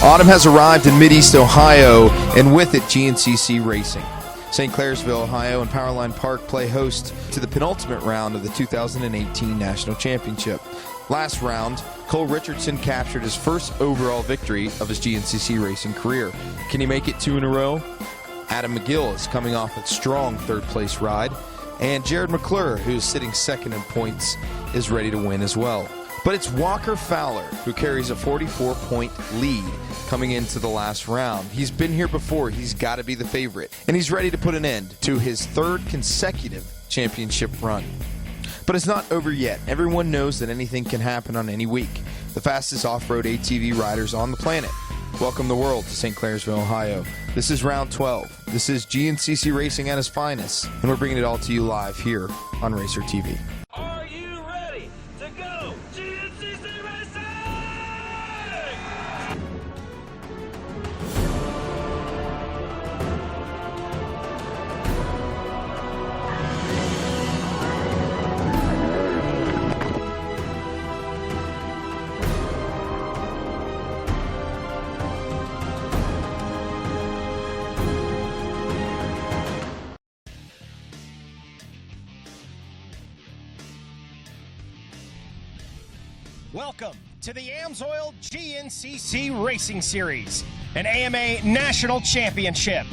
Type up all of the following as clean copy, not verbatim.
Autumn has arrived in Mid-East Ohio, and with it, GNCC Racing. St. Clairsville, Ohio, and Powerline Park play host to the penultimate round of the 2018 National Championship. Last round, Cole Richardson captured his first overall victory of his GNCC racing career. Can he make it 2 in a row? Adam McGill is coming off a strong third-place ride, and Jared McClure, who is sitting second in points, is ready to win as well. But it's Walker Fowler who carries a 44-point lead coming into the last round. He's been here before. He's got to be the favorite. And he's ready to put an end to his third consecutive championship run. But it's not over yet. Everyone knows that anything can happen on any week. The fastest off-road ATV riders on the planet. Welcome the world to St. Clairsville, Ohio. This is round 12. This is GNCC Racing at its finest. And we're bringing it all to you live here on RacerTV. Are you ready to go GNCC Racing? Welcome to the AMSOIL GNCC Racing Series, an AMA National Championship.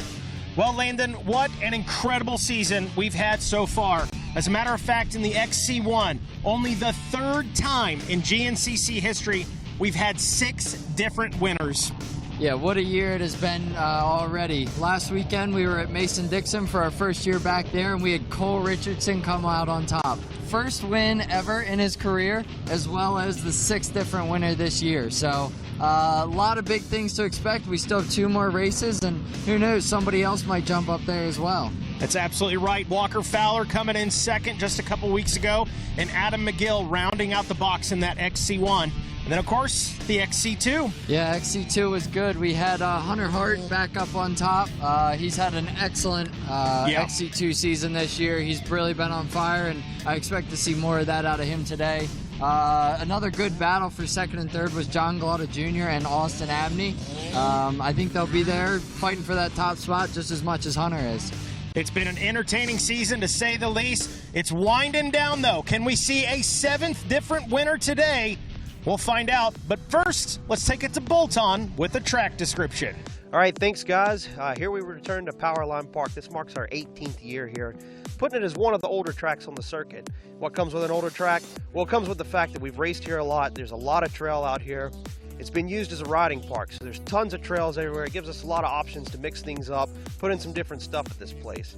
Well, Landon, what an incredible season we've had so far. As a matter of fact, in the XC1, only the third time in GNCC history we've had 6 different winners. Yeah, what a year it has been already. Last weekend we were at Mason-Dixon for our first year back there, and we had Cole Richardson come out on top. First win ever in his career, as well as the 6th different winner this year. So a lot of big things to expect. We still have 2 more races, and who knows, somebody else might jump up there as well. That's absolutely right. Walker Fowler coming in second just a couple weeks ago, and Adam McGill rounding out the box in that XC1. And then, of course, the XC2. Yeah, XC2 was good. We had Hunter Hart back up on top. He's had an excellent XC2 season this year. He's really been on fire, and I expect to see more of that out of him today. Another good battle for second and third was John Galata Jr. and Austin Abney. I think they'll be there fighting for that top spot just as much as Hunter is. It's been an entertaining season, to say the least. It's winding down, though. Can we see a 7th different winner today? We'll find out, but first, let's take it to Bolton with a track description. All right, thanks, guys. Here we return to Powerline Park. This marks our 18th year here, putting it as one of the older tracks on the circuit. What comes with an older track? Well, it comes with the fact that we've raced here a lot. There's a lot of trail out here. It's been used as a riding park, so there's tons of trails everywhere. It gives us a lot of options to mix things up, put in some different stuff at this place.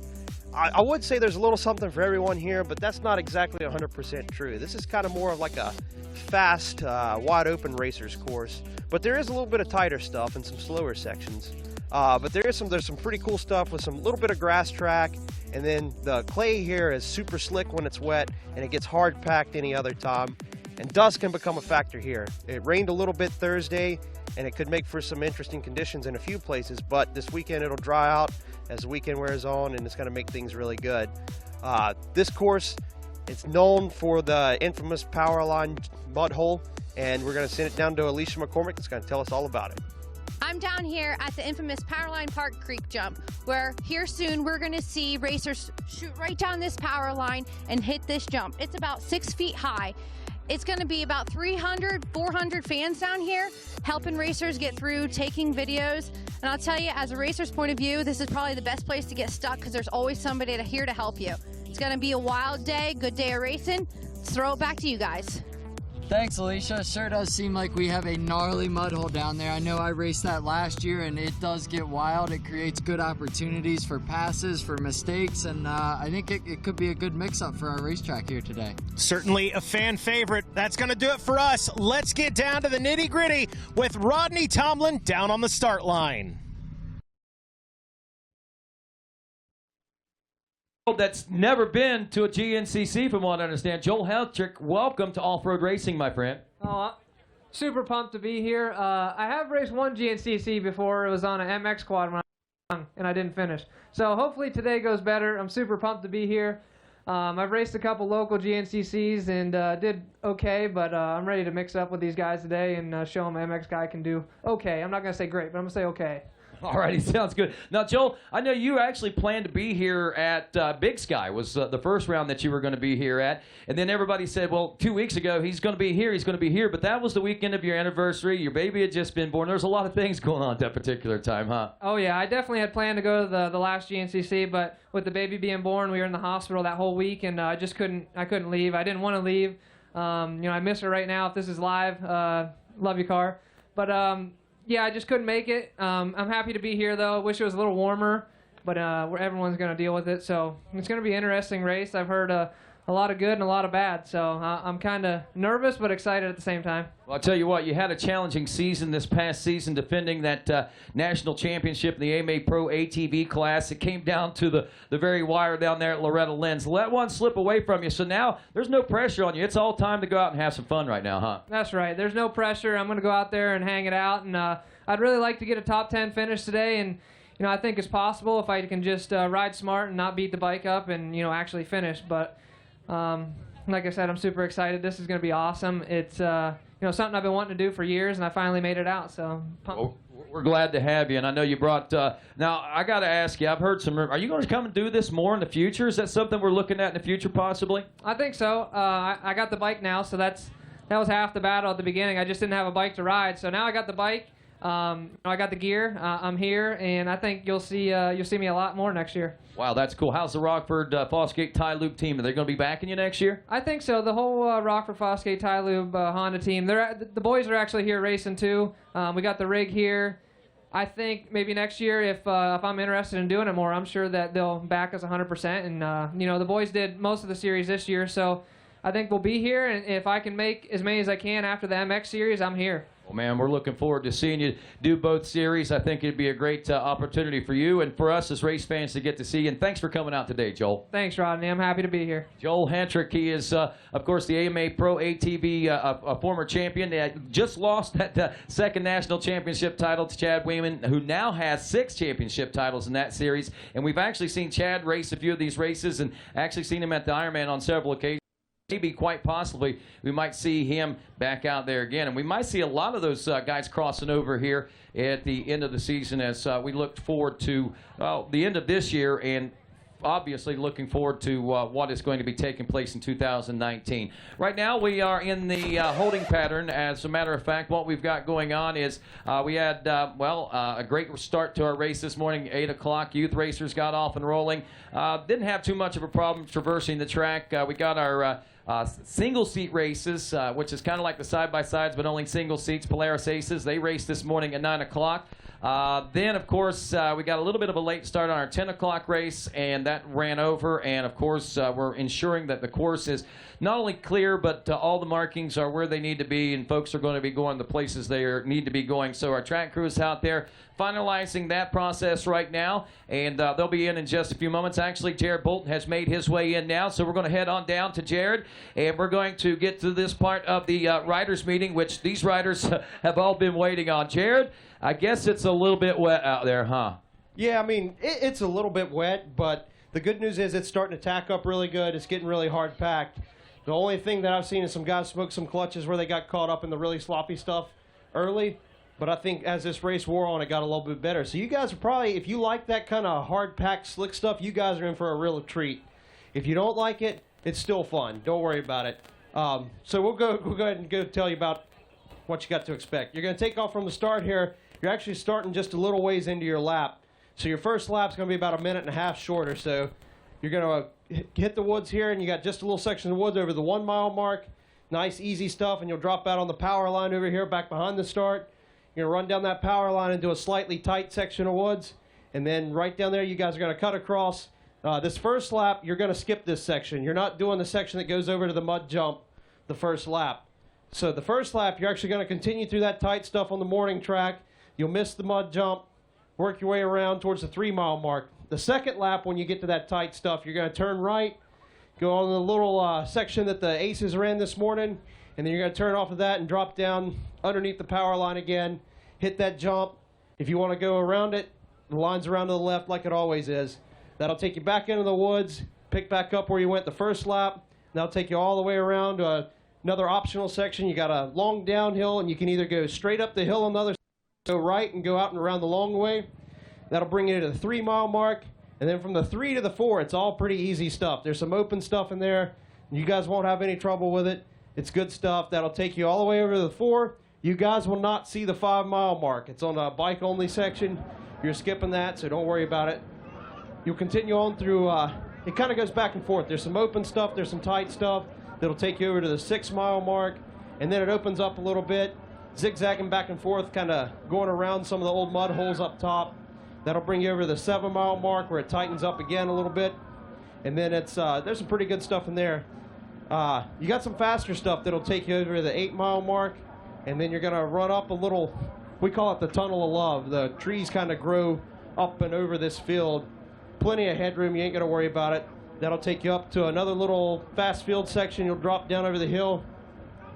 I would say there's a little something for everyone here, but that's not exactly 100% true. This is kind of more of like a fast, wide open racers course, but there is a little bit of tighter stuff and some slower sections. But there's some pretty cool stuff with some little bit of grass track, and then the clay here is super slick when it's wet, and it gets hard packed any other time. And dust can become a factor here. It rained a little bit Thursday, and it could make for some interesting conditions in a few places, but this weekend it'll dry out as the weekend wears on, and it's going to make things really good. This course, it's known for the infamous Powerline mud hole, and we're going to send it down to Alicia McCormick that's going to tell us all about it. I'm down here at the infamous Powerline Park Creek Jump, where here soon we're going to see racers shoot right down this power line and hit this jump. It's about 6 feet high. It's going to be about 300, 400 fans down here helping racers get through, taking videos. And I'll tell you, as a racer's point of view, this is probably the best place to get stuck because there's always somebody here to help you. It's going to be a wild day, good day of racing. Let's throw it back to you guys. Thanks, Alicia. Sure does seem like we have a gnarly mud hole down there. I know I raced that last year, and it does get wild. It creates good opportunities for passes, for mistakes, and I think it could be a good mix-up for our racetrack here today. Certainly a fan favorite. That's going to do it for us. Let's get down to the nitty-gritty with Rodney Tomlin down on the start line. That's never been to a GNCC, from what I understand. Joel Heltrick, welcome to off-road racing, my friend. Oh, super pumped to be here. I have raced one GNCC before. It was on an MX quad when I was young, and I didn't finish. So hopefully today goes better. I'm super pumped to be here. I've raced a couple local GNCCs and did okay, but I'm ready to mix up with these guys today and show them MX guy can do okay. I'm not going to say great, but I'm going to say okay. All righty, sounds good. Now, Joel, I know you actually planned to be here at Big Sky, was the first round that you were going to be here at. And then everybody said, well, 2 weeks ago, he's going to be here. But that was the weekend of your anniversary. Your baby had just been born. There was a lot of things going on at that particular time, huh? Oh, yeah. I definitely had planned to go to the last GNCC, but with the baby being born, we were in the hospital that whole week, and I couldn't leave. I didn't want to leave. I miss her right now. If this is live, love you, Car. But, yeah, I just couldn't make it. I'm happy to be here, though. Wish it was a little warmer, but everyone's going to deal with it. So it's going to be an interesting race. I've heard a lot of good and a lot of bad. So I'm kind of nervous but excited at the same time. Well, I'll tell you what, you had a challenging season this past season defending that national championship in the AMA Pro ATV class. It came down to the very wire down there at Loretta Lynn's. Let one slip away from you. So now there's no pressure on you. It's all time to go out and have some fun right now, huh? That's right. There's no pressure. I'm going to go out there and hang it out. And I'd really like to get a top 10 finish today. And, I think it's possible if I can just ride smart and not beat the bike up and, actually finish. But like I said, I'm super excited. This is going to be awesome. It's something I've been wanting to do for years, and I finally made it out. So well, we're glad to have you, and I know you brought. Now I got to ask you. I've heard some. Are you going to come and do this more in the future? Is that something we're looking at in the future, possibly? I think so. I got the bike now, so that was half the battle at the beginning. I just didn't have a bike to ride, so now I got the bike. I got the gear. I'm here, and I think you'll see me a lot more next year. Wow, that's cool. How's the Rockford Fosgate Tie Loop team? Are they going to be backing you next year? I think so. The whole Rockford Fosgate Tie Loop Honda team. The boys are actually here racing too. We got the rig here. I think maybe next year, if I'm interested in doing it more, I'm sure that they'll back us 100%. And the boys did most of the series this year, so I think we'll be here. And if I can make as many as I can after the MX series, I'm here. Well, man, we're looking forward to seeing you do both series. I think it'd be a great opportunity for you and for us as race fans to get to see you. And thanks for coming out today, Joel. Thanks, Rodney. I'm happy to be here. Joel Hentrick, he is, of course, the AMA Pro ATV a former champion. Just lost that second national championship title to Chad Wayman, who now has 6 championship titles in that series. And we've actually seen Chad race a few of these races and actually seen him at the Ironman on several occasions. Maybe quite possibly we might see him back out there again. And we might see a lot of those guys crossing over here at the end of the season as we look forward to the end of this year and obviously looking forward to what is going to be taking place in 2019. Right now we are in the holding pattern. As a matter of fact, what we've got going on is we had, a great start to our race this morning. 8 o'clock, youth racers got off and rolling. Didn't have too much of a problem traversing the track. We got our single seat races, which is kind of like the side-by-sides, but only single seats. Polaris Aces, they raced this morning at 9 o'clock. Then, of course, we got a little bit of a late start on our 10 o'clock race, and that ran over. And, of course, we're ensuring that the course is not only clear, but all the markings are where they need to be, and folks are going to be going the places they need to be going. So our track crew is out there finalizing that process right now, and they'll be in just a few moments. Actually, Jared Bolton has made his way in now, so we're going to head on down to Jared, and we're going to get to this part of the riders meeting, which these riders have all been waiting on. Jared, I guess it's a little bit wet out there, huh? Yeah, I mean, it's a little bit wet, but the good news is it's starting to tack up really good. It's getting really hard packed. The only thing that I've seen is some guys smoke some clutches where they got caught up in the really sloppy stuff early. But I think as this race wore on, it got a little bit better. So you guys are probably, if you like that kind of hard-packed, slick stuff, you guys are in for a real treat. If you don't like it, it's still fun. Don't worry about it. So we'll go ahead and tell you about what you got to expect. You're going to take off from the start here. You're actually starting just a little ways into your lap. So your first lap's going to be about a minute and a half short or so. You're going to hit the woods here, and you got just a little section of woods over the 1 mile mark. Nice, easy stuff, and you'll drop out on the power line over here back behind the start. You're going to run down that power line into a slightly tight section of woods, and then right down there you guys are going to cut across. This first lap, you're going to skip this section. You're not doing the section that goes over to the mud jump the first lap. So the first lap, you're actually going to continue through that tight stuff on the morning track. You'll miss the mud jump, work your way around towards the 3 mile mark. The second lap, when you get to that tight stuff, you're going to turn right, go on the little section that the Aces ran this morning, and then you're going to turn off of that and drop down underneath the power line again, hit that jump. If you want to go around it, the line's around to the left like it always is. That'll take you back into the woods, pick back up where you went the first lap. That'll take you all the way around to another optional section. You got a long downhill, and you can either go straight up the hill on the other side, go right and go out and around the long way. That'll bring you to the 3 mile mark. And then from the 3 to the 4, it's all pretty easy stuff. There's some open stuff in there. You guys won't have any trouble with it. It's good stuff. That'll take you all the way over to the 4. You guys will not see the 5 mile mark. It's on a bike only section. You're skipping that, so don't worry about it. You'll continue on through, it kind of goes back and forth. There's some open stuff, there's some tight stuff that'll take you over to the 6 mile mark, and then it opens up a little bit, zigzagging back and forth, kind of going around some of the old mud holes up top. That'll bring you over to the 7 mile mark where it tightens up again a little bit. And then it's there's some pretty good stuff in there. You got some faster stuff that'll take you over to the 8 mile mark, and then you're gonna run up a little, we call it the tunnel of love. The trees kind of grow up and over this field. Plenty of headroom, you ain't gonna worry about it. That'll take you up to another little fast field section. You'll drop down over the hill,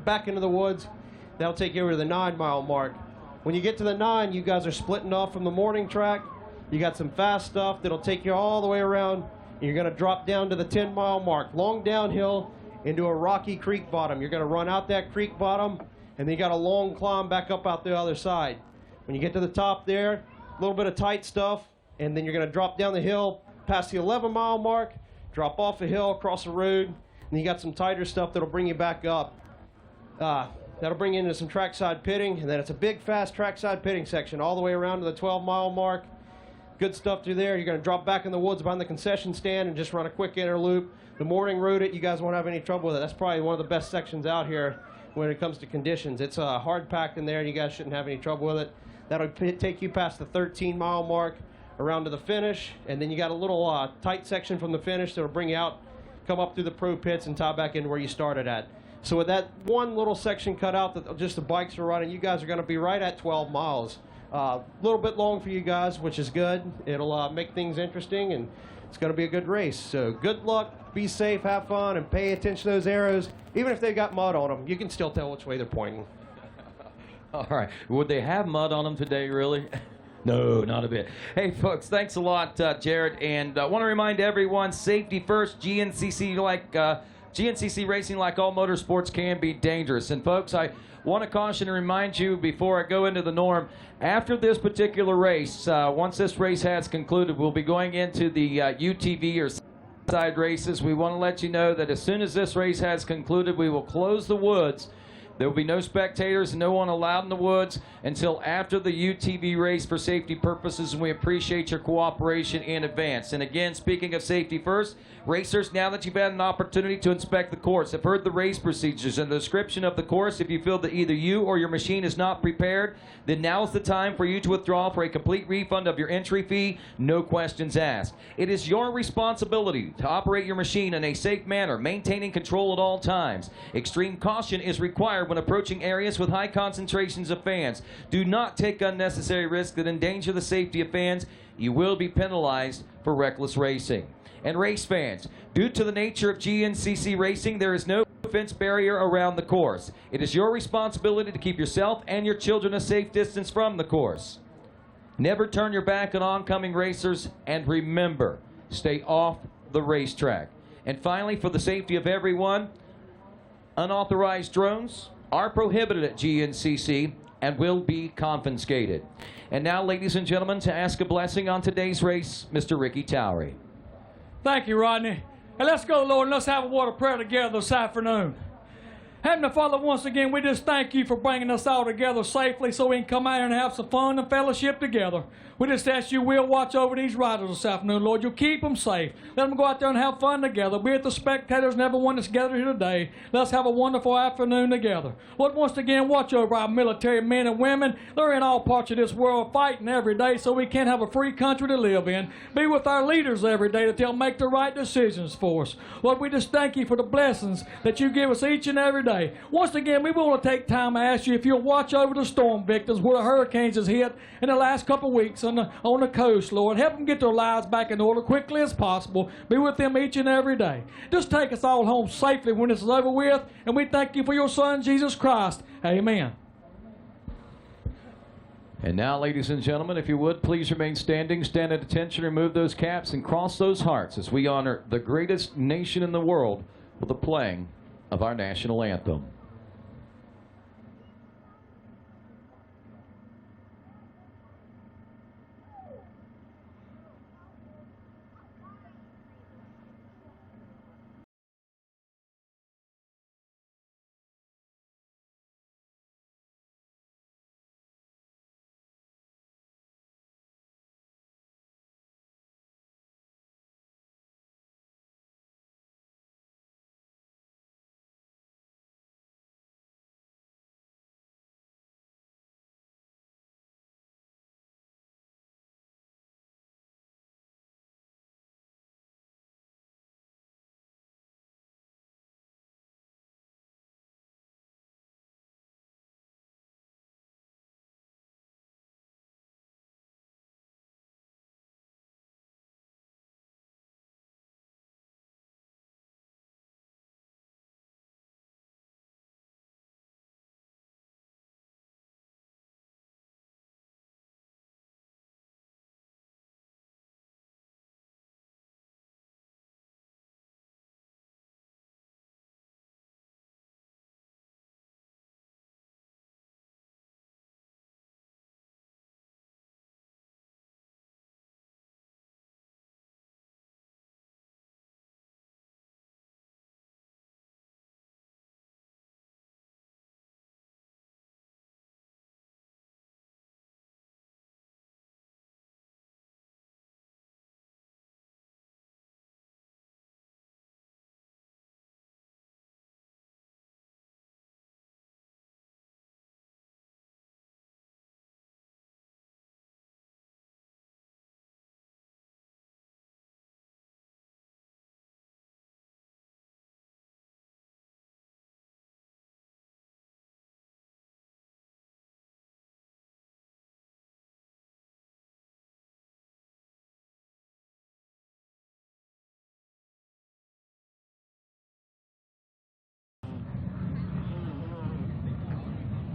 back into the woods. That'll take you over to the 9 mile mark. When you get to the 9, you guys are splitting off from the morning track. You got some fast stuff that'll take you all the way around. You're gonna drop down to the 10 mile mark, long downhill into a rocky creek bottom. You're gonna run out that creek bottom, and then you got a long climb back up out the other side. When you get to the top there, a little bit of tight stuff, and then you're gonna drop down the hill past the 11 mile mark, drop off a hill, across the road, and you got some tighter stuff that'll bring you back up. That'll bring you into some trackside pitting, and then it's a big, fast trackside pitting section all the way around to the 12 mile mark. Good stuff through there. You're gonna drop back in the woods behind the concession stand and just run a quick inner loop. The morning rode it, you guys won't have any trouble with it. That's probably one of the best sections out here when it comes to conditions. It's hard packed in there, and you guys shouldn't have any trouble with it. That'll take you past the 13 mile mark around to the finish, and then you got a little tight section from the finish that'll bring you out, come up through the pro pits and tie back into where you started at. So with that one little section cut out that just the bikes are running, you guys are gonna be right at 12 miles. A little bit long for you guys, which is good. It'll make things interesting, and it's gonna be a good race. So good luck, be safe, have fun, and pay attention to those arrows. Even if they've got mud on them, you can still tell which way they're pointing. All right, would they have mud on them today, really? No, not a bit. Hey, folks, thanks a lot, Jared. And I want to remind everyone, safety first. GNCC racing, like all motorsports, can be dangerous. And, folks, I want to caution and remind you before I go into the norm, after this particular race, once this race has concluded, we'll be going into the UTV or side races. We want to let you know that as soon as this race has concluded, we will close the woods. There will be no spectators and no one allowed in the woods until after the UTV race for safety purposes, and we appreciate your cooperation in advance. And again, speaking of safety first, racers, now that you've had an opportunity to inspect the course, have heard the race procedures and the description of the course, if you feel that either you or your machine is not prepared, then now is the time for you to withdraw for a complete refund of your entry fee, no questions asked. It is your responsibility to operate your machine in a safe manner, maintaining control at all times. Extreme caution is required when approaching areas with high concentrations of fans. Do not take unnecessary risks that endanger the safety of fans. You will be penalized for reckless racing. And race fans, due to the nature of GNCC racing, there is no fence barrier around the course. It is your responsibility to keep yourself and your children a safe distance from the course. Never turn your back on oncoming racers, and remember, stay off the racetrack. And finally, for the safety of everyone, unauthorized drones are prohibited at GNCC and will be confiscated. And now, ladies and gentlemen, to ask a blessing on today's race, Mr. Ricky Towery. Thank you, Rodney. And let's go, Lord, and let's have a word of prayer together this afternoon. Heavenly Father, once again, we just thank you for bringing us all together safely so we can come out here and have some fun and fellowship together. We just ask you will watch over these riders this afternoon, Lord. You'll keep them safe. Let them go out there and have fun together. Be it the spectators and everyone that's gathered here today. Let's have a wonderful afternoon together. Lord, once again, watch over our military men and women. They're in all parts of this world fighting every day so we can have a free country to live in. Be with our leaders every day that they'll make the right decisions for us. Lord, we just thank you for the blessings that you give us each and every day. Once again, we want to take time to ask you if you'll watch over the storm victims where the hurricanes has hit in the last couple of weeks on the coast, Lord. Help them get their lives back in order quickly as possible. Be with them each and every day. Just take us all home safely when this is over with, and we thank you for your Son, Jesus Christ. Amen. And now, ladies and gentlemen, if you would, please remain standing, stand at attention, remove those caps, and cross those hearts as we honor the greatest nation in the world with the playing of our national anthem.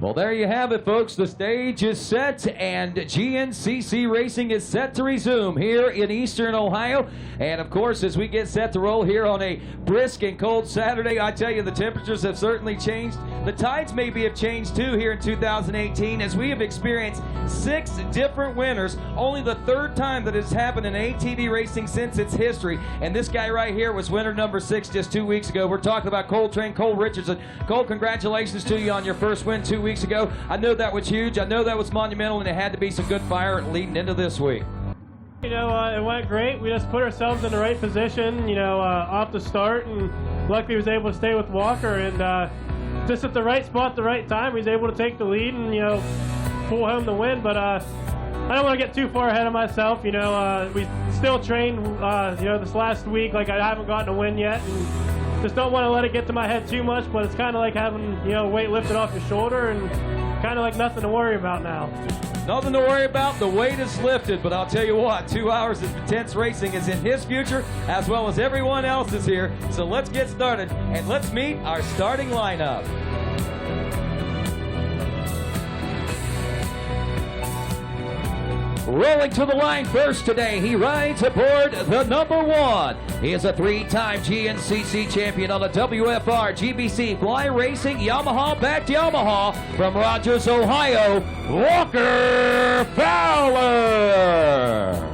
Well, there you have it, folks. The stage is set, and GNCC racing is set to resume here in Eastern Ohio. And, of course, as we get set to roll here on a brisk and cold Saturday, I tell you, the temperatures have certainly changed. The tides maybe have changed, too, here in 2018, as we have experienced 6 different winners. Only the 3rd time that has happened in ATV racing since its history. And this guy right here was winner number 6 just 2 weeks ago. We're talking about Cole Richardson. Cole, congratulations to you on your first win 2 weeks ago. I know that was huge. I know that was monumental, and it had to be some good fire leading into this week. You know, it went great. We just put ourselves in the right position, you know, off the start, and luckily was able to stay with Walker, and just at the right spot at the right time, he was able to take the lead and, you know, pull home the win. But I don't want to get too far ahead of myself. You know, we still trained, you know, this last week. Like, I haven't gotten a win yet, and just don't want to let it get to my head too much. But it's kind of like having, you know, weight lifted off your shoulder, and kind of like nothing to worry about now. Nothing to worry about. The weight is lifted, but I'll tell you what, 2 hours of intense racing is in his future, as well as everyone else is here. So let's get started, and let's meet our starting lineup. Rolling to the line first today, he rides aboard the number 1. He is a 3-time GNCC champion on the WFR, GBC, Fly Racing, Yamaha, backed Yamaha from Rogers, Ohio, Walker Fowler.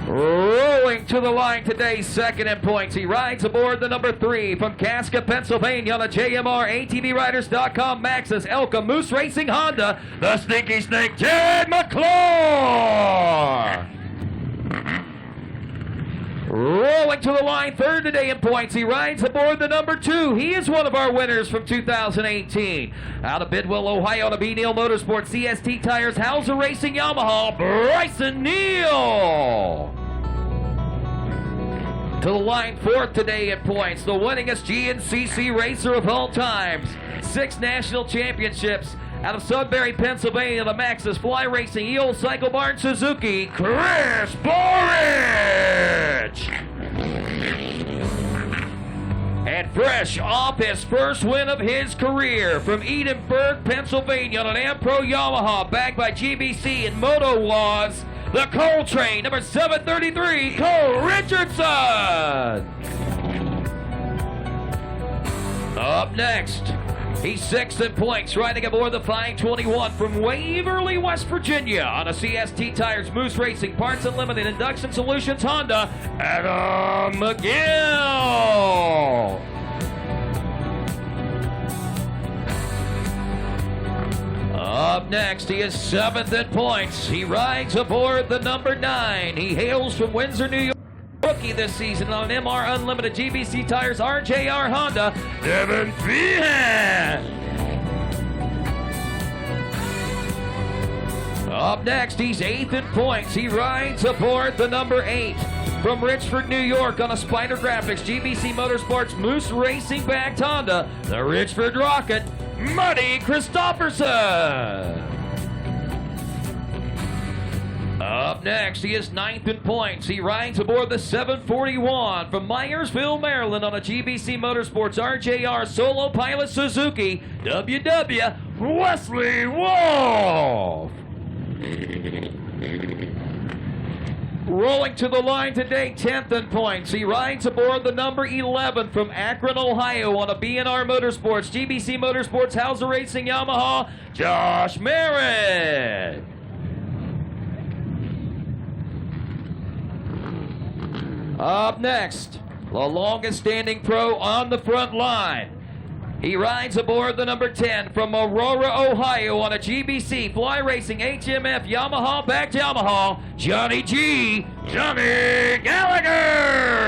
Rolling to the line today, 2nd in points. He rides aboard the number 3 from Casca, Pennsylvania on the JMR ATVRiders.com Maxxis Elka Moose Racing Honda, the Stinky Snake, Ted McClure. Rolling to the line, 3rd today in points. He rides aboard the number 2. He is one of our winners from 2018. Out of Bidwell, Ohio, on a B. Neal Motorsports, CST Tires, Hauser Racing, Yamaha, Bryson Neal. To the line, 4th today in points. The winningest GNCC racer of all times. 6 national championships. Out of Sudbury, Pennsylvania, the Maxxis Fly Racing, EOL Cycle Barn Suzuki, Chris Borich. And fresh off his first win of his career from Edinburgh, Pennsylvania on an Am-Pro Yamaha backed by GBC and Moto Laws, the Coal Train, number 733, Cole Richardson. Up next, he's 6th in points, riding aboard the 521 from Waverly, West Virginia on a CST Tires, Moose Racing, Parts Unlimited, Induction Solutions, Honda, Adam McGill. Up next, he is 7th in points. He rides aboard the number 9. He hails from Windsor, New York. Rookie this season on an MR Unlimited GBC Tires RJR Honda, Devin Feehan. Up next, he's 8th in points. He rides aboard the number 8 from Richford, New York on a Spider Graphics GBC Motorsports Moose Racing backed Honda, the Richford Rocket, Muddy Christopherson. Up next, he is 9th in points. He rides aboard the 741 from Myersville, Maryland on a GBC Motorsports RJR Solo Pilot Suzuki, WW Wesley Wolf. Rolling to the line today, 10th in points. He rides aboard the number 11 from Akron, Ohio on a B&R Motorsports, GBC Motorsports Hauser Racing Yamaha, Josh Merritt. Up next, the longest standing pro on the front line. He rides aboard the number 10 from Aurora, Ohio on a GBC Fly Racing HMF Yamaha backed Yamaha, Johnny G. Johnny Gallagher.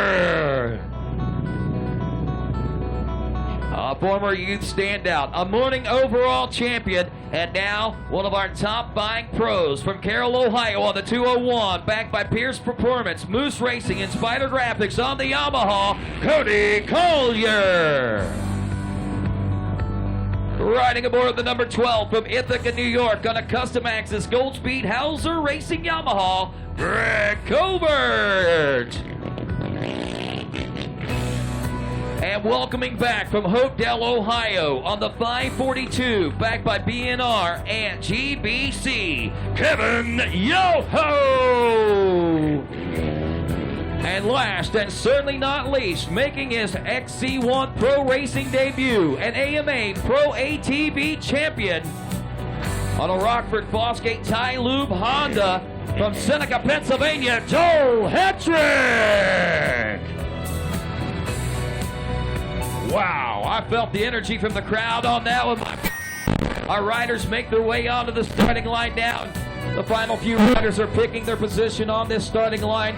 A former youth standout, a morning overall champion, and now one of our top buying pros from Carroll, Ohio on the 201, backed by Pierce Performance, Moose Racing, and Spider Graphics on the Yamaha, Cody Collier. Riding aboard the number 12 from Ithaca, New York on a Custom Axis Goldspeed Hauser Racing Yamaha, Greg Covert. And welcoming back from Hopedale, Ohio on the 542, backed by BNR and GBC, Kevin Yoho. And last and certainly not least, making his XC1 Pro Racing debut, an AMA Pro ATV champion on a Rockford Fosgate Tie Lube Honda from Seneca, Pennsylvania, Joe Hetrick. Wow, I felt the energy from the crowd on that one. Our riders make their way onto the starting line now. The final few riders are picking their position on this starting line.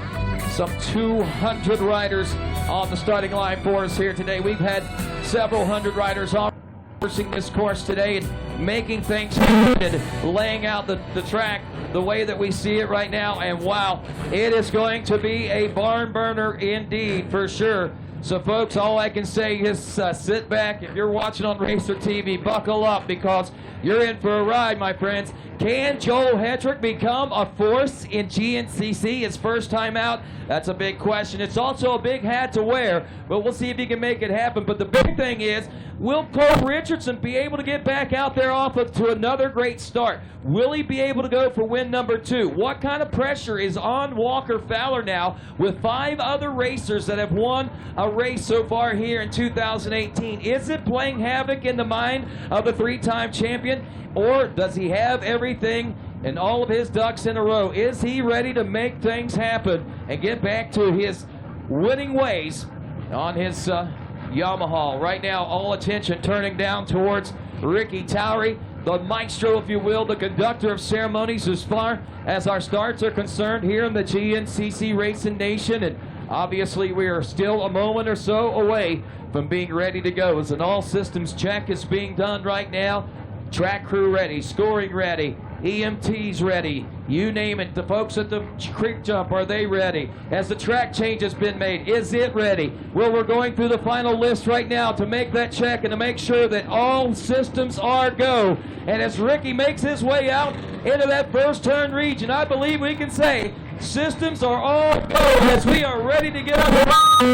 Some 200 riders on the starting line for us here today. We've had several hundred riders on this course today and making things happen, laying out the track the way that we see it right now. And wow, it is going to be a barn burner indeed for sure. So folks, all I can say is sit back. If you're watching on RacerTV, buckle up because you're in for a ride, my friends. Can Joel Hetrick become a force in GNCC his first time out? That's a big question. It's also a big hat to wear, but we'll see if he can make it happen. But the big thing is, will Cole Richardson be able to get back out there to another great start? Will he be able to go for win number 2? What kind of pressure is on Walker Fowler now with 5 other racers that have won a race so far here in 2018? Is it playing havoc in the mind of the 3-time champion? Or does he have everything and all of his ducks in a row? Is he ready to make things happen and get back to his winning ways on his Yamaha? Right now, all attention turning down towards Ricky Towery, the maestro, if you will, the conductor of ceremonies as far as our starts are concerned here in the GNCC Racing Nation. And obviously, we are still a moment or so away from being ready to go as an all systems check is being done right now. Track crew ready, scoring ready, EMTs ready, you name it. The folks at the creek jump, are they ready? Has the track change has been made? Is it ready? Well, we're going through the final list right now to make that check and to make sure that all systems are go. And as Ricky makes his way out into that first turn region, I believe we can say systems are all go as we are ready to get up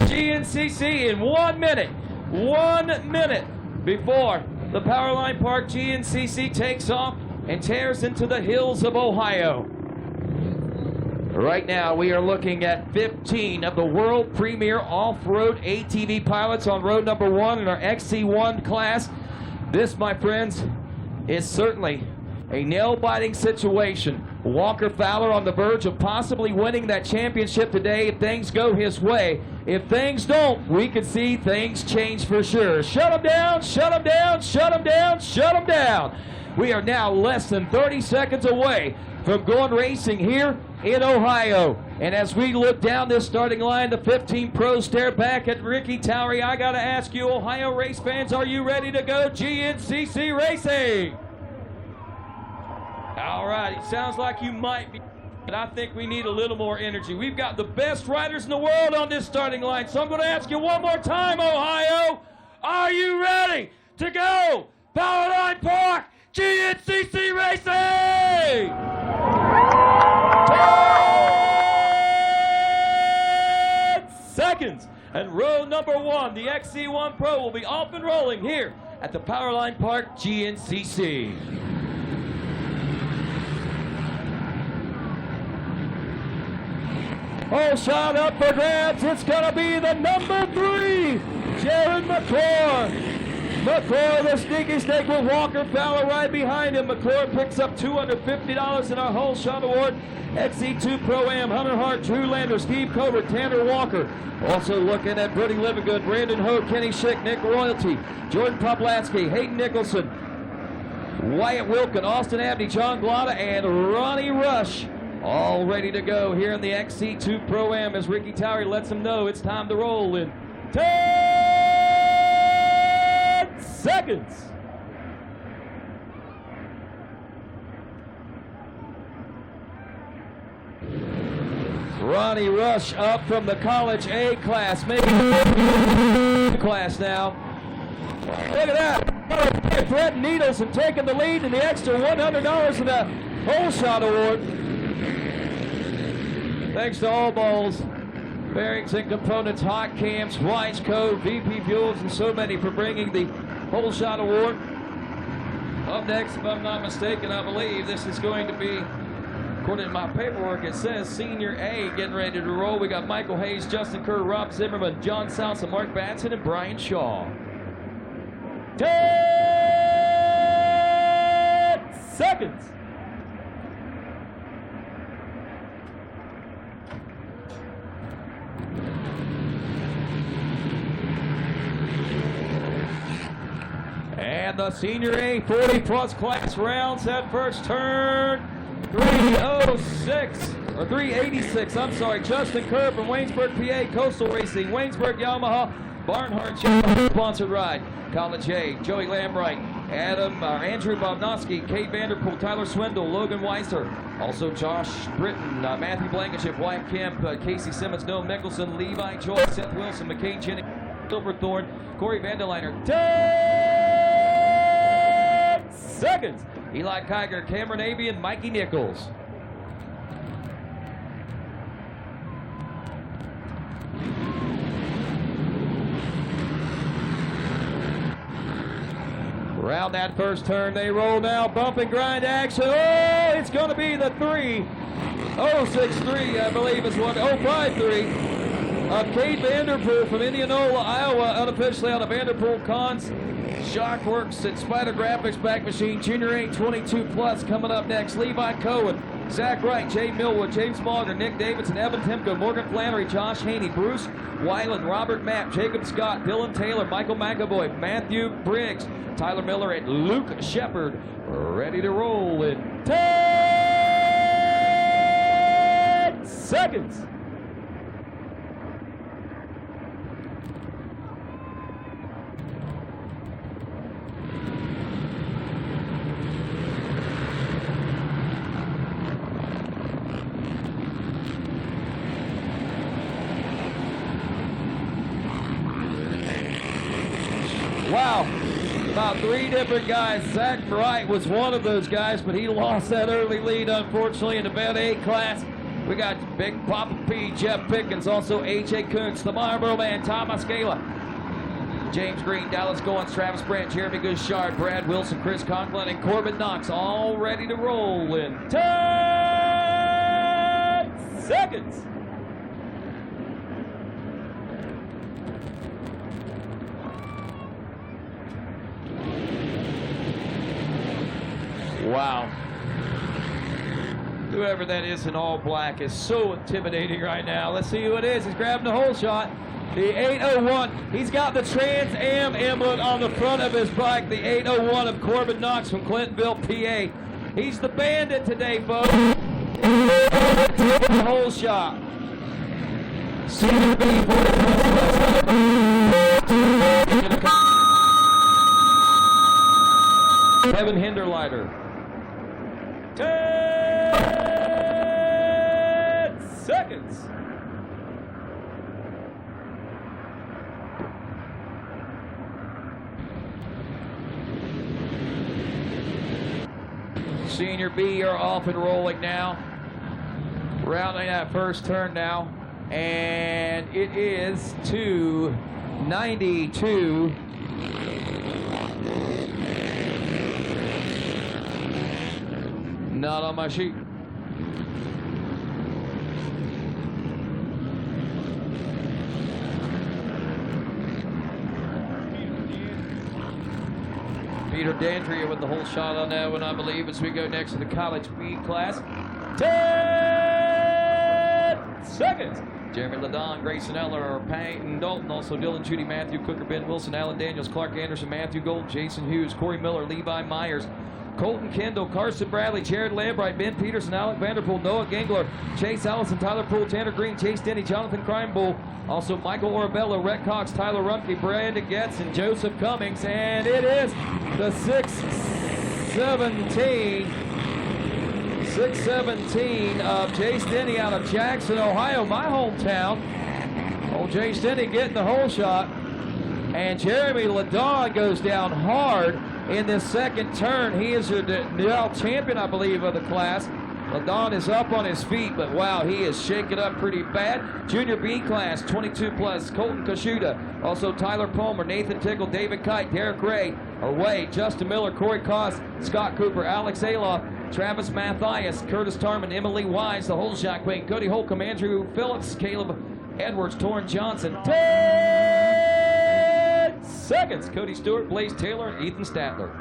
GNCC in 1 minute. 1 minute before the Powerline Park GNCC takes off and tears into the hills of Ohio. Right now, we are looking at 15 of the world premier off-road ATV pilots on road number 1 in our XC1 class. This, my friends, is certainly a nail-biting situation. Walker Fowler on the verge of possibly winning that championship today if things go his way. If things don't, we could see things change for sure. Shut him down, shut him down, shut him down, shut him down. We are now less than 30 seconds away from going racing here in Ohio. And as we look down this starting line, the 15 pros stare back at Ricky Towery. I got to ask you, Ohio race fans, are you ready to go GNCC racing? All right, it sounds like you might be, but I think we need a little more energy. We've got the best riders in the world on this starting line, so I'm going to ask you one more time, Ohio, are you ready to go Powerline Park GNCC racing? 10 seconds, and row number 1, the XC1 Pro, will be off and rolling here at the Powerline Park GNCC. Oh, shot up for grabs. It's going to be the number 3, Jared McClure. McClure, the sneaky stake with Walker Fowler right behind him. McClure picks up $250 in our whole shot award. XC2 Pro-Am, Hunter Hart, Drew Lander, Steve Covert, Tanner Walker. Also looking at Brody Livingood, Brandon Ho, Kenny Schick, Nick Royalty, Jordan Poplatsky, Hayden Nicholson, Wyatt Wilkin, Austin Abney, John Glotta, and Ronnie Rush. All ready to go here in the XC2 Pro-Am as Ricky Towery lets them know it's time to roll in 10 seconds. Ronnie Rush up from the college A class, maybe class now. Look at that. Fred Needleson taking the lead and the extra $100 in the whole shot award. Thanks to All Balls, Bearings and Components, Hot Cams, Wise Code, VP Fuels, and so many for bringing the whole shot award. Up next, if I'm not mistaken, I believe this is going to be, according to my paperwork, it says Senior A getting ready to roll. We got Michael Hayes, Justin Kerr, Rob Zimmerman, John Sousa, Mark Batson, and Brian Shaw. 10 seconds. And the Senior A 40-plus class rounds that first turn. 306, or 386, I'm sorry. Justin Kerr from Waynesburg, PA, Coastal Racing, Waynesburg, Yamaha, Barnhart, sponsored ride. College A, Joey Lambright, Andrew Bobnowski, Kate Vanderpool, Tyler Swindle, Logan Weiser, also Josh Britton, Matthew Blankenship, Wyatt Kemp, Casey Simmons, Noah Mickelson, Levi Joy, Seth Wilson, McCain Jennings, Silverthorne, Corey Vandeliner. 10 seconds. Eli Kiger, Cameron Avian, Mikey Nichols. Around that first turn, they roll now, bump and grind action. Oh, it's going to be the 3.063, I believe is what, 0.53 of Kate Vanderpool from Indianola, Iowa, unofficially on the Vanderpool Cons. Shockworks and Spider Graphics Back Machine, Junior A 22 plus coming up next. Levi Cohen, Zach Wright, Jay Millwood, James Mauger, Nick Davidson, Evan Timko, Morgan Flannery, Josh Haney, Bruce Weiland, Robert Mapp, Jacob Scott, Dylan Taylor, Michael McAvoy, Matthew Briggs, Tyler Miller, and Luke Shepard ready to roll in 10 seconds. Wow, about 3 different guys. Zach Wright was one of those guys, but he lost that early lead, unfortunately, in the Band 8 class. We got Big Papa P, Jeff Pickens, also A.J. Kuntz, the Marlboro Man, Tom Ascala, James Green, Dallas Goins, Travis Brandt, Jeremy Gouchard, Brad Wilson, Chris Conklin, and Corbin Knox all ready to roll in 10 seconds. Wow. Whoever that is in all black is so intimidating right now. Let's see who it is. He's grabbing the hole shot. The 801. He's got the Trans Am emblem on the front of his bike. The 801 of Corbin Knox from Clintonville, PA. He's the bandit today, folks. The hole shot. Kevin Hinderleiter. 10 seconds. Senior B are off and rolling now. Rounding that first turn now. And it is 292. Not on my sheet. Peter Dandria with the whole shot on that one, I believe, as we go next to the College B class. 10 seconds. Jeremy Ladon, Grayson Eller, Payton Dalton, also Dylan, Judy, Matthew, Cooker, Ben Wilson, Alan Daniels, Clark Anderson, Matthew Gold, Jason Hughes, Corey Miller, Levi Myers, Colton Kendall, Carson Bradley, Jared Lambright, Ben Peterson, Alec Vanderpool, Noah Gengler, Chase Allison, Tyler Poole, Tanner Green, Chase Denny, Jonathan Crimebull, also Michael Orabello, Rhett Cox, Tyler Rumke, Brandon Getz, and Joseph Cummings. And it is the 617 of Chase Denny out of Jackson, Ohio, my hometown. Old Chase Denny getting the hole shot. And Jeremy Ladon goes down hard in this second turn. He is the now champion, I believe, of the class. Ladon is up on his feet, but wow, he is shaken up pretty bad. Junior B class, 22 plus, Colton Kashuda, also Tyler Palmer, Nathan Tickle, David Kite, Derek Ray, Away, Justin Miller, Corey Koss, Scott Cooper, Alex Aloff, Travis Mathias, Curtis Tarman, Emily Wise, the whole shot queen, Cody Holcomb, Andrew Phillips, Caleb Edwards, Torrin Johnson. 10 seconds. Cody Stewart, Blaze Taylor, and Ethan Statler.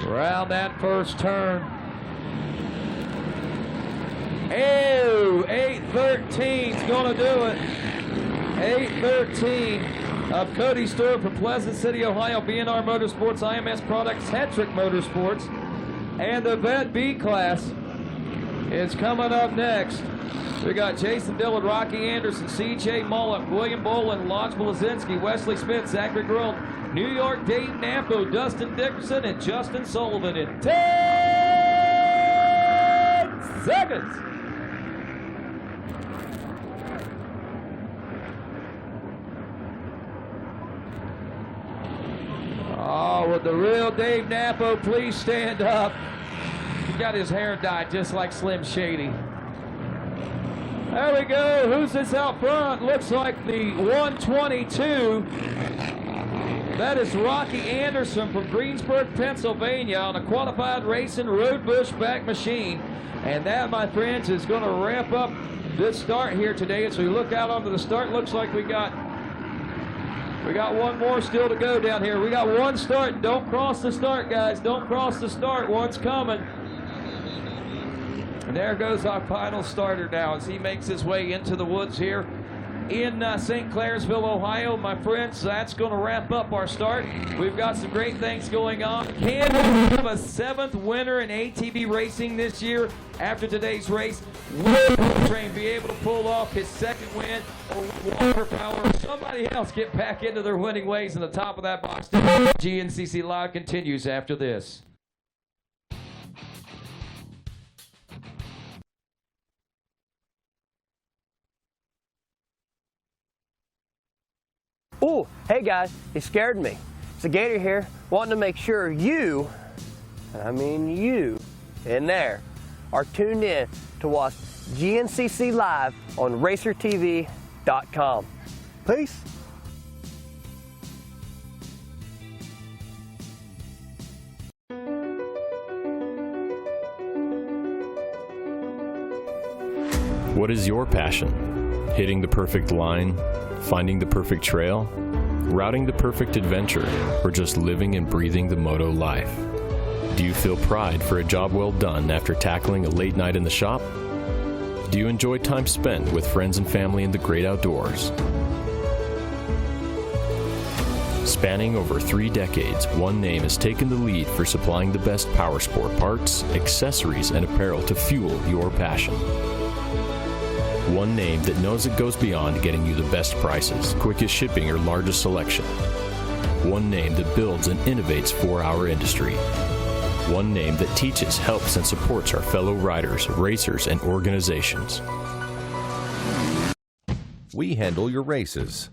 Around that first turn. Oh, 813's gonna do it. 813 of Cody Stewart from Pleasant City, Ohio, BNR Motorsports, IMS Products, Hetrick Motorsports. And the Vet B class is coming up next. We got Jason Dillon, Rocky Anderson, C.J. Mullet, William Bolin, Lodge Blazinski, Wesley Smith, Zachary Grill, New York, Dayton Nampo, Dustin Dickerson, and Justin Sullivan in 10 seconds. Oh, would the real Dave Nampo please stand up? He got his hair dyed just like Slim Shady. There we go. Who's this out front? Looks like the 122. That is Rocky Anderson from Greensburg, Pennsylvania on a qualified racing road bushback machine. And that, my friends, is going to ramp up this start here today. As we look out onto the start, looks like we got one more still to go down here. We got one start. Don't cross the start, guys. Don't cross the start. One's coming. And there goes our final starter now as he makes his way into the woods here in St. Clairsville, Ohio. My friends, that's going to wrap up our start. We've got some great things going on. Can we have a 7th winner in ATV racing this year after today's race? Will Train be able to pull off his 2nd win, or Walker Power or somebody else get back into their winning ways in the top of that box? GNCC Live continues after this. Ooh, hey guys, he scared me. It's a Gator here, wanting to make sure you and I mean you, in there, are tuned in to watch GNCC Live on RacerTV.com. Peace. What is your passion? Hitting the perfect line, finding the perfect trail, routing the perfect adventure, or just living and breathing the moto life? Do you feel pride for a job well done after tackling a late night in the shop? Do you enjoy time spent with friends and family in the great outdoors? Spanning over 3 decades, one name has taken the lead for supplying the best powersport parts, accessories, and apparel to fuel your passion. One name that knows it goes beyond getting you the best prices, quickest shipping, or largest selection. One name that builds and innovates for our industry. One name that teaches, helps, and supports our fellow riders, racers, and organizations. We handle your races,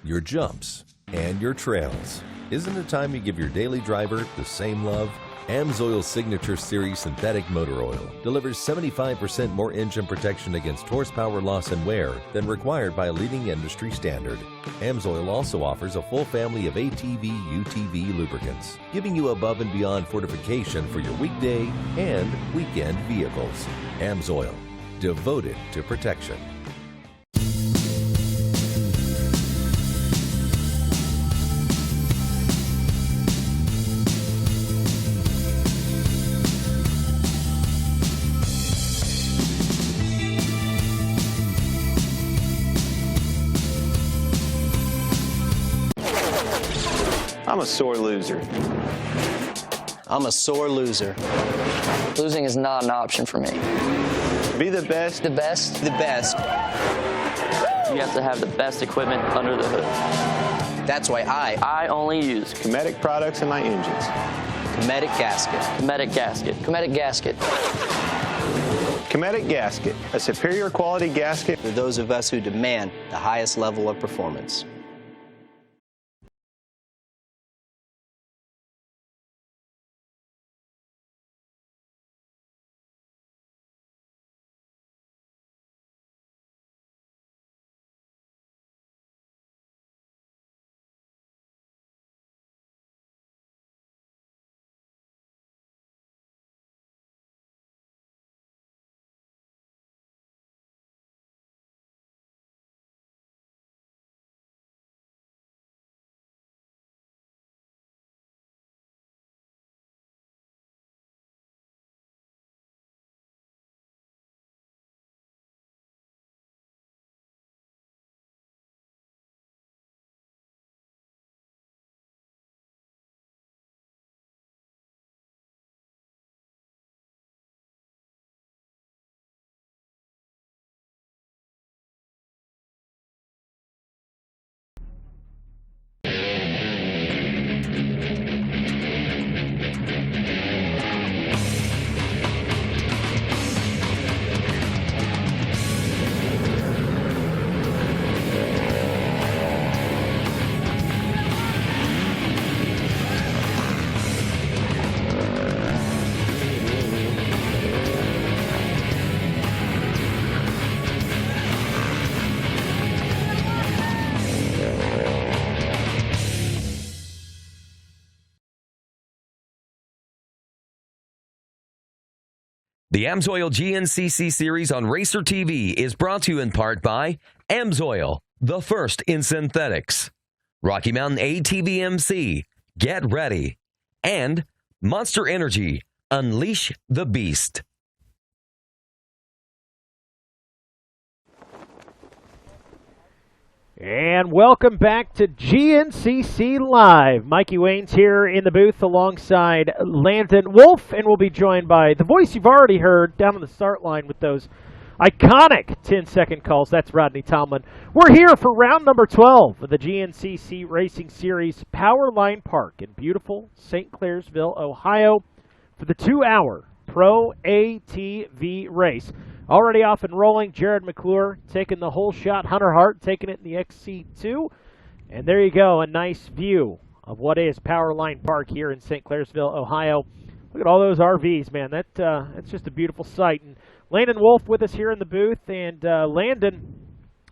your jumps, and your trails. Isn't it time you give your daily driver the same love? AMSOIL's Signature Series Synthetic Motor Oil delivers 75% more engine protection against horsepower loss and wear than required by a leading industry standard. AMSOIL also offers a full family of ATV, UTV lubricants, giving you above and beyond fortification for your weekday and weekend vehicles. AMSOIL, devoted to protection. I'm a sore loser. I'm a sore loser. Losing is not an option for me. Be the best. The best. The best. You have to have the best equipment under the hood. That's why I only use Cometic products in my engines. Cometic gasket. Cometic gasket. Cometic gasket. Cometic gasket, a superior quality gasket for those of us who demand the highest level of performance. The AMSOIL GNCC series on RacerTV is brought to you in part by AMSOIL, the first in synthetics, Rocky Mountain ATV MC, get ready, and Monster Energy, unleash the beast. And welcome back to GNCC Live. Mikey Wayne's here in the booth alongside Landon Wolf, and we'll be joined by the voice you've already heard down on the start line with those iconic 10-second calls. That's Rodney Tomlin. We're here for round number 12 of the GNCC Racing Series Powerline Park in beautiful St. Clairsville, Ohio for the 2-hour Pro ATV race. Already off and rolling, Jared McClure taking the whole shot, Hunter Hart taking it in the XC2. And there you go, a nice view of what is Powerline Park here in St. Clairsville, Ohio. Look at all those RVs, man. That's just a beautiful sight. And Landon Wolf with us here in the booth. And Landon,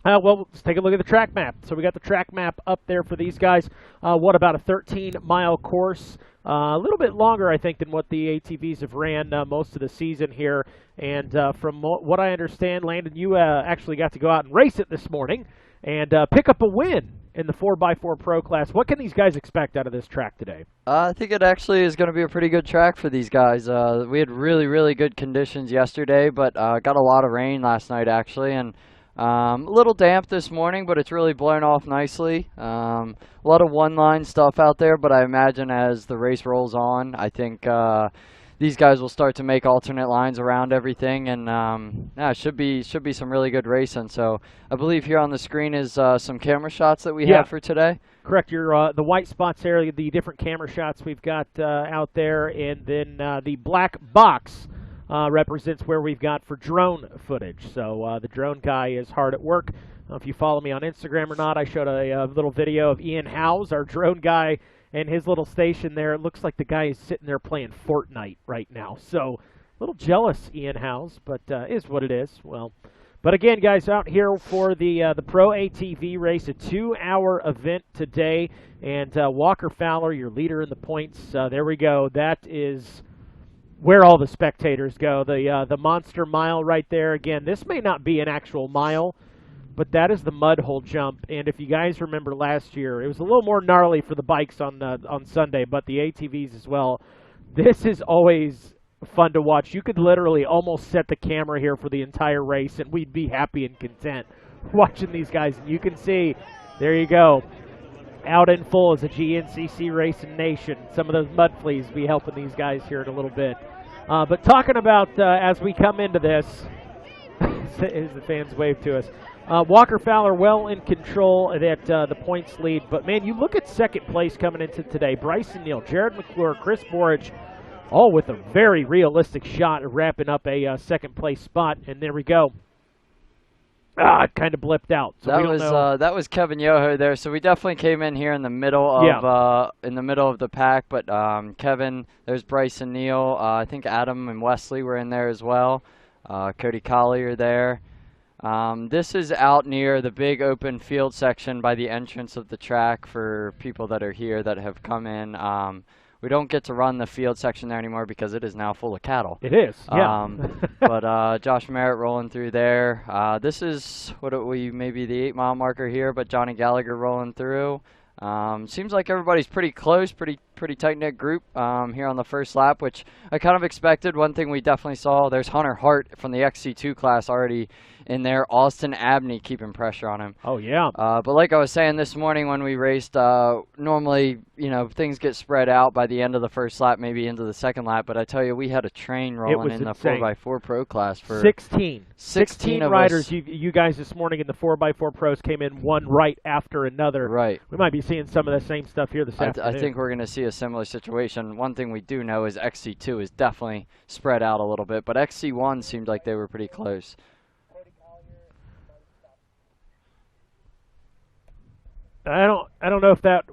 well, let's take a look at the track map. So we got the track map up there for these guys. What, about a 13-mile course? A little bit longer, I think, than what the ATVs have ran most of the season here. And from what I understand, Landon, you actually got to go out and race it this morning and pick up a win in the 4x4 Pro class. What can these guys expect out of this track today? I think it actually is going to be a pretty good track for these guys. We had really, really good conditions yesterday, but got a lot of rain last night, actually, and a little damp this morning, but it's really blown off nicely. A lot of one-line stuff out there, but I imagine as the race rolls on, I think these guys will start to make alternate lines around everything, and yeah, it should be some really good racing. So I believe here on the screen is some camera shots that we have for today. Correct. Your the white spots there, the different camera shots we've got out there, and then the black box represents where we've got for drone footage. So the drone guy is hard at work. I don't know if you follow me on Instagram or not. I showed a little video of Ian Howes, our drone guy, and his little station there. It looks like the guy is sitting there playing Fortnite right now. So a little jealous, Ian Howes, but is what it is. Well, but again, guys, out here for the Pro ATV race, a 2-hour event today, and Walker Fowler, your leader in the points. There we go. That is where all the spectators go. The Monster Mile right there. Again, this may not be an actual mile, but that is the mud hole jump. And if you guys remember last year, it was a little more gnarly for the bikes on Sunday, but the ATVs as well. This is always fun to watch. You could literally almost set the camera here for the entire race, and we'd be happy and content watching these guys. And you can see, there you go, out in full as a GNCC Racing Nation. Some of those mud fleas will be helping these guys here in a little bit. But talking about as we come into this, as the fans wave to us, Walker Fowler well in control at the points lead. But, man, you look at second place coming into today. Bryson Neal, Jared McClure, Chris Borich, all with a very realistic shot at wrapping up a second place spot. And there we go. It kind of blipped out. So that was Kevin Yoho there. So we definitely came in here in the middle of the pack. But Kevin, there's Bryson Neal. I think Adam and Wesley were in there as well. Cody Collier there. This is out near the big open field section by the entrance of the track for people that are here that have come in. We don't get to run the field section there anymore because it is now full of cattle. It is, yeah. But Josh Merritt rolling through there. This is maybe the 8-mile marker here, but Johnny Gallagher rolling through. Seems like everybody's pretty close, pretty tight-knit group here on the first lap, which I kind of expected. One thing we definitely saw, there's Hunter Hart from the XC2 class already in there. Austin Abney keeping pressure on him. Oh, yeah. But like I was saying this morning when we raced, normally, things get spread out by the end of the first lap, maybe into the second lap. But I tell you, we had a train rolling in the 4x4 Pro class for 16 of riders. us. You guys this morning in the 4x4 Pros came in one right after another. Right. We might be seeing some of the same stuff here this afternoon. I think we're going to see a similar situation. One thing we do know is XC2 is definitely spread out a little bit, but XC1 seemed like they were pretty close. I don't know if that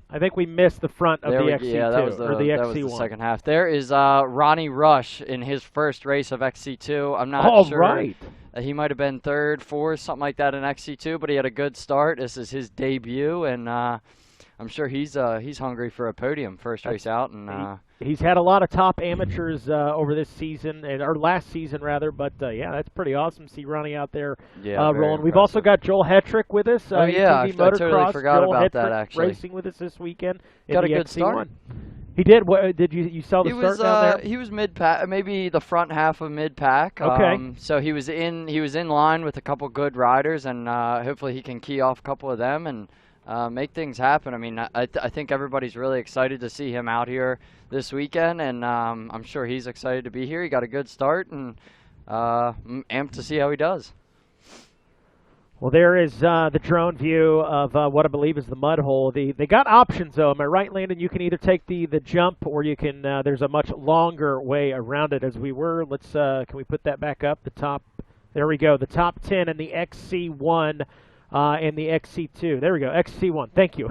I think we missed the front of the XC2 yeah, that was or the XC1. That was the second half. There is Ronnie Rush in his first race of XC2. I'm not sure. Right. He might have been third, fourth, something like that in XC2, but he had a good start. This is his debut, and I'm sure he's hungry for a podium first race out. And he's had a lot of top amateurs over this season, or last season rather. But yeah, that's pretty awesome to see Ronnie out there rolling. We've also got Joel Hetrick with us. I totally forgot Joel about Hetrick that actually. Racing with us this weekend. Got a good XC1. start. He did. What did you saw the start down there? He was mid-pack, maybe the front half of mid-pack. Okay. So he was in line with a couple good riders, and hopefully he can key off a couple of them and make things happen. I mean, I think everybody's really excited to see him out here this weekend, and I'm sure he's excited to be here. He got a good start, and amped to see how he does. Well, there is the drone view of what I believe is the mud hole. They got options, though. Am I right, Landon? You can either take the jump, or you can. There's a much longer way around it. As we were, can we put that back up? The top. There we go. The top 10 in the XC1 in the XC2. There we go, XC1. Thank you.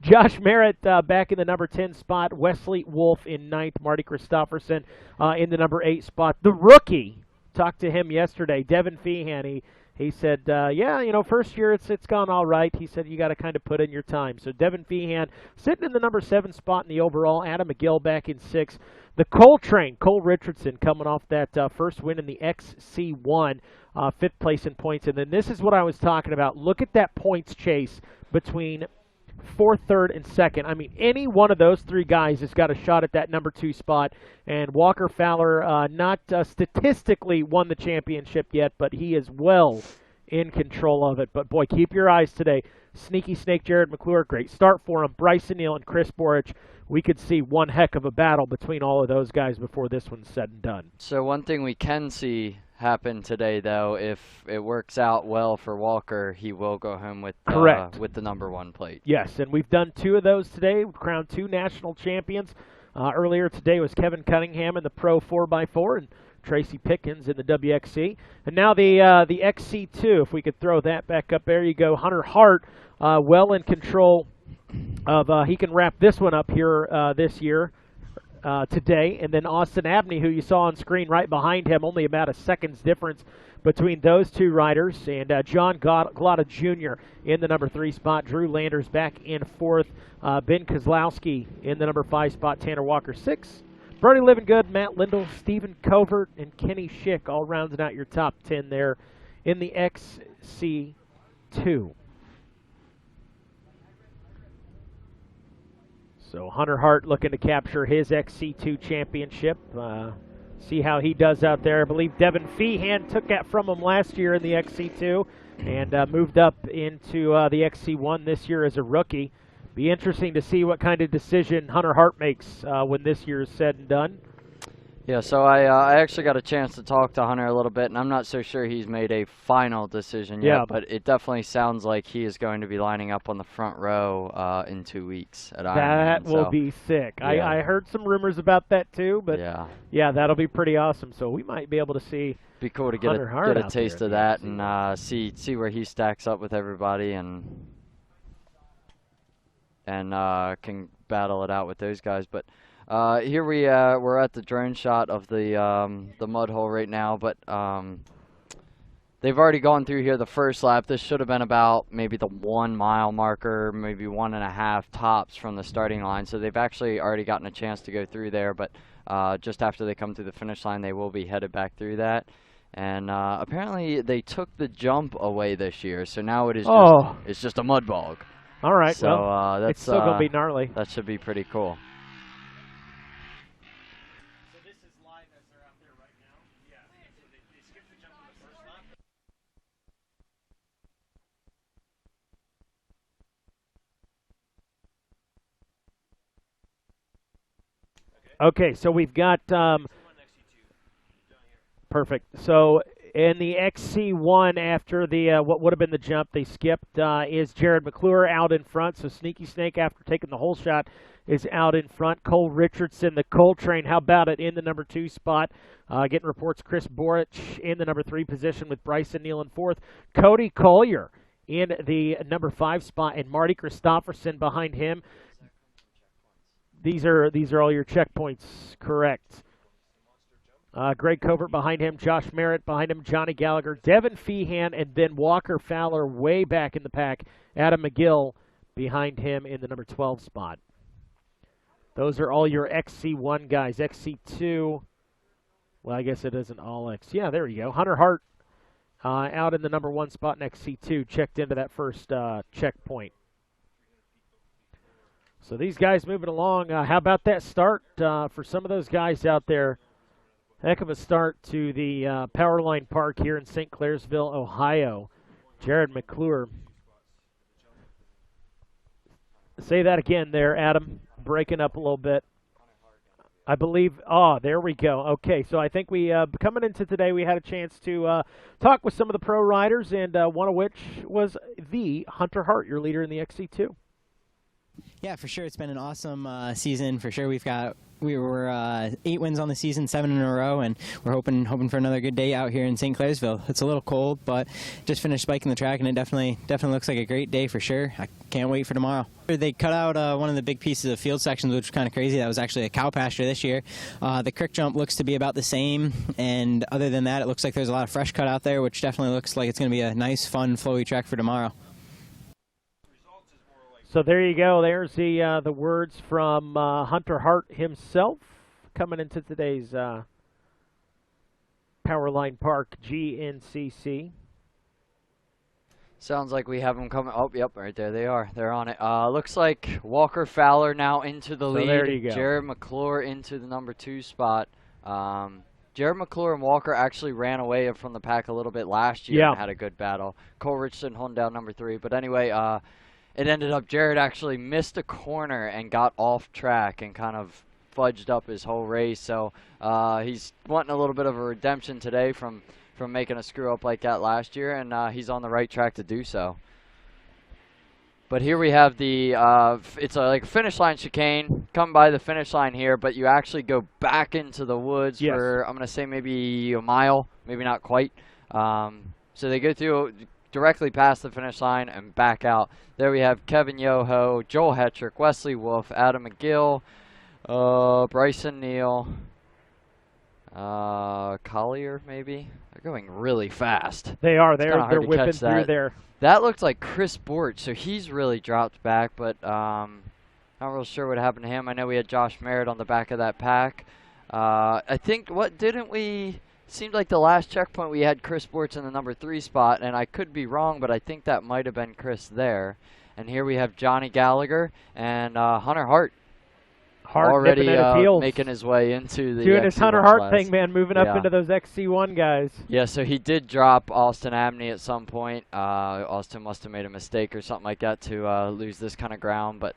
Josh Merritt back in the number 10 spot. Wesley Wolf in 9th. Marty Christopherson in the number 8 spot. The rookie, talked to him yesterday, Devin Feehan. He said, yeah, you know, first year it's gone all right. He said you got to kind of put in your time. So Devin Feehan sitting in the number 7 spot in the overall. Adam McGill back in 6th. The Cole Train, Cole Richardson, coming off that first win in the XC1, 5th place in points. And then this is what I was talking about. Look at that points chase between 4th, 3rd, and 2nd. I mean, any one of those 3 guys has got a shot at that number 2 spot. And Walker Fowler not statistically won the championship yet, but he is well in control of it. But, boy, keep your eyes today. Sneaky Snake Jared McClure, great start for him. Bryson Neal and Chris Borich. We could see one heck of a battle between all of those guys before this one's said and done. So one thing we can see happen today, though, if it works out well for Walker, he will go home with the number 1 plate. Yes, and we've done 2 of those today. We've crowned 2 national champions. Earlier today was Kevin Cunningham in the Pro 4x4 and Tracy Pickens in the WXC. And now the XC2, if we could throw that back up. There you go. Hunter Hart well in control of he can wrap this one up here this year today. And then Austin Abney, who you saw on screen right behind him, only about a second's difference between those 2 riders. And John Glotta Jr. in the number 3 spot. Drew Landers back in 4th. Ben Kozlowski in the number 5 spot. Tanner Walker 6. Brody Livingood, Matt Lindell, Stephen Covert, and Kenny Schick all rounding out your top 10 there in the XC2. So Hunter Hart looking to capture his XC2 championship. See how he does out there. I believe Devin Feehan took that from him last year in the XC2 and moved up into the XC1 this year as a rookie. Be interesting to see what kind of decision Hunter Hart makes when this year is said and done. Yeah, so I actually got a chance to talk to Hunter a little bit, and I'm not so sure he's made a final decision yet, but it definitely sounds like he is going to be lining up on the front row in 2 weeks at Ironman. That will be sick. Yeah. I heard some rumors about that too, but yeah, that'll be pretty awesome. So we might be able to see. Be cool to get a taste of that and see where he stacks up with everybody and can battle it out with those guys. But here we're at the drone shot of the mud hole right now, but they've already gone through here the first lap. This should have been about maybe the 1 mile marker, maybe 1.5 tops from the starting line. So they've actually already gotten a chance to go through there, but just after they come through the finish line, they will be headed back through that. And apparently they took the jump away this year, so now it is it's just a mud bog. All right, so well, that's it's still going to be gnarly. That should be pretty cool. So this is live as they're out there right now? Yeah. So they skipped the jump on the first lap? Okay, so we've got perfect. So in the XC1, after the what would have been the jump they skipped, is Jared McClure out in front. So Sneaky Snake, after taking the whole shot, is out in front. Cole Richardson, the Cole Train, how about it, in the number 2 spot. Getting reports Chris Borich in the number 3 position with Bryson Neal in 4th. Cody Collier in the number 5 spot, and Marty Christopherson behind him. These are all your checkpoints, correct. Greg Covert behind him, Josh Merritt behind him, Johnny Gallagher, Devin Feehan, and then Walker Fowler way back in the pack. Adam McGill behind him in the number 12 spot. Those are all your XC1 guys. XC2, well, I guess it isn't all X. Yeah, there you go. Hunter Hart out in the number 1 spot in XC2, checked into that first checkpoint. So these guys moving along. How about that start for some of those guys out there? Heck of a start to the Powerline Park here in St. Clairsville, Ohio. Jared McClure. Say that again there, Adam. Breaking up a little bit. I believe, there we go. Okay, so I think we, coming into today, we had a chance to talk with some of the pro riders, and one of which was the Hunter Hart, your leader in the XC2. Yeah, for sure. It's been an awesome season. For sure, we were 8 wins on the season, 7 in a row, and we're hoping for another good day out here in St. Clairsville. It's a little cold, but just finished spiking the track, and it definitely looks like a great day for sure. I can't wait for tomorrow. They cut out one of the big pieces of field sections, which was kind of crazy. That was actually a cow pasture this year. The creek jump looks to be about the same, and other than that, it looks like there's a lot of fresh cut out there, which definitely looks like it's going to be a nice, fun, flowy track for tomorrow. So there you go. There's the words from Hunter Hart himself coming into today's Powerline Park GNCC. Sounds like we have them coming. Oh, yep, right there they are. They're on it. Looks like Walker Fowler now into the lead. There you go. Jared McClure into the number 2 spot. Jared McClure and Walker actually ran away from the pack a little bit last year and had a good battle. Cole Richardson holding down number 3. But anyway, it ended up Jared actually missed a corner and got off track and kind of fudged up his whole race. So he's wanting a little bit of a redemption today from making a screw up like that last year, and he's on the right track to do so. But here we have the it's like a finish line chicane. Come by the finish line here, but you actually go back into the woods for, I'm going to say, maybe a mile, maybe not quite. So they go through directly past the finish line and back out. There we have Kevin Yoho, Joel Hetrick, Wesley Wolf, Adam McGill, Bryson Neal, Collier maybe. They're going really fast. They are. They're whipping through there. That looked like Chris Borch, so he's really dropped back, but not real sure what happened to him. I know we had Josh Merritt on the back of that pack. I think, seemed like the last checkpoint we had Chris Borch in the number 3 spot, and I could be wrong, but I think that might have been Chris there. And here we have Johnny Gallagher and Hunter Hart. Already making his way into the doing his Hunter XC1 Hart class. thing, man, moving up into those XC1 guys. Yeah, so he did drop Austin Abney at some point. Austin must have made a mistake or something like that to lose this kind of ground, but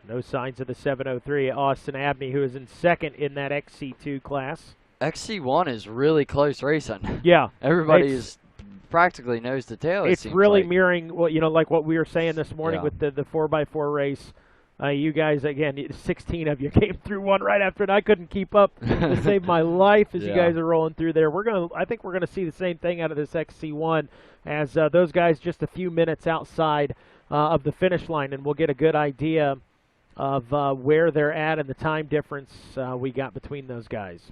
no signs of the 703. Austin Abney, who is in second in that XC2 class. XC1 is really close racing. Yeah, everybody is practically nose to tail. It's really mirroring what like what we were saying this morning with the 4x4 race. You guys, again, 16 of you came through one right after, and I couldn't keep up to save my life as you guys are rolling through there. I think we're gonna see the same thing out of this XC1 as those guys just a few minutes outside of the finish line, and we'll get a good idea of where they're at and the time difference we got between those guys.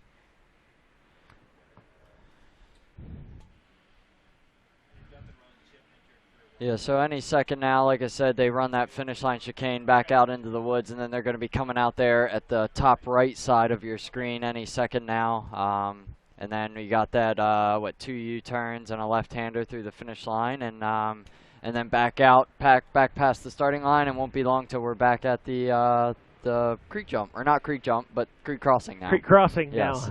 Yeah, so any second now, like I said, they run that finish line chicane back out into the woods, and then they're going to be coming out there at the top right side of your screen any second now. And then we got that, 2 U-turns and a left-hander through the finish line, and then back out, back past the starting line, and won't be long till we're back at the creek jump, or not creek jump, but creek crossing now. Creek crossing now.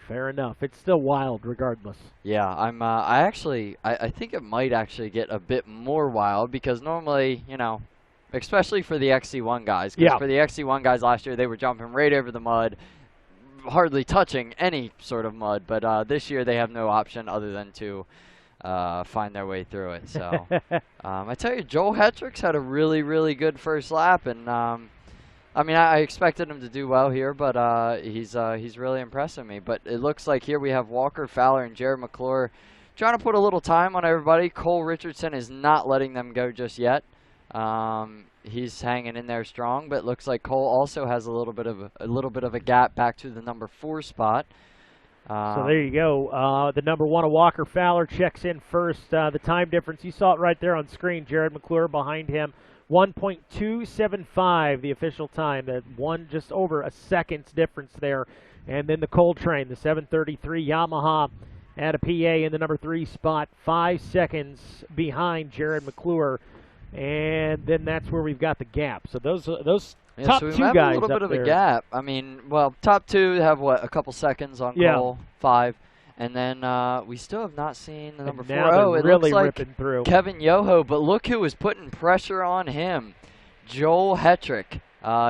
Fair enough. It's still wild regardless. Yeah, I think it might actually get a bit more wild because normally, especially for the XC1 guys, because for the XC1 guys last year, they were jumping right over the mud, hardly touching any sort of mud, but this year they have no option other than to find their way through it. So I tell you, Joel Hetrick's had a really, really good first lap, and I expected him to do well here, but he's really impressing me. But it looks like here we have Walker Fowler and Jared McClure trying to put a little time on everybody. Cole Richardson is not letting them go just yet. He's hanging in there strong, but it looks like Cole also has a little bit of a gap back to the number 4 spot. So there you go. The number 1 of Walker Fowler checks in first. The time difference, you saw it right there on screen. Jared McClure behind him. 1.275 the official time, that just over a second's difference there. And then the Coltrane, the 733 Yamaha at a PA in the number 3 spot, 5 seconds behind Jared McClure. And then that's where we've got the gap. So those top so we 2 have guys a little bit of there. a gap. Top 2 have a couple seconds on Cole, 5. And then we still have not seen the number 4. Now it really looks like ripping through. Kevin Yoho, but look who was putting pressure on him. Joel Hetrick.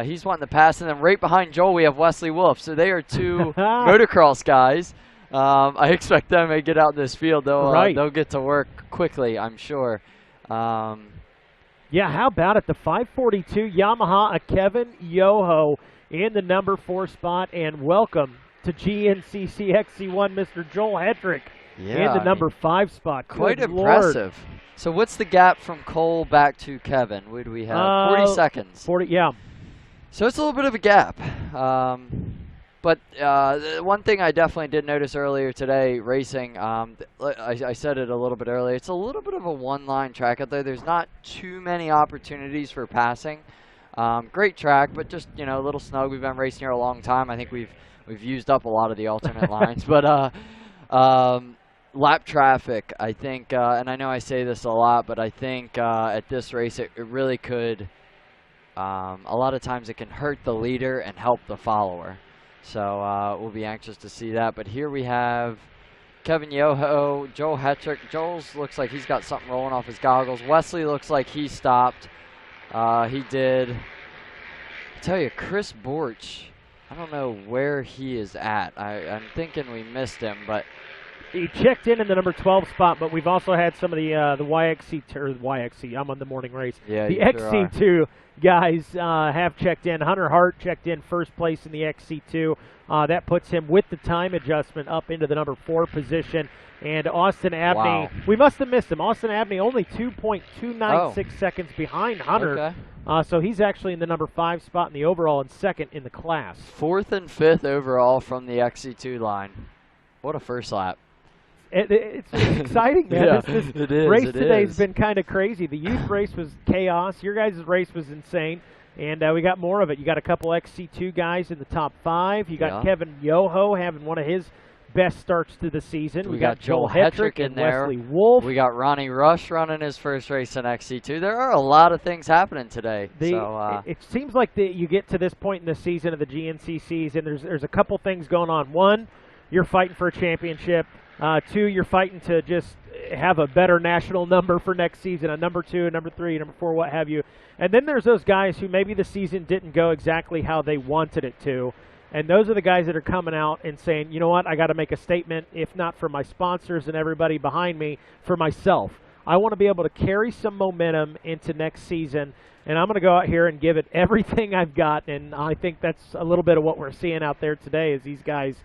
He's wanting to pass, and then right behind Joel we have Wesley Wolf. So they are 2 motocross guys. I expect them to get out in this field. They'll get to work quickly, I'm sure. Yeah, how about it? The 542 Yamaha, a Kevin Yoho in the number 4 spot, and welcome to GNCC XC1, Mr. Joel Hetrick in the number 5 spot. Quite Good impressive. Lord. So what's the gap from Cole back to Kevin? What do we have? 40 seconds. 40, yeah. So it's a little bit of a gap. But one thing I definitely did notice earlier today, racing, I said it a little bit earlier, it's a little bit of a one-line track out there. There's not too many opportunities for passing. Great track, but just, you know, a little snug. We've been racing here a long time. I think we've used up a lot of the alternate lines. But lap traffic, I think, and I know I say this a lot, but I think at this race it really could, a lot of times it can hurt the leader and help the follower. So we'll be anxious to see that. But here we have Kevin Yoho, Joel Hetrick. Joel's looks like he's got something rolling off his goggles. Wesley looks like he stopped. He did. I tell you, Chris Borch, I don't know where he is at. I'm thinking we missed him, but he checked in the number 12 spot, but we've also had some of the YXC, I'm on the morning race. Yeah, the XC2 guys have checked in. Hunter Hart checked in first place in the XC2. That puts him with the time adjustment up into the number 4 position. And Austin Abney, we must have missed him. Austin Abney only 2.296 seconds behind Hunter. Okay. So he's actually in the number 5 spot in the overall and 2nd in the class. 4th and 5th overall from the XC2 line. What a first lap. It's exciting, man. Yeah, this it is, race it today is. has been kind of crazy. The youth race was chaos. Your guys' race was insane. And we got more of it. You got a couple XC2 guys in the top 5. You got Kevin Yoho having one of his best starts to the season. We got Joel Hetrick in and there. Wesley Wolf. We got Ronnie Rush running his first race in XC2. There are a lot of things happening today. It seems like you get to this point in the season of the GNCCs, and there's a couple things going on. One, you're fighting for a championship. 2, you're fighting to just have a better national number for next season, a number 2, a number 3, a number 4, what have you. And then there's those guys who maybe the season didn't go exactly how they wanted it to. And those are the guys that are coming out and saying, you know what, I got to make a statement, if not for my sponsors and everybody behind me, for myself. I want to be able to carry some momentum into next season, and I'm going to go out here and give it everything I've got. And I think that's a little bit of what we're seeing out there today is these guys,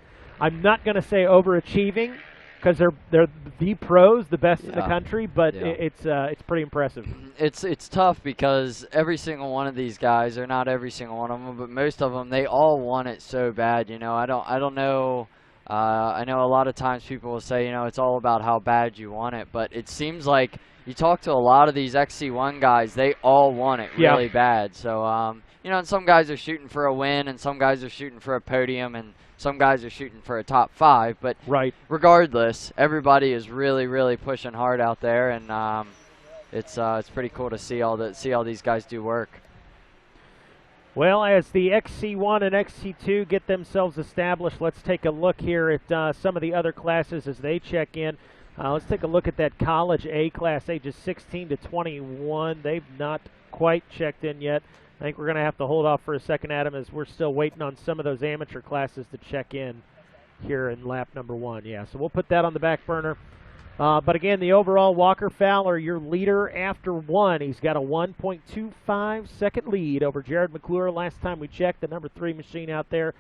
I'm not going to say overachieving, because they're the pros, the best in the country, but it's pretty impressive. It's tough because every single one of these guys, or not every single one of them, but most of them, they all want it so bad. You know, I don't know. I know a lot of times people will say, you know, it's all about how bad you want it, but it seems like you talk to a lot of these XC1 guys, they all want it really bad. So, you know, and some guys are shooting for a win, and some guys are shooting for a podium, and some guys are shooting for a top 5, but regardless, everybody is really, really pushing hard out there, and it's pretty cool to see all these guys do work. Well, as the XC1 and XC2 get themselves established, let's take a look here at some of the other classes as they check in. Let's take a look at that College A class, ages 16 to 21. They've not quite checked in yet. I think we're going to have to hold off for a second, Adam, as we're still waiting on some of those amateur classes to check in here in lap number 1. Yeah, so we'll put that on the back burner. But again, the overall Walker Fowler, your leader after 1. He's got a 1.25 second lead over Jared McClure. Last time we checked, the number 3 machine out there,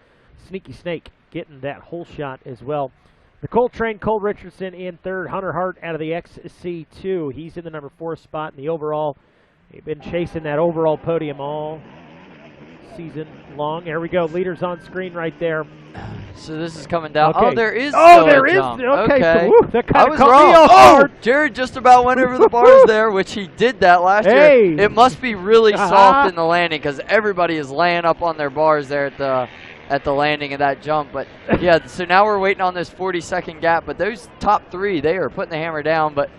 Sneaky Snake, getting that whole shot as well. The Coltrane, Cole Richardson in 3rd. Hunter Hart out of the XC2. He's in the number 4 spot in the overall. They've been chasing that overall podium all season long. There we go. Leaders on screen right there. So this is coming down. Okay. Oh, there is there is. jump. Okay. So, that I kind was of caught wrong. me off guard. Jared just about went over the bars there, which he did that last year. It must be really soft in the landing because everybody is laying up on their bars there at the landing of that jump. But yeah, so now we're waiting on this 40-second gap. But those top 3, they are putting the hammer down. But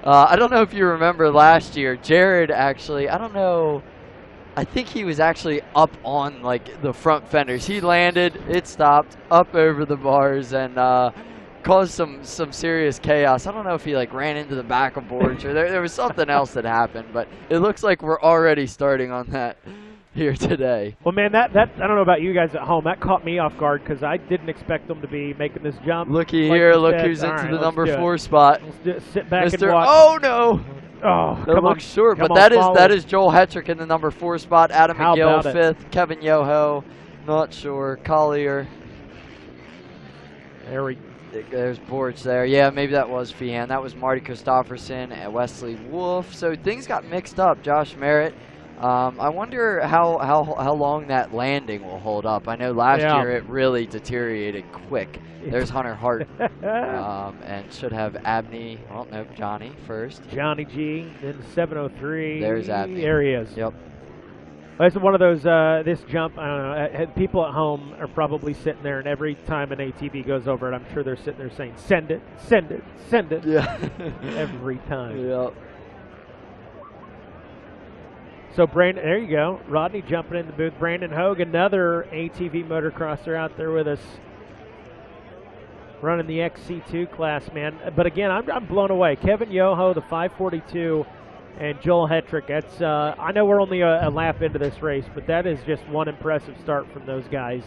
I don't know if you remember last year, Jared actually, I don't know, I think he was actually up on like the front fenders. He landed, it stopped, up over the bars, and caused some serious chaos. I don't know if he like ran into the back of boards or there was something else that happened, but it looks like we're already starting on that here today. Well, man, that I don't know about you guys at home. That caught me off guard because I didn't expect them to be making this jump. Looky here, look who's into the number 4 spot. Let's sit back and Mr. watch. Oh, no. Oh, That looks short, but that is Joel Hetrick in the number 4 spot. Adam McGill 5th. Kevin Yoho, not sure. Collier. There's Borch there. Yeah, maybe that was Feehan. That was Marty Christopherson and Wesley Wolf. So things got mixed up. Josh Merritt. I wonder how long that landing will hold up. I know last year it really deteriorated quick. There's Hunter Hart, and should have Abney. Well, no, Johnny first. Johnny G, then 703. There's Abney. There he is. Yep. It's one of those, this jump, I don't know, people at home are probably sitting there, and every time an ATV goes over it, I'm sure they're sitting there saying, send it, send it, send it. Yeah. Every time. Yep. So, Brandon, there you go. Rodney jumping in the booth. Brandon Hogue, another ATV motocrosser out there with us, running the XC2 class, man. But again, I'm blown away. Kevin Yoho, the 542, and Joel Hetrick. That's I know we're only a lap into this race, but that is just one impressive start from those guys.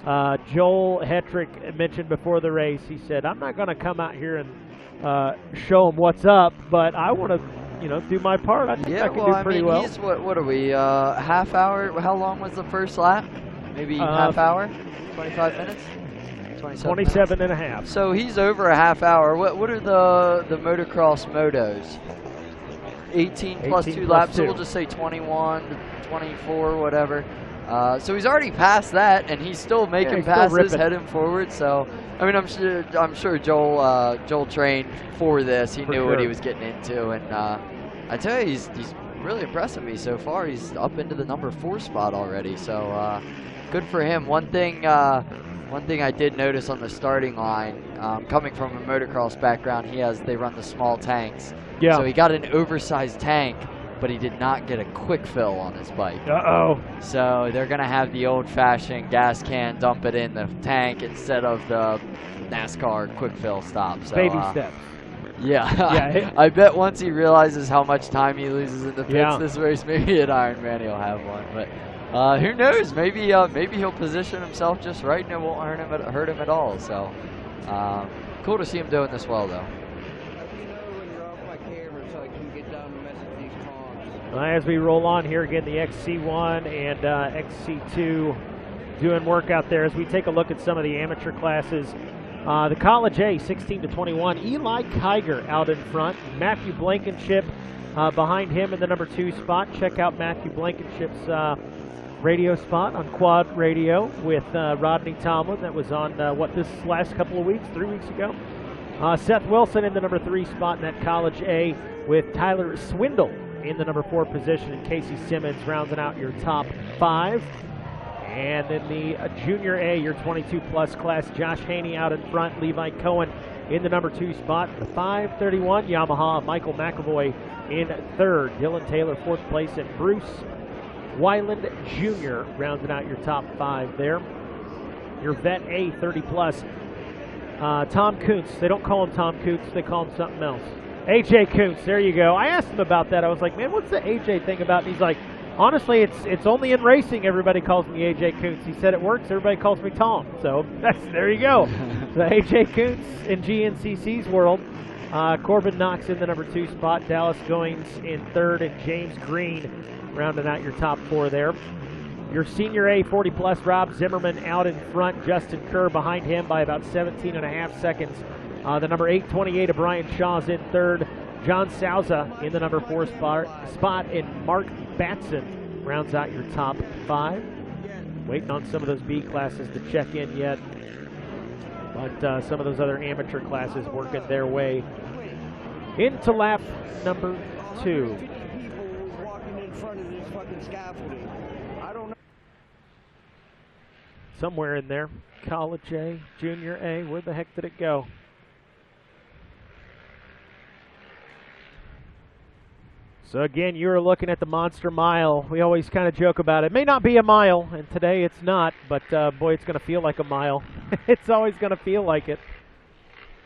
Joel Hetrick mentioned before the race, he said, I'm not going to come out here and show them what's up, but I want to do my part. I think I can do pretty well. He's, what are we, half hour? How long was the first lap? Maybe half hour? 25 minutes? 27 and a half. So he's over a half hour. What are the motocross motos? 18 plus 2 laps, so we'll just say 21 to 24, whatever. So he's already past that, and he's still making passes, heading forward. So, I mean, I'm sure Joel trained for this. He knew what he was getting into, and I tell you, he's really impressing me so far. He's up into the number 4 spot already. So good for him. One thing I did notice on the starting line, coming from a motocross background, they run the small tanks. Yeah. So he got an oversized tank, but he did not get a quick fill on his bike. Uh-oh. So they're going to have the old-fashioned gas can, dump it in the tank instead of the NASCAR quick fill stop. So, baby steps. Yeah. I bet once he realizes how much time he loses in the pits this race, maybe at Ironman he'll have one. But who knows? Maybe he'll position himself just right and it won't hurt him at all. So cool to see him doing this well, though. As we roll on here again, the XC1 and XC2 doing work out there. As we take a look at some of the amateur classes, the College A, 16 to 21, Eli Kiger out in front. Matthew Blankenship behind him in the number 2 spot. Check out Matthew Blankenship's radio spot on Quad Radio with Rodney Tomlin. That was on, this last couple of weeks, 3 weeks ago. Seth Wilson in the number 3 spot in that College A with Tyler Swindle in the number 4 position, and Casey Simmons rounding out your top 5. And in the Junior A, your 22-plus class, Josh Haney out in front, Levi Cohen in the number 2 spot. The 531 Yamaha, Michael McAvoy in 3rd. Dylan Taylor 4th place, and Bruce Weiland Jr. rounding out your top 5 there. Your Vet A 30-plus, Tom Kuntz. They don't call him Tom Kuntz, they call him something else. AJ Kuntz, there you go. I asked him about that. I was like, man, what's the AJ thing about? And he's like, honestly, it's only in racing everybody calls me AJ Kuntz. He said it works, everybody calls me Tom. So there you go. The AJ Kuntz in GNCC's world. Corbin Knox in the number 2 spot. Dallas Goins in 3rd, and James Green rounding out your top 4 there. Your Senior A 40-plus, Rob Zimmerman out in front. Justin Kerr behind him by about 17 and a half seconds. The number 828 of Brian Shaw's in 3rd. John Souza in the number 4 spot, and Mark Batson rounds out your top 5. Waiting on some of those B classes to check in yet, but some of those other amateur classes working their way into lap number 2. Somewhere in there. College A, Junior A, where the heck did it go? So again, you're looking at the Monster Mile. We always kind of joke about it. It may not be a mile, and today it's not, but boy, it's going to feel like a mile. It's always going to feel like it.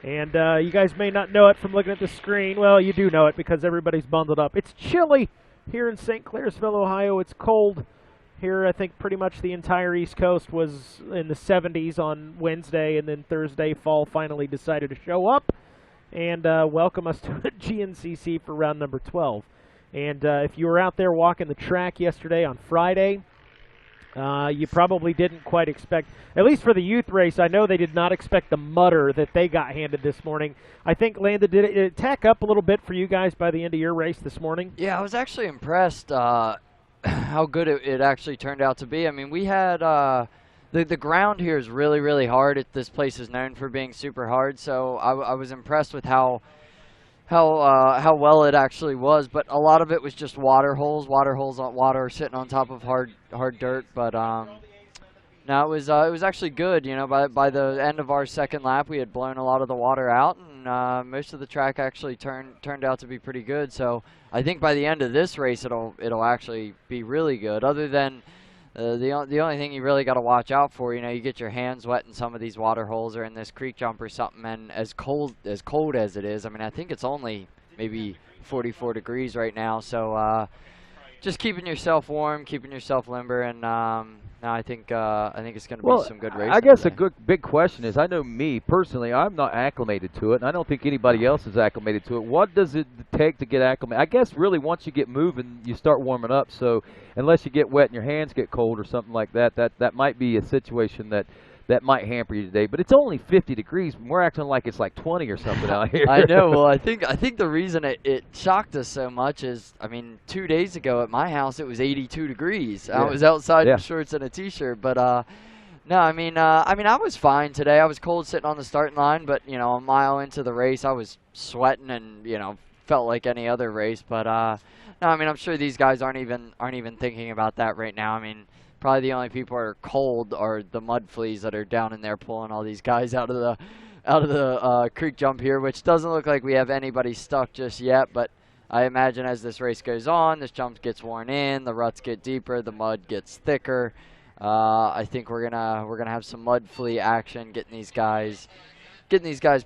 And you guys may not know it from looking at the screen. Well, you do know it because everybody's bundled up. It's chilly here in St. Clairsville, Ohio. It's cold here. I think pretty much the entire East Coast was in the 70s on Wednesday, and then Thursday, fall finally decided to show up. and welcome us to GNCC for round number 12. And if you were out there walking the track yesterday on Friday, you probably didn't quite expect, at least for the youth race, I know they did not expect the mutter that they got handed this morning. I think, Landon, did it tack up a little bit for you guys by the end of your race this morning? Yeah, I was actually impressed how good it actually turned out to be. I mean, we had the ground here is really, really hard. This place is known for being super hard, so I was impressed with how well it actually was. But a lot of it was just water holes on water sitting on top of hard dirt. But no, it was actually good. You know, by the end of our second lap, we had blown a lot of the water out, and most of the track actually turned out to be pretty good. So I think by the end of this race, it'll actually be really good. Other than the only thing you really got to watch out for, you know, you get your hands wet in some of these water holes or in this creek jump or something, and as cold as it is, I mean, I think it's only maybe 44 degrees right now, so just keeping yourself warm, keeping yourself limber, and no, I think it's going to be some good racing. I guess today. a big question is, I know me personally, I'm not acclimated to it, and I don't think anybody else is acclimated to it. What does it take to get acclimated? I guess really once you get moving, you start warming up. So unless you get wet and your hands get cold or something like that, that might be a situation that might hamper you today. But it's only 50 degrees. We're acting like it's like 20 or something out here. I know. Well, I think the reason it shocked us so much is, I mean, 2 days ago at my house it was 82 degrees. Yeah. I was outside in shorts and a t-shirt. But no, I mean I was fine today. I was cold sitting on the starting line, but you know, a mile into the race I was sweating and you know felt like any other race. But no, I mean I'm sure these guys aren't even thinking about that right now. I mean, probably the only people who are cold are the mud fleas that are down in there pulling all these guys out of the creek jump here, which doesn't look like we have anybody stuck just yet. But I imagine as this race goes on, this jump gets worn in, the ruts get deeper, the mud gets thicker. I think we're gonna have some mud flea action, getting these guys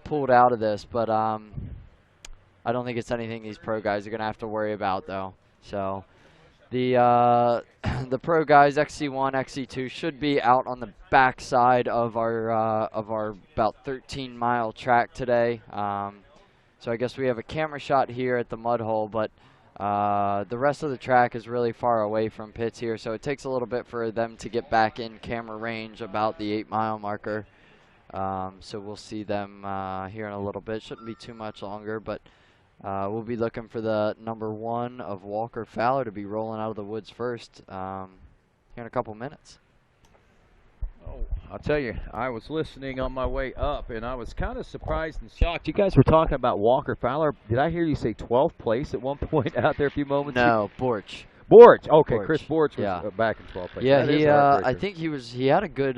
pulled out of this. But I don't think it's anything these pro guys are gonna have to worry about though. So. The pro guys, XC1, XC2, should be out on the back side of our about 13-mile track today. So I guess we have a camera shot here at the mud hole, but the rest of the track is really far away from pits here, so it takes a little bit for them to get back in camera range about the 8-mile marker. So we'll see them here in a little bit. Shouldn't be too much longer, but we'll be looking for the number 1 of Walker Fowler to be rolling out of the woods first here in a couple minutes. Oh, I'll tell you, I was listening on my way up, and I was kind of surprised and shocked. You guys were talking about Walker Fowler. Did I hear you say 12th place at one point out there a few moments ago? No, Borch. Borch. Okay, Borch. Chris Borch was back in 12th place. Yeah, I think he had a good,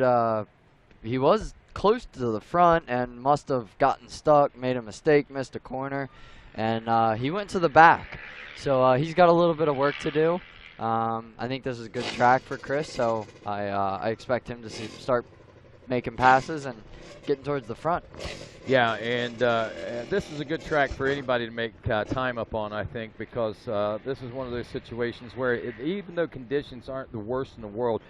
he was close to the front and must have gotten stuck, made a mistake, missed a corner. And he went to the back. So he's got a little bit of work to do. I think this is a good track for Chris, so I expect him to start making passes and getting towards the front. Yeah, and this is a good track for anybody to make time up on, I think, because this is one of those situations where even though conditions aren't the worst in the world,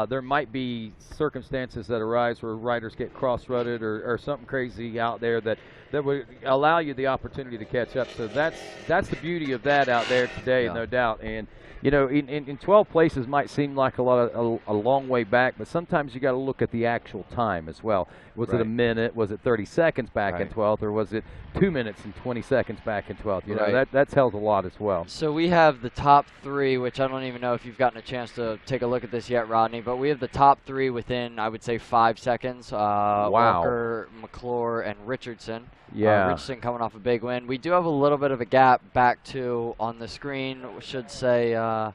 there might be circumstances that arise where riders get cross-rutted or something crazy out there that would allow you the opportunity to catch up. So that's the beauty of that out there today, no doubt. And you know, in 12 places might seem like a long way back, but sometimes you got to look at the actual time as well. Was it a minute? Was it 30 seconds back in 12th, or was it 2 minutes and 20 seconds back in 12th? You know, that tells a lot as well. So we have the top 3, which I don't even know if you've gotten a chance to take a look at this yet, Rodney, but we have the top 3 within, I would say, 5 seconds. Walker, McClure, and Richardson. Yeah. Richardson coming off a big win. We do have a little bit of a gap back to, on the screen, should say, back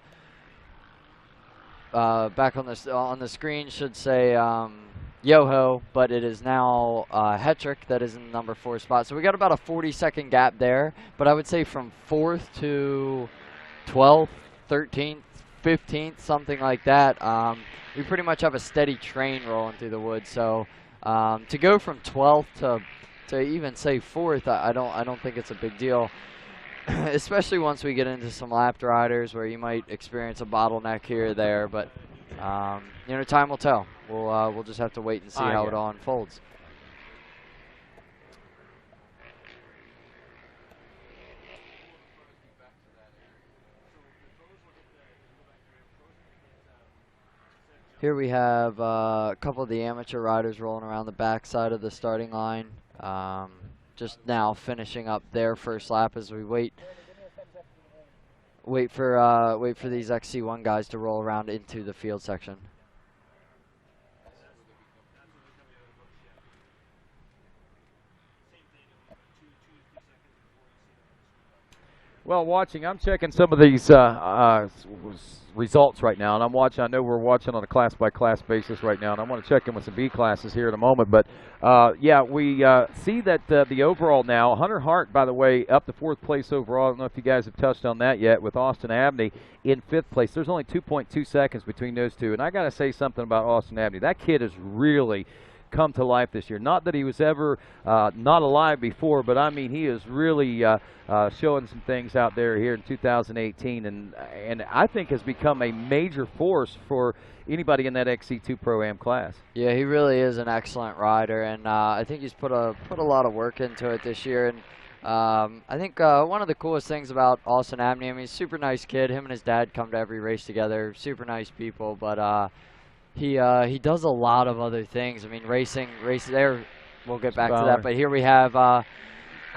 on the screen should say Yoho, but it is now Hetrick that is in the number 4 spot. So we got about a 40-second gap there, but I would say from 4th to 12th, 13th, 15th, something like that. We pretty much have a steady train rolling through the woods. So to go from 12th to even say 4th, I don't think it's a big deal. Especially once we get into some lapped riders where you might experience a bottleneck here or there, but you know, time will tell. We'll just have to wait and see how it all unfolds. Here we have a couple of the amateur riders rolling around the backside of the starting line. Just now finishing up their first lap as we wait for these XC1 guys to roll around into the field section. Well, I'm checking some of these results right now, and I know we're watching on a class-by-class basis right now, and I want to check in with some B classes here in a moment. But, yeah, we see that the overall now, Hunter Hart, by the way, up to 4th place overall. I don't know if you guys have touched on that yet, with Austin Abney in 5th place. There's only 2.2 seconds between those two, and I got to say something about Austin Abney. That kid is really come to life this year. Not that he was ever not alive before, but I mean he is really showing some things out there here in 2018, and I think has become a major force for anybody in that XC2 Pro-Am class. Yeah, he really is an excellent rider, and I think he's put a lot of work into it this year. And I think one of the coolest things about Austin Abney, I mean, he's a super nice kid. Him and his dad come to every race together. Super nice people, but he does a lot of other things. I mean, racing there, we'll get back to that. But here we have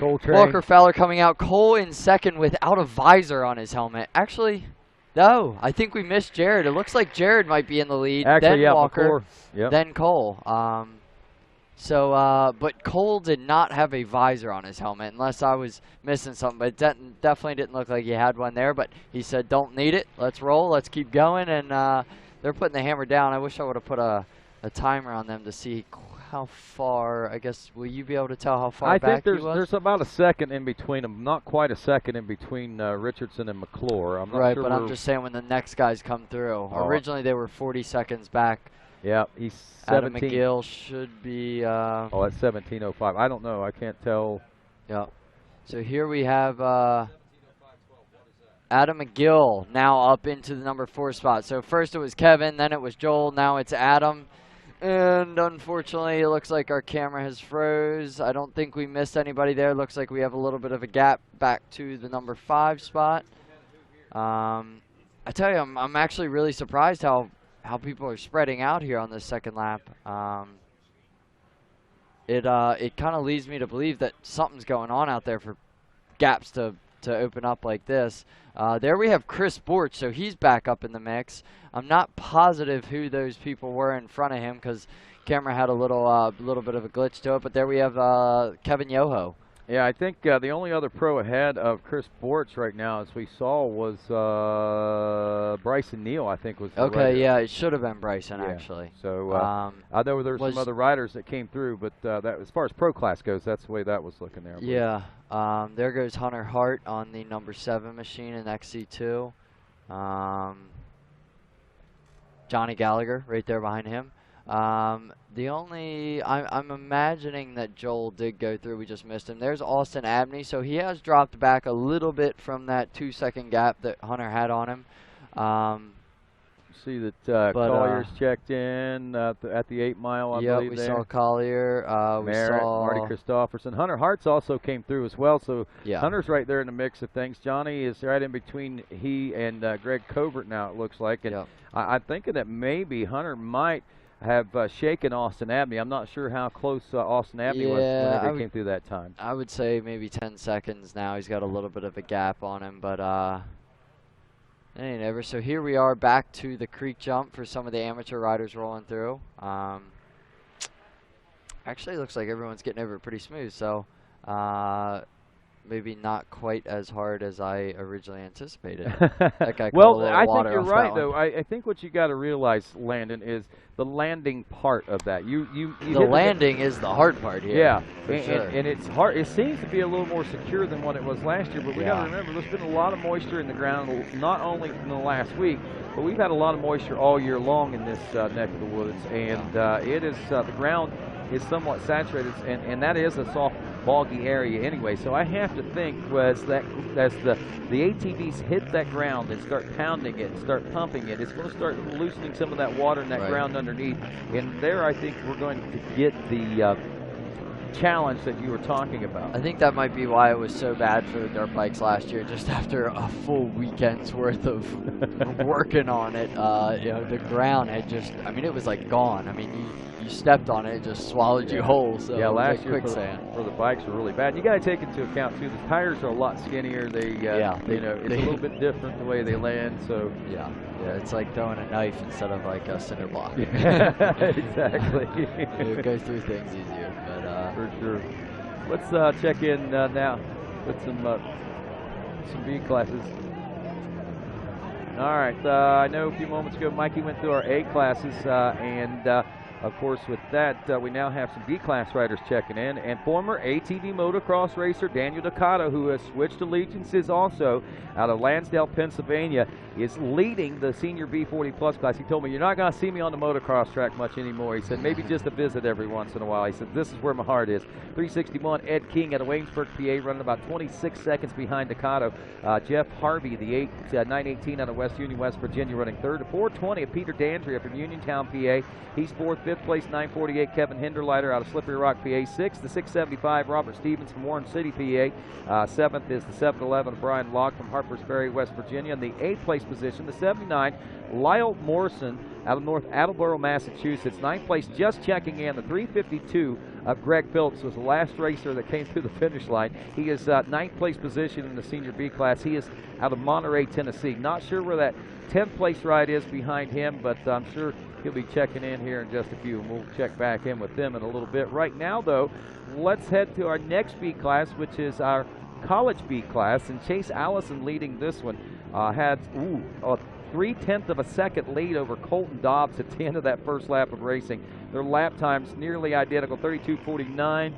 Walker Fowler coming out. Cole in second without a visor on his helmet. Actually, no, I think we missed Jared. It looks like Jared might be in the lead. Actually, then yeah, Walker, yep. then Cole. But Cole did not have a visor on his helmet, unless I was missing something. But it definitely didn't look like he had one there. But he said, "Don't need it. Let's roll. Let's keep going." And they're putting the hammer down. I wish I would have put a timer on them to see how far. I guess, will you be able to tell how far back he was? I think there's about a second in between them. Not quite a second in between Richardson and McClure. I'm not right, sure but I'm just saying when the next guys come through. Originally they were 40 seconds back. Yeah, he's 17. Adam McGill should be. That's 17:05. I don't know. I can't tell. Yeah. So here we have Adam McGill now up into the number 4 spot. So first it was Kevin, then it was Joel, now it's Adam. And unfortunately, it looks like our camera has froze. I don't think we missed anybody there. Looks like we have a little bit of a gap back to the number 5 spot. I tell you, I'm actually really surprised how people are spreading out here on this second lap. It kind of leads me to believe that something's going on out there for gaps to open up like this. There we have Chris Borch, so he's back up in the mix. I'm not positive who those people were in front of him because camera had a little bit of a glitch to it. But there we have Kevin Yoho. Yeah, I think the only other pro ahead of Chris Borch right now, as we saw, was Bryson Neal, I think was the okay, rider. Yeah, it should have been Bryson, actually. So I know there were some other riders that came through, but that, as far as pro class goes, that's the way that was looking there. Yeah, there goes Hunter Hart on the number 7 machine in XC2. Johnny Gallagher right there behind him. I'm imagining that Joel did go through. We just missed him. There's Austin Abney, so he has dropped back a little bit from that 2-second gap that Hunter had on him. See that Collier's checked in at the 8 mile, I believe. We there. saw Collier. We saw Marty Christopherson. Hunter Hart's also came through as well, so yeah. Hunter's right there in the mix of things. Johnny is right in between he and Greg Covert now, it looks like. And I'm thinking that maybe Hunter might have shaken Austin Abney. I'm not sure how close Austin Abney was whenever he came through that time. I would say maybe 10 seconds now. He's got a little bit of a gap on him, but it ain't ever. So here we are back to the creek jump for some of the amateur riders rolling through. Actually, it looks like everyone's getting over it pretty smooth, so maybe not quite as hard as I originally anticipated. That guy well, I think you're right, though. I think what you got to realize, Landon, is the landing part of that. The landing is the hard part here. Yeah, sure. and it's hard. It seems to be a little more secure than what it was last year, but we got to remember there's been a lot of moisture in the ground, not only in the last week, but we've had a lot of moisture all year long in this neck of the woods, and it is the ground is somewhat saturated, and that is a soft, boggy area anyway. So I have to think as the ATVs hit that ground and start pounding it and start pumping it, it's going to start loosening some of that water in that ground underneath. And there I think we're going to get challenge that you were talking about. I think that might be why it was so bad for the dirt bikes last year. Just after a full weekend's worth of working on it, you know, the ground had just, I mean, it was like gone. I mean, you stepped on it, it just swallowed you whole. So yeah, last year quicksand. for the bikes were really bad. You got to take into account too, the tires are a lot skinnier. They, you know, it's a little bit different the way they land. So yeah, it's like throwing a knife instead of like a cinder block. Exactly. It goes through things easier. But for sure. Let's check in now with some B classes. All right. I know a few moments ago Mikey went through our A classes, and of course with that we now have some B class riders checking in, and former ATV motocross racer Daniel Ducato, who has switched allegiances also out of Lansdale, Pennsylvania, is leading the senior B40 plus class. He told me, you're not going to see me on the motocross track much anymore. He said, maybe just a visit every once in a while. He said, this is where my heart is. 361 Ed King out of Waynesburg, PA, running about 26 seconds behind Ducato. Jeff Harvey, the 918 out of West Union, West Virginia, running third. 420 of Peter Dandria from Uniontown, PA. He's fourth. Fifth place, 948 Kevin Hinderleiter out of Slippery Rock, PA. Sixth, the 675 Robert Stevens from Warren City, PA. Seventh is the 711 Brian Locke from Harpers Ferry, West Virginia. And the eighth place position, the 79 Lyle Morrison out of North Attleboro, Massachusetts. Ninth place, just checking in, the 352 of Greg Phillips was the last racer that came through the finish line. He is ninth place position in the senior B class. He is out of Monterey, Tennessee. Not sure where that 10th place ride is behind him, but I'm sure he'll be checking in here in just a few, and we'll check back in with them in a little bit. Right now, though, let's head to our next B class, which is our college B class, and Chase Allison leading this one. Had a 0.3 of a second lead over Colton Dobbs at the end of that first lap of racing. Their lap times nearly identical, 32:49,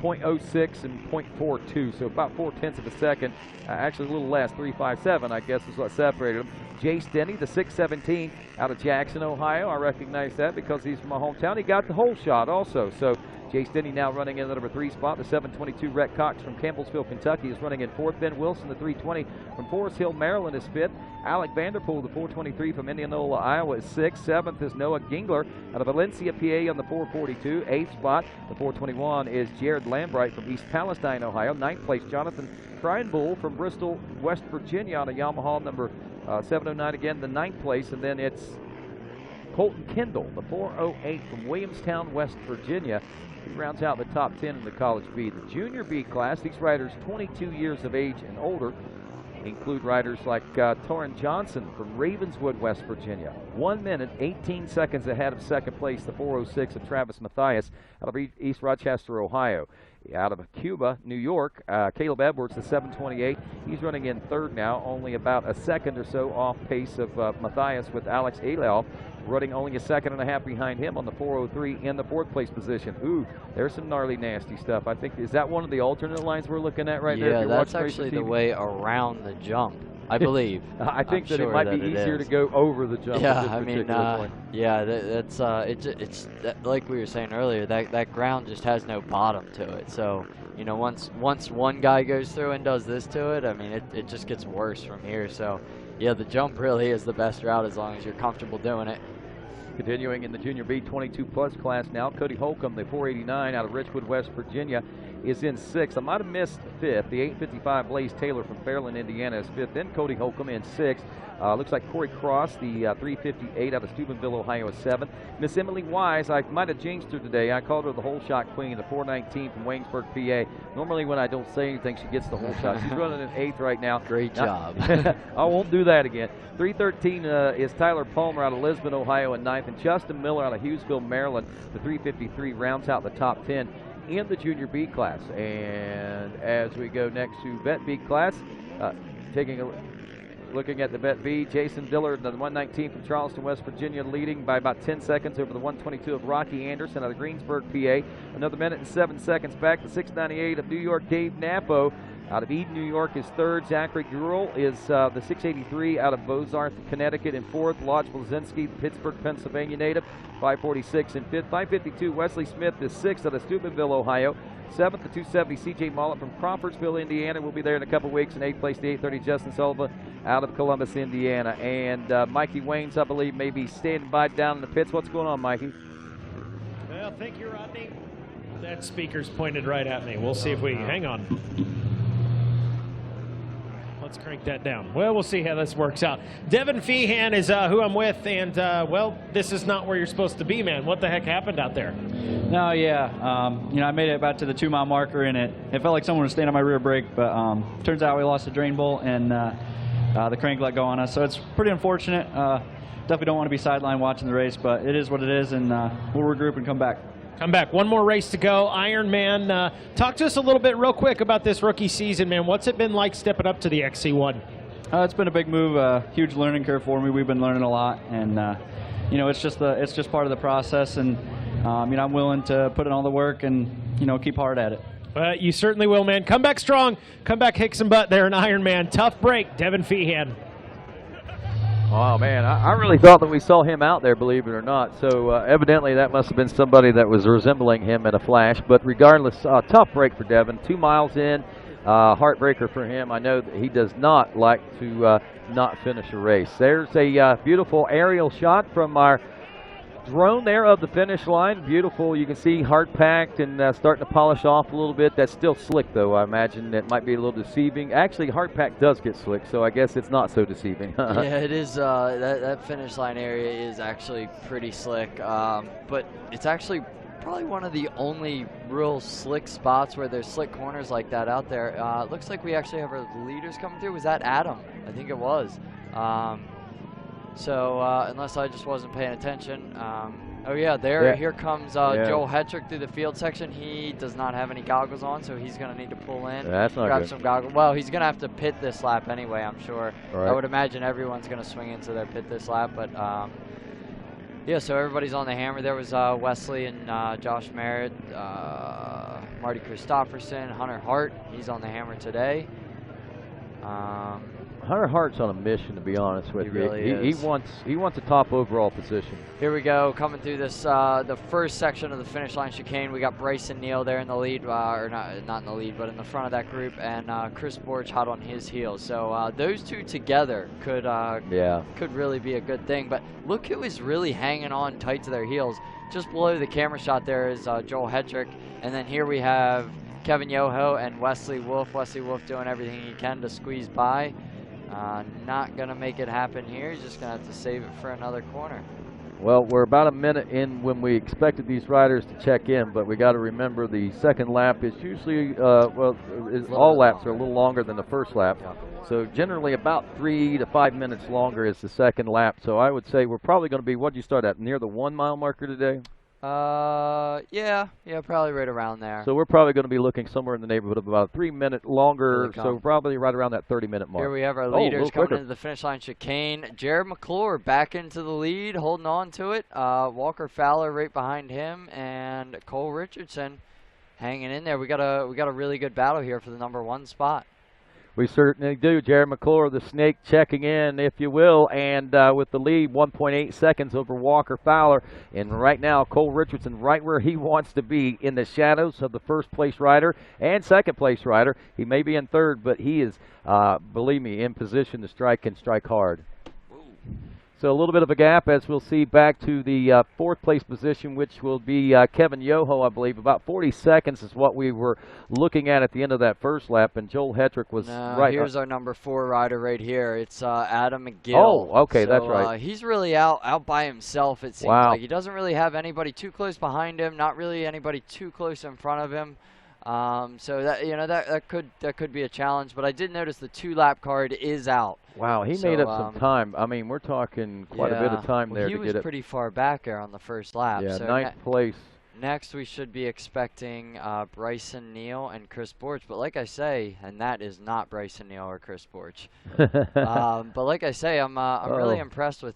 0.06, and 0.42, so about 0.4 of a second. Actually, a little less, 3.57, I guess, is what separated them. Jace Denny, the 617 out of Jackson, Ohio. I recognize that because he's from my hometown. He got the whole shot also. So Jace Denny now running in the number 3 spot. The 722 Rhett Cox from Campbellsville, Kentucky is running in 4th. Ben Wilson, the 320 from Forest Hill, Maryland, is 5th. Alec Vanderpool, the 423 from Indianola, Iowa, is 6th. 7th is Noah Gingler out of Valencia, PA on the 442. 8th spot, the 421, is Jared Lambright from East Palestine, Ohio. 9th place, Jonathan Kreinbull from Bristol, West Virginia on a Yamaha number 709 again, the 9th place, and then it's Colton Kendall, the 408 from Williamstown, West Virginia. He rounds out the top 10 in the College B. The Junior B class, these riders 22 years of age and older, include riders like Torrin Johnson from Ravenswood, West Virginia. 1 minute, 18 seconds ahead of second place, the 406 of Travis Mathias out of East Rochester, Ohio. Out of Cuba, New York, Caleb Edwards, the 728. He's running in 3rd now, only about a second or so off pace of Mathias, with Alex Alel running only a second and a half behind him on the 403 in the 4th place position. Ooh, there's some gnarly, nasty stuff. I think, is that one of the alternate lines we're looking at right there? Yeah, that's actually the way around the jump, I believe. I think that it might be easier to go over the jump. Yeah, I mean, yeah, that's it's like we were saying earlier. That ground just has no bottom to it. So you know, once one guy goes through and does this to it, I mean, it just gets worse from here. So yeah, the jump really is the best route as long as you're comfortable doing it. Continuing in the Junior B 22 plus class now, Cody Holcomb, the 489 out of Richwood, West Virginia, is in 6th. I might have missed 5th. The 855 Blaze Taylor from Fairland, Indiana, is 5th. Then Cody Holcomb in 6th. Looks like Corey Cross, the 358 out of Steubenville, Ohio, is 7th. Miss Emily Wise, I might have jinxed her today. I called her the whole shot queen, the 419 from Waynesburg, PA. Normally when I don't say anything, she gets the whole shot. She's running in 8th right now. Great job. I won't do that again. 313 is Tyler Palmer out of Lisbon, Ohio, in 9th. And Justin Miller out of Hughesville, Maryland, the 353, rounds out the top 10 in the Junior B class. And as we go next to Vet B class, looking at the Vet B, Jason Dillard, the 119 from Charleston, West Virginia, leading by about 10 seconds over the 122 of Rocky Anderson out of Greensburg, PA. Another minute and 7 seconds back. The 698 of New York, Dave Napo out of Eden, New York, is 3rd. Zachary Gruel is the 683 out of Bozarth, Connecticut, in 4th. Lodge Blazinski, Pittsburgh, Pennsylvania native, 546 in 5th. 552, Wesley Smith is 6th out of Steubenville, Ohio. 7th, the 270, C.J. Mollett from Crawfordsville, Indiana, will be there in a couple weeks. In 8th place, the 830, Justin Silva out of Columbus, Indiana. And Mikey Waynes, I believe, may be standing by down in the pits. What's going on, Mikey? Well, thank you, Rodney. That speaker's pointed right at me. We'll see if we hang on. Let's crank that down. Well, we'll see how this works out. Devin Feehan is who I'm with, and, well, this is not where you're supposed to be, man. What the heck happened out there? No, yeah. You know, I made it back to the 2-mile marker, and it felt like someone was standing on my rear brake, but turns out we lost the drain bolt, and the crank let go on us. So it's pretty unfortunate. Definitely don't want to be sidelined watching the race, but it is what it is, and we'll regroup and come back. Come back. One more race to go. Ironman, talk to us a little bit real quick about this rookie season, man. What's it been like stepping up to the XC1? It's been a big move, huge learning curve for me. We've been learning a lot, and you know, it's just part of the process, and you know, I'm willing to put in all the work and, you know, keep hard at it. You certainly will, man. Come back strong. Come back, kick some butt there in Ironman. Tough break, Devin Feehan. Oh, man, I really thought that we saw him out there, believe it or not. So evidently that must have been somebody that was resembling him in a flash. But regardless, tough break for Devin. 2 miles in, heartbreaker for him. I know that he does not like to not finish a race. There's a beautiful aerial shot from our drone there of the finish line. Beautiful. You can see hard packed and starting to polish off a little bit. That's still slick, though. I imagine it might be a little deceiving. Actually, hard pack does get slick, so I guess it's not so deceiving. Yeah, it is. That finish line area is actually pretty slick, but it's actually probably one of the only real slick spots where there's slick corners like that out there. It looks like we actually have our leaders coming through. Was that Adam? I think it was. So unless I just wasn't paying attention. Oh yeah, here comes Joel Hetrick through the field section. He does not have any goggles on, so he's going to need to pull in, grab some goggles. Well, he's going to have to pit this lap anyway, I'm sure. Right. I would imagine everyone's going to swing into their pit this lap, but yeah, so everybody's on the hammer. There was Wesley and Josh Merritt, Marty Christopherson, Hunter Hart. He's on the hammer today. Hunter Hart's on a mission, to be honest with you. Really he wants a top overall position. Here we go, coming through this the first section of the finish line chicane. We got Bryson Neal there in the lead, or not in the lead, but in the front of that group, and Chris Borch hot on his heels. So those two together could really be a good thing. But look who is really hanging on tight to their heels. Just below the camera shot there is Joel Hetrick, and then here we have Kevin Yoho and Wesley Wolf. Wesley Wolf doing everything he can to squeeze by. Not going to make it happen here. He's just going to have to save it for another corner. Well, we're about a minute in when we expected these riders to check in, but we got to remember the second lap is usually, all laps are a little longer than the first lap. Yeah. So generally about 3 to 5 minutes longer is the second lap. So I would say we're probably going to be, what did you start at, near the 1 mile marker today? Yeah, probably right around there. So we're probably going to be looking somewhere in the neighborhood of about 3 minute longer, so probably right around that 30-minute mark. Here we have our leaders coming into the finish line chicane. Jared McClure back into the lead, holding on to it. Walker Fowler right behind him, and Cole Richardson hanging in there. We got a really good battle here for the #1 spot. We certainly do. Jared McClure, the snake, checking in, if you will, and with the lead, 1.8 seconds over Walker Fowler. And right now, Cole Richardson right where he wants to be, in the shadows of the first-place rider and second-place rider. He may be in third, but he is, believe me, in position to strike and strike hard. So a little bit of a gap, as we'll see, back to the fourth-place position, which will be Kevin Yoho, I believe. About 40 seconds is what we were looking at the end of that first lap, and Joel Hetrick was right. Here's our #4 rider right here. It's Adam McGill. Oh, okay, so, that's right. He's really out by himself, it seems like. He doesn't really have anybody too close behind him, not really anybody too close in front of him. So that could be a challenge, but I did notice the 2-lap card is out. Wow, he made up some time. I mean, we're talking quite a bit of time there to get it. He was pretty far back there on the first lap. Yeah, so 9th place. Next, we should be expecting Bryson Neal and Chris Borch. But like I say, and that is not Bryson Neal or Chris Borch. But like I say, I'm really impressed with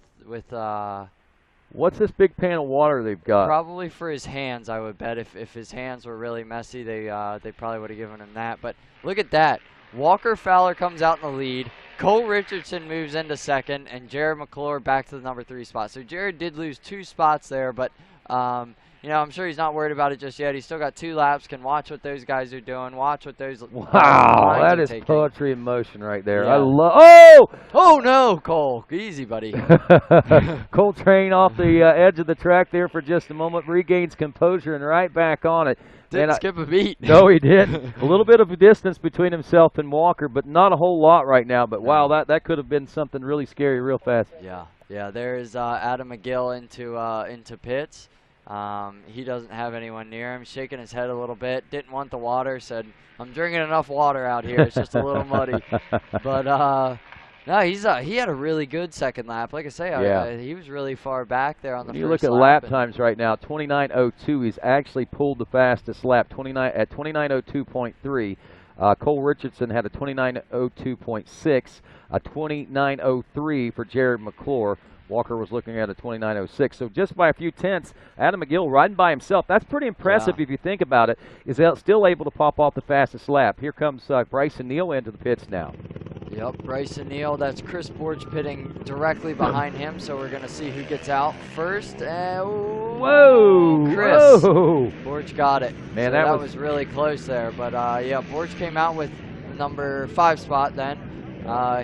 what's this big pan of water they've got? Probably for his hands, I would bet. If his hands were really messy, they probably would have given him that. But look at that. Walker Fowler comes out in the lead. Cole Richardson moves into second, and Jared McClure back to the #3 spot. So Jared did lose 2 spots there, but You know, I'm sure he's not worried about it just yet. He's still got 2 laps, can watch what those guys are doing, watch what those Wow, that are is taking. poetry in motion right there. Yeah. I love. Oh! Oh no, Cole, easy, buddy. Cole Train off the edge of the track there for just a moment, regains composure and right back on it. Didn't skip a beat. No, he didn't. A little bit of a distance between himself and Walker, but not a whole lot right now. But wow, that could have been something really scary real fast. Yeah. There's Adam McGill into pits. He doesn't have anyone near him, shaking his head a little bit. Didn't want the water. Said, "I'm drinking enough water out here. It's just a little muddy." But no, he had a really good second lap. Like I say, he was really far back there on the first lap. You look at lap times right now, 29:02. He's actually pulled the fastest lap, 29:02.3. Cole Richardson had a 29:02.6, a 29:03 for Jared McClure. Walker was looking at a 29:06. So just by a few tenths, Adam McGill riding by himself. That's pretty impressive if you think about it. Is still able to pop off the fastest lap. Here comes Bryson Neal into the pits now. Yep, Bryson Neal. That's Chris Borch pitting directly behind him. So we're going to see who gets out first. Whoa! Chris. Whoa. Borch got it. Man, so that was really close there. But yeah, Borch came out with number 5 spot then.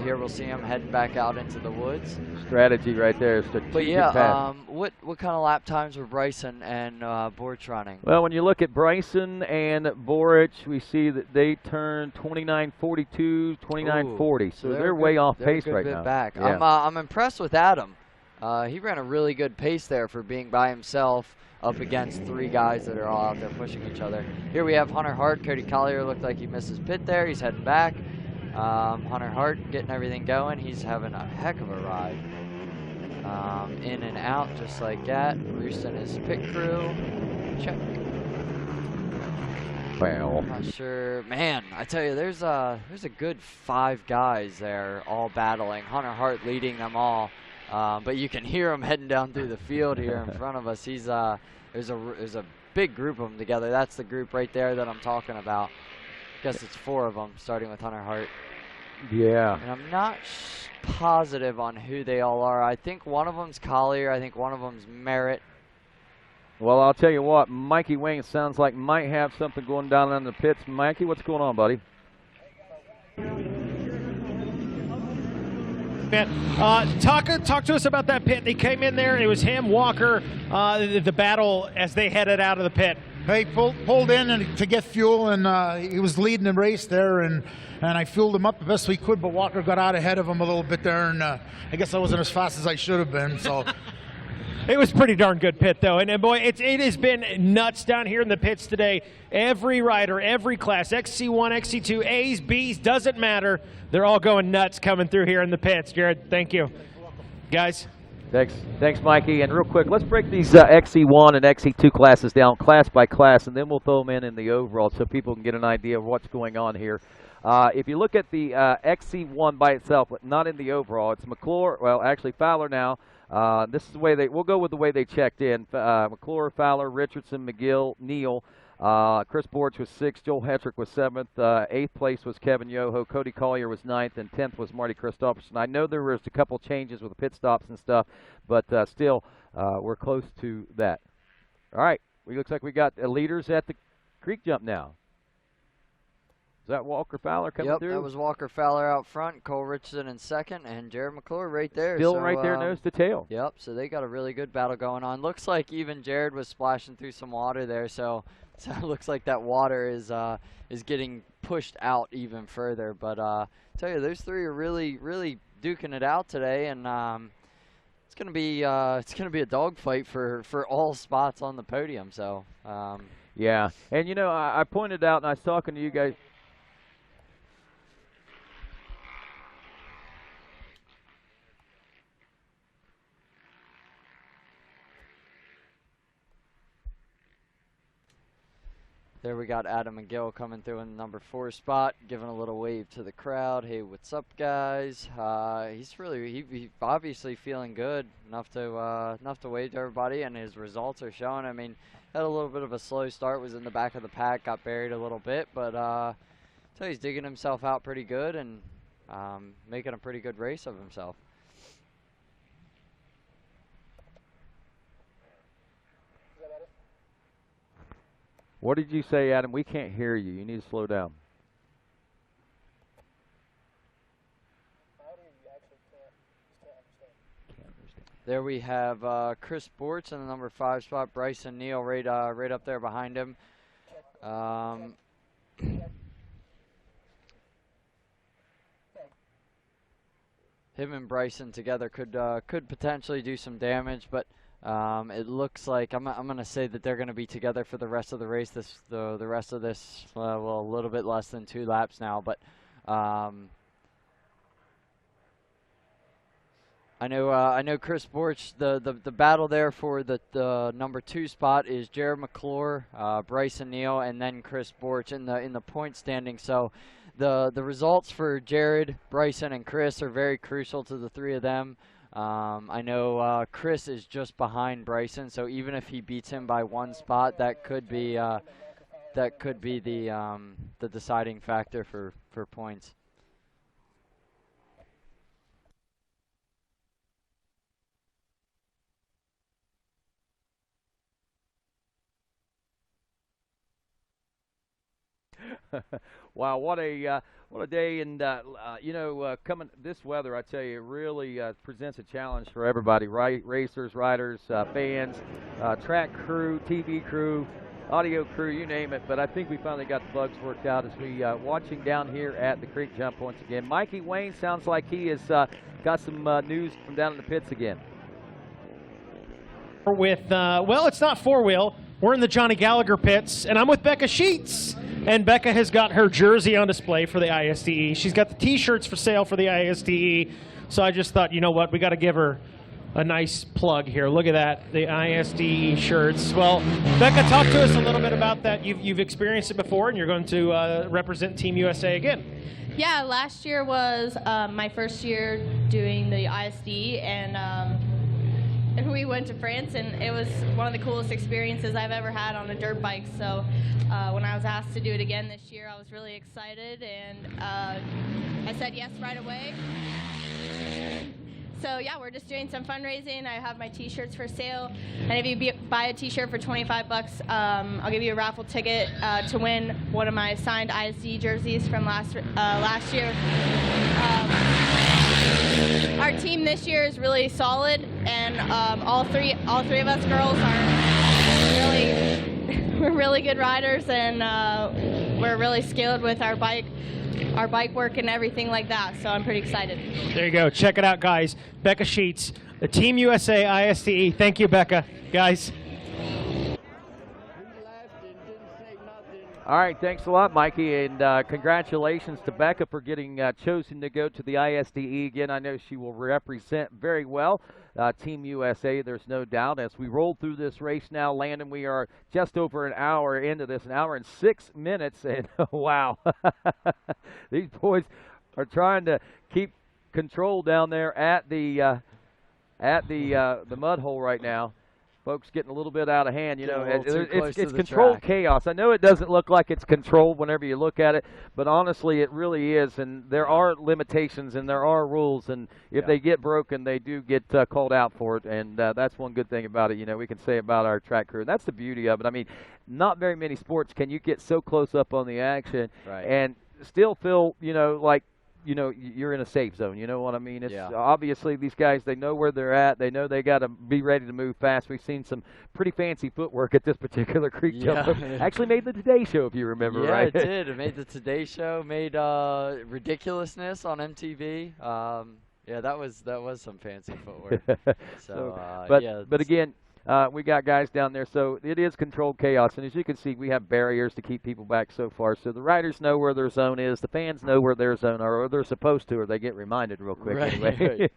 Here we'll see him heading back out into the woods. Strategy right there. But yeah, what kind of lap times were Bryson and Borch running? Well, when you look at Bryson and Borch, we see that they turn 29:42, 29:40. So they're way off pace right now. Back. Yeah. I'm impressed with Adam. He ran a really good pace there for being by himself up against 3 guys that are all out there pushing each other. Here we have Hunter Hart. Cody Collier looked like he missed his pit there. He's heading back. Hunter Hart getting everything going. He's having a heck of a ride. In and out just like that. Roosting his pit crew. Check. Well. I'm not sure. Man, I tell you, there's a good 5 guys there all battling. Hunter Hart leading them all. But you can hear him heading down through the field here in front of us. He's there's a big group of them together. That's the group right there that I'm talking about. I guess it's 4 of them, starting with Hunter Hart. Yeah. And I'm not positive on who they all are. I think one of them's Collier. I think one of them's Merritt. Well, I'll tell you what, Mikey Wayne sounds like might have something going down in the pits. Mikey, what's going on, buddy? Talk to us about that pit. They came in there. It was him, Walker, the battle as they headed out of the pit. He pulled in to get fuel, and he was leading the race there, and I fueled him up the best we could, but Walker got out ahead of him a little bit there, and I guess I wasn't as fast as I should have been. So It was pretty darn good pit, though. And boy, it has been nuts down here in the pits today. Every rider, every class, XC1, XC2, A's, B's, doesn't matter. They're all going nuts coming through here in the pits. Jared, thank you. Guys. Thanks, Mikey. And real quick, let's break these XC1 and XC2 classes down class by class, and then we'll throw them in the overall so people can get an idea of what's going on here. If you look at the XC1 by itself, but not in the overall, it's McClure, well, actually Fowler now. This is the way we'll go with the way they checked in. McClure, Fowler, Richardson, McGill, Neal. Chris Borch was 6th, Joel Hetrick was 7th, 8th place was Kevin Yoho, Cody Collier was 9th, and 10th was Marty Christopherson. I know there was a couple changes with the pit stops and stuff, but still, we're close to that. All right, looks like we got leaders at the creek jump now. Is that Walker Fowler coming through? Yep, that was Walker Fowler out front, Cole Richardson in 2nd, and Jared McClure right there. Still right there, nose to tail. Yep, so they got a really good battle going on. Looks like even Jared was splashing through some water there, so it looks like that water is getting pushed out even further. But I tell you, those 3 are really, really duking it out today, and it's gonna be a dogfight for all spots on the podium. So yeah, and you know, I pointed out, and I was talking to you guys. There we got Adam McGill coming through in the number 4 spot, giving a little wave to the crowd. Hey, what's up, guys? He's obviously feeling good enough to wave to everybody, and his results are showing. I mean, had a little bit of a slow start, was in the back of the pack, got buried a little bit, but so he's digging himself out pretty good and making a pretty good race of himself. What did you say, Adam? We can't hear you. You need to slow down. There we have Chris Bortz in the number 5 spot. Bryson Neal right up there behind him. Him and Bryson together could potentially do some damage, but it looks like I'm going to say that they're going to be together for the rest of the race. The rest of this, well, a little bit less than 2 laps now, but I know Chris Borch. The battle there for the number 2 spot is Jared McClure, Bryson Neal, and then Chris Borch in the point standing. So the results for Jared, Bryson, and Chris are very crucial to the 3 of them. I know Chris is just behind Bryson, so even if he beats him by 1 spot, that could be the deciding factor for points. Wow, what a day! And coming this weather, I tell you, it really presents a challenge for everybody, right? Racers, riders, fans, track crew, TV crew, audio crew, you name it. But I think we finally got the bugs worked out as we watching down here at the creek jump once again. Mikey Wayne sounds like he has got some news from down in the pits again. With well, it's not 4-wheel. We're in the Johnny Gallagher pits, and I'm with Becca Sheets. And Becca has got her jersey on display for the ISDE. She's got the T-shirts for sale for the ISDE. So I just thought, you know what, we got to give her a nice plug here. Look at that, the ISDE shirts. Well, Becca, talk to us a little bit about that. You've experienced it before, and you're going to represent Team USA again. Yeah, last year was my first year doing the ISDE, and we went to France, and it was one of the coolest experiences I've ever had on a dirt bike. So when I was asked to do it again this year, I was really excited, and I said yes right away. So yeah, we're just doing some fundraising. I have my T-shirts for sale, and if you buy a T-shirt for $25, I'll give you a raffle ticket to win one of my signed ISD jerseys from last year. Our team this year is really solid, and all three of us girls are we're really good riders, and we're really skilled with our bike work and everything like that. So I'm pretty excited. There you go. Check it out, guys. Becca Sheets, the Team USA ISDE. Thank you, Becca, guys. All right, thanks a lot, Mikey, and congratulations to Becca for getting chosen to go to the ISDE again. I know she will represent very well Team USA, there's no doubt. As we roll through this race now, Landon, we are just over an hour into this, an hour and 6 minutes, and wow, these boys are trying to keep control down there at the mud hole right now. Folks getting a little bit out of hand, you know. It's controlled chaos. I know it doesn't look like it's controlled whenever you look at it, but honestly, it really is. And there are limitations and there are rules, and if they get broken, they do get called out for it. And that's one good thing about it. You know, we can say about our track crew. That's the beauty of it. I mean, not very many sports can you get so close up on the action and still feel, you know, like, you know, you're in a safe zone. You know what I mean? It's obviously these guys, they know where they're at. They know they got to be ready to move fast. We've seen some pretty fancy footwork at this particular creek jump. Actually made the Today Show, if you remember, right? Yeah, it did. It made the Today Show. Made Ridiculousness on MTV. Yeah, that was some fancy footwork. But again, we got guys down there, so it is controlled chaos. And as you can see, we have barriers to keep people back so far. So the riders know where their zone is. The fans know where their zone are, or they're supposed to, or they get reminded real quick anyway.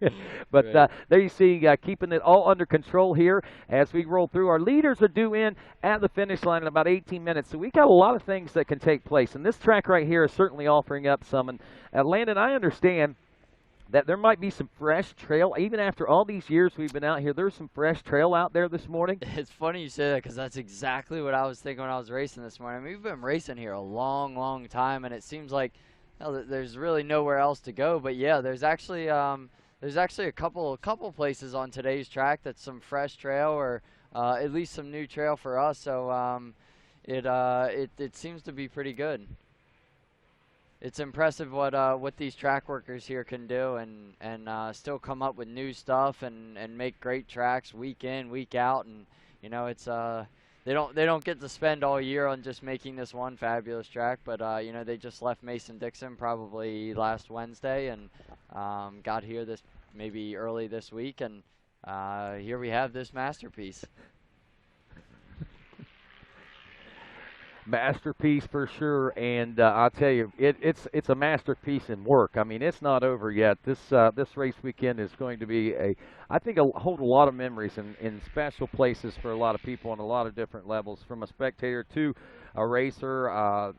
But there you see, keeping it all under control here as we roll through. Our leaders are due in at the finish line in about 18 minutes. So we got a lot of things that can take place. And this track right here is certainly offering up some. And Landon, I understand that there might be some fresh trail. Even after all these years we've been out here, there's some fresh trail out there this morning. It's funny you say that, because that's exactly what I was thinking when I was racing this morning. I mean, we've been racing here a long, long time, and it seems like there's really nowhere else to go. But yeah, there's actually a couple places on today's track that's some fresh trail, or at least some new trail for us. So It seems to be pretty good. It's impressive what these track workers here can do and still come up with new stuff and make great tracks week in, week out, and you know, it's they don't get to spend all year on just making this one fabulous track, but you know, they just left Mason-Dixon probably last Wednesday and got here maybe early this week, and here we have this masterpiece. Masterpiece for sure, and I'll tell you, it's a masterpiece in work. I mean, it's not over yet. This race weekend is going to be I think hold a lot of memories in special places for a lot of people on a lot of different levels, from a spectator to a racer.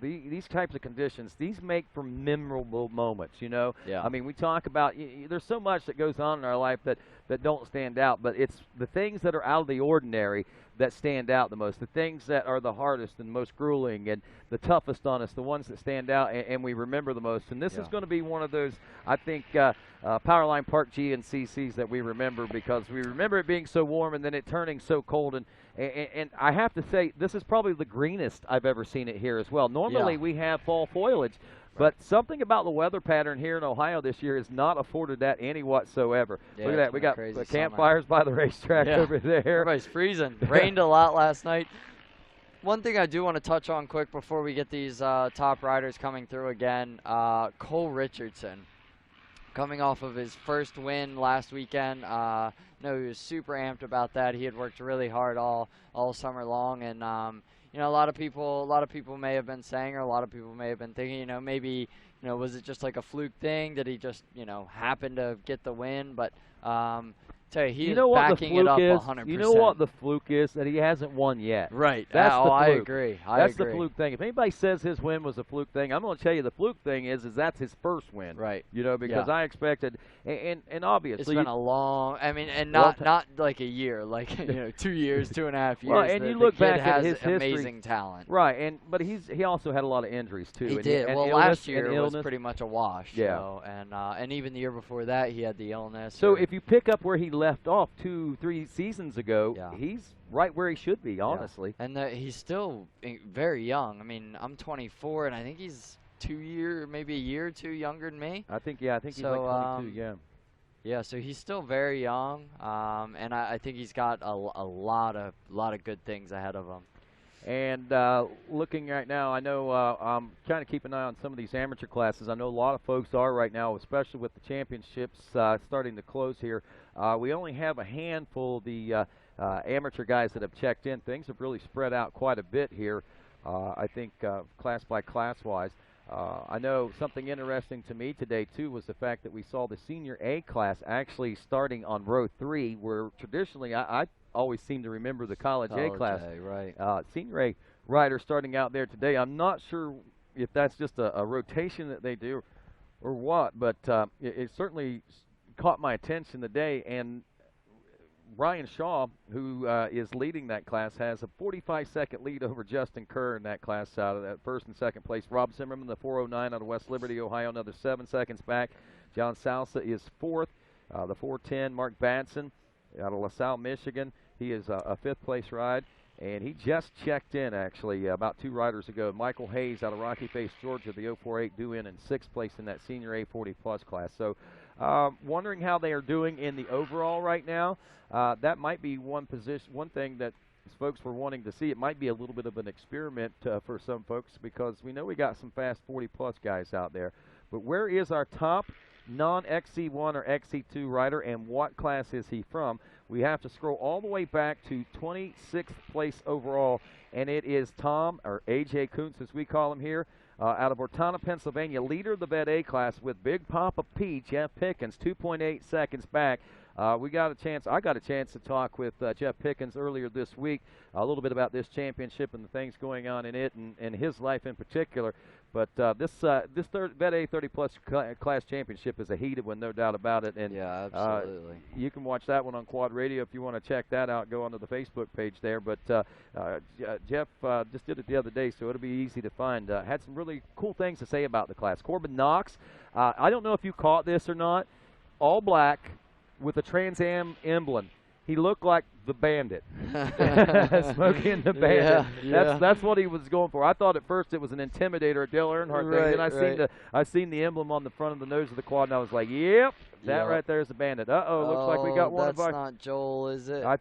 These types of conditions, these make for memorable moments, you know. Yeah. I mean, we talk about there's so much that goes on in our life that don't stand out, but it's the things that are out of the ordinary that stand out the most, the things that are the hardest and most grueling and the toughest on us, the ones that stand out and we remember the most. And this is going to be one of those, I think, Powerline Park GNCCs that we remember, because we remember it being so warm and then it turning so cold. And I have to say, this is probably the greenest I've ever seen it here as well. Normally we have fall foliage, but something about the weather pattern here in Ohio this year has not afforded that any whatsoever. Yeah, look at that. We got campfires by the racetrack over there. Everybody's freezing. Rained a lot last night. One thing I do want to touch on quick before we get these top riders coming through again, Cole Richardson, coming off of his first win last weekend. No, he was super amped about that. He had worked really hard all summer long, and you know, a lot of people may have been saying, or a lot of people may have been thinking, you know, maybe, you know, was it just like a fluke thing? Did he just, you know, happen to get the win? But tell you, he is backing it up 100%. You know what the fluke is? That he hasn't won yet. Right. That's the fluke. I agree. That's the fluke thing. If anybody says his win was a fluke thing, I'm going to tell you the fluke thing is that's his first win. Right. You know, because I expected, and obviously. It's been a long, I mean, and not like a year, like, you know, 2 years, 2.5 years. Well, and you look back at his amazing history. Talent. Right, but he also had a lot of injuries, too. He did. Well, last year was pretty much a wash. Yeah. So, and even the year before that, he had the illness. So if you pick up where he left off 2-3 seasons ago, he's right where he should be, honestly. And he's still very young. I mean, I'm 24, and I think he's maybe a year or two younger than me. I think he's like 22, yeah. Yeah, so he's still very young, and I think he's got a lot of good things ahead of him. And looking right now, I know I'm trying to keep an eye on some of these amateur classes. I know a lot of folks are right now, especially with the championships starting to close here. We only have a handful of the amateur guys that have checked in. Things have really spread out quite a bit here, I think, class by class wise. I know something interesting to me today, too, was the fact that we saw the Senior A class actually starting on row 3, where traditionally I always seem to remember the College A class. Right. Senior A rider starting out there today. I'm not sure if that's just a rotation that they do or what, but it certainly caught my attention today. And Ryan Shaw, who is leading that class, has a 45-second lead over Justin Kerr in that class out of that first and second place. Rob Zimmerman, the 409 out of West Liberty, Ohio, another 7 seconds back. John Salsa is fourth. The 410, Mark Batson out of LaSalle, Michigan. He is a fifth-place ride, and he just checked in, actually, about 2 riders ago. Michael Hayes out of Rocky Face, Georgia, the 048 due in 6th place in that Senior A 40-plus class. So wondering how they are doing in the overall right now. That might be one thing that folks were wanting to see. It might be a little bit of an experiment for some folks, because we know we got some fast 40-plus guys out there. But where is our top non-XC1 or XC2 rider, and what class is he from? We have to scroll all the way back to 26th place overall, and it is Tom, or A.J. Kuntz as we call him here, out of Ortona, Pennsylvania, leader of the Vet A class with Big Papa P, Jeff Pickens, 2.8 seconds back. I got a chance to talk with Jeff Pickens earlier this week, a little bit about this championship and the things going on in it and his life in particular. But this Vet A 30-plus class championship is a heated one, no doubt about it. And yeah, absolutely. You can watch that one on Quad Radio if you want to check that out. Go onto the Facebook page there. But Jeff just did it the other day, so it'll be easy to find. Had some really cool things to say about the class. Corbin Knox, I don't know if you caught this or not, all black with a Trans Am emblem. he looked like the Bandit. Smokey and the Bandit. That's what he was going for. I thought at first it was an Intimidator, a Dale Earnhardt thing. Then I seen the emblem on the front of the nose of the quad, and I was like, yep. That right there is the Bandit. Looks like we got one of our... That's not Joel, is it? I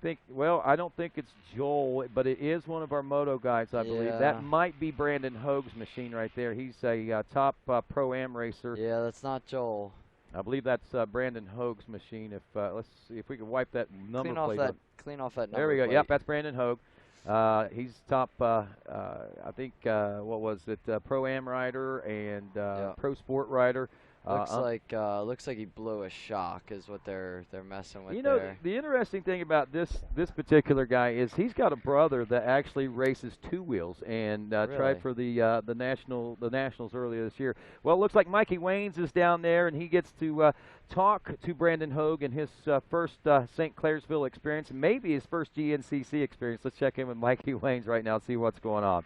don't think it's Joel, but it is one of our moto guys, I believe. That might be Brandon Hoag's machine right there. He's a top Pro-Am racer. Yeah, that's not Joel. I believe that's Brandon Hoag's machine. Let's see if we can wipe that number plate. Clean off that number There we go. plate. Yep, that's Brandon Hoag. He's top, I think, Pro-Am rider and Pro Sport rider. Looks like he blew a shock is what they're messing with. You know, there. the interesting thing about this particular guy is he's got a brother that actually races two wheels and tried for the nationals earlier this year. Well, it looks like Mikey Waynes is down there, and he gets to talk to Brandon Hoag and his first St. Clairsville experience, and maybe his first GNCC experience. Let's check in with Mikey Waynes right now and see what's going on.